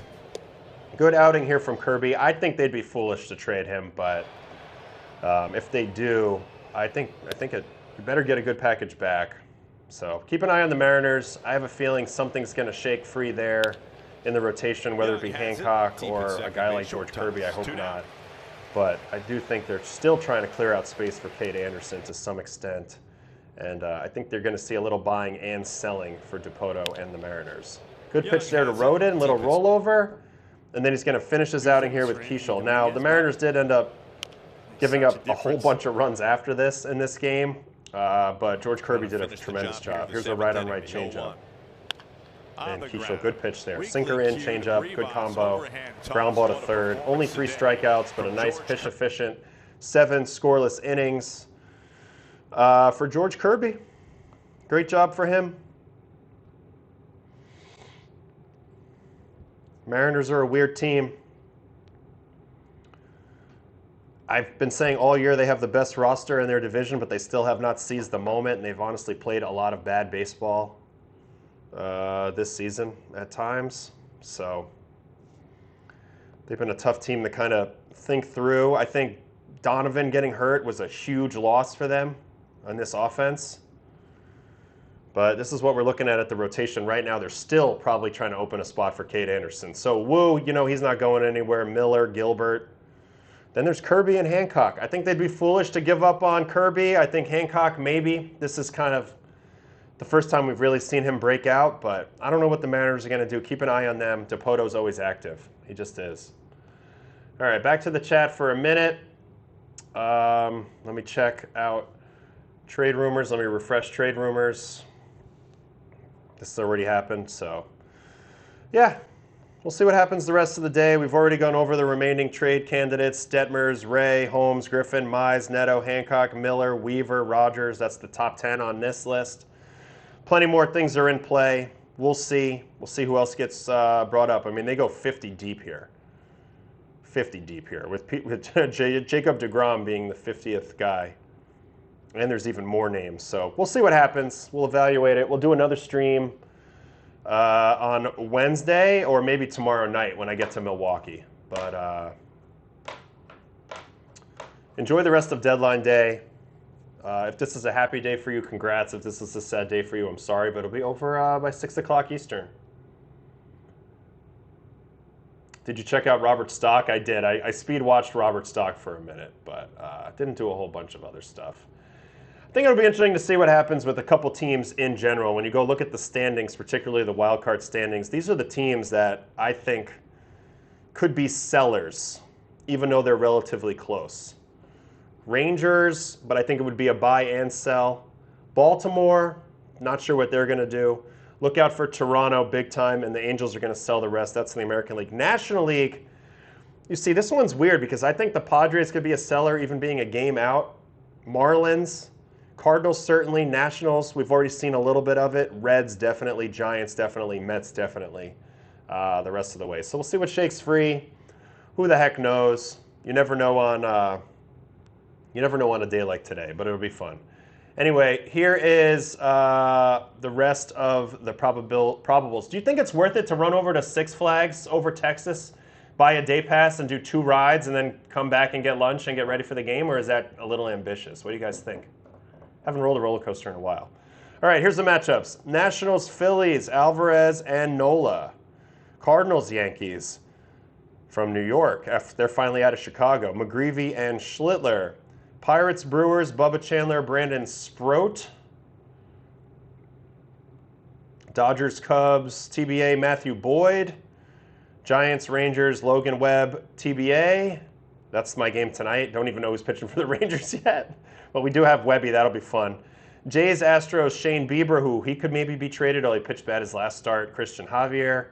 Good outing here from Kirby. I think they'd be foolish to trade him, but if they do, I think you better get a good package back. So keep an eye on the Mariners. I have a feeling something's going to shake free there in the rotation, whether it be Hancock or a guy like George Kirby. I hope not. But I do think they're still trying to clear out space for Cade Anderson to some extent. And I think they're going to see a little buying and selling for Dipoto and the Mariners. Good pitch there to Rodin, little rollover. And then he's going to finish his outing here with Keishel. Now, the Mariners did end up giving up a whole bunch of runs after this in this game. But George Kirby did a tremendous job. Here's a right-on-right changeup. And Keishel, good pitch there. Sinker in, changeup, good combo. Ground ball to 3rd. Only 3 strikeouts, but a nice pitch-efficient 7 scoreless innings for George Kirby. Great job for him. Mariners are a weird team. I've been saying all year they have the best roster in their division, but they still have not seized the moment, and they've honestly played a lot of bad baseball this season at times. So they've been a tough team to kind of think through. I think Donovan getting hurt was a huge loss for them on this offense. But this is what we're looking at the rotation right now. They're still probably trying to open a spot for Cade Anderson. So Wu, he's not going anywhere. Miller, Gilbert. Then there's Kirby and Hancock. I think they'd be foolish to give up on Kirby. I think Hancock maybe. This is kind of the first time we've really seen him break out, but I don't know what the Mariners are going to do. Keep an eye on them. DePoto's always active. He just is. All right, back to the chat for a minute. Let me check out trade rumors. Let me refresh trade rumors. This has already happened, so yeah. We'll see what happens the rest of the day. We've already gone over the remaining trade candidates. Detmers, Ray, Holmes, Griffin, Mize, Neto, Hancock, Miller, Weaver, Rogers. That's the top 10 on this list. Plenty more things are in play. We'll see. We'll see who else gets brought up. I mean, they go 50 deep here. 50 deep here, with Jacob deGrom being the 50th guy. And there's even more names. So we'll see what happens. We'll evaluate it. We'll do another stream on Wednesday or maybe tomorrow night when I get to Milwaukee. But enjoy the rest of deadline day. If this is a happy day for you, congrats. If this is a sad day for you, I'm sorry, but it'll be over by 6 o'clock Eastern. Did you check out Robert Stock? I did. I speed watched Robert Stock for a minute, but didn't do a whole bunch of other stuff. I think it'll be interesting to see what happens with a couple teams in general. When you go look at the standings, particularly the wild card standings, these are the teams that I think could be sellers, even though they're relatively close. Rangers, but I think it would be a buy and sell. Baltimore, not sure what they're going to do. Look out for Toronto big time, and the Angels are going to sell the rest. That's in the American League. National League, you see, this one's weird because I think the Padres could be a seller, even being a game out. Marlins, Cardinals certainly, Nationals, we've already seen a little bit of it. Reds definitely, Giants definitely, Mets definitely, the rest of the way. So we'll see what shakes free. Who the heck knows? You never know on a day like today, but it'll be fun. Anyway, here is the rest of the probables. Do you think it's worth it to run over to Six Flags over Texas, buy a day pass and do 2 rides and then come back and get lunch and get ready for the game, or is that a little ambitious? What do you guys think? Haven't rolled a roller coaster in a while. All right, here's the matchups. Nationals, Phillies, Alvarez, and Nola. Cardinals, Yankees from New York. They're finally out of Chicago. McGreevy and Schlittler. Pirates, Brewers, Bubba Chandler, Brandon Sproat. Dodgers, Cubs, TBA, Matthew Boyd. Giants, Rangers, Logan Webb, TBA. That's my game tonight. Don't even know who's pitching for the Rangers yet. But we do have Webby. That'll be fun. Jays, Astros, Shane Bieber, who he could maybe be traded, although he pitched bad his last start. Christian Javier.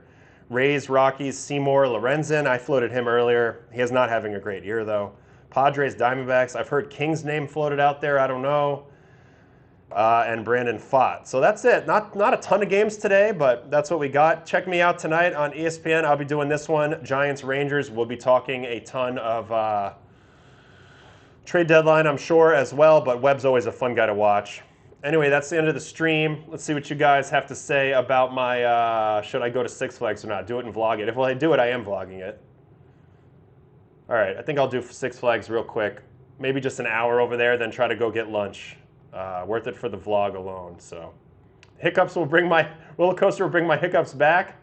Rays, Rockies, Seymour, Lorenzen. I floated him earlier. He is not having a great year, though. Padres, Diamondbacks. I've heard King's name floated out there. I don't know. And Brandon Pfaadt. So that's it. Not a ton of games today, but that's what we got. Check me out tonight on ESPN. I'll be doing this one. Giants, Rangers. We'll be talking a ton of trade deadline, I'm sure, as well. But Webb's always a fun guy to watch. Anyway, that's the end of the stream. Let's see what you guys have to say about my should I go to Six Flags or not. Do it and vlog it. If I do it, I am vlogging it. All right, I think I'll do Six Flags real quick. Maybe just an hour over there, then try to go get lunch. Worth it for the vlog alone. So, roller coaster will bring my hiccups back.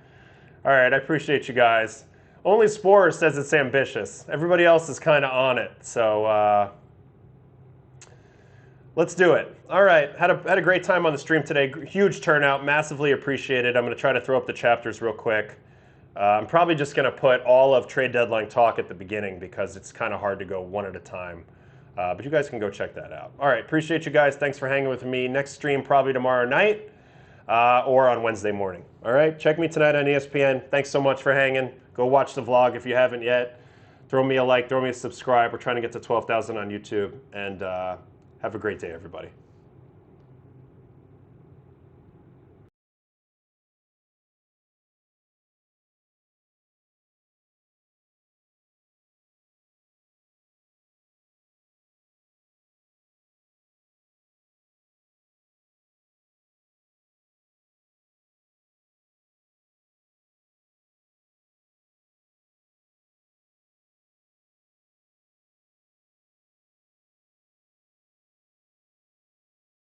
All right, I appreciate you guys. Only Sporer says it's ambitious. Everybody else is kind of on it. So let's do it. All right, had a great time on the stream today. Huge turnout, massively appreciated. I'm going to try to throw up the chapters real quick. I'm probably just going to put all of trade deadline talk at the beginning because it's kind of hard to go one at a time. But you guys can go check that out. All right, appreciate you guys. Thanks for hanging with me. Next stream probably tomorrow night or on Wednesday morning. All right, check me tonight on ESPN. Thanks so much for hanging. Go watch the vlog if you haven't yet. Throw me a like, throw me a subscribe. We're trying to get to 12,000 on YouTube. And have a great day, everybody.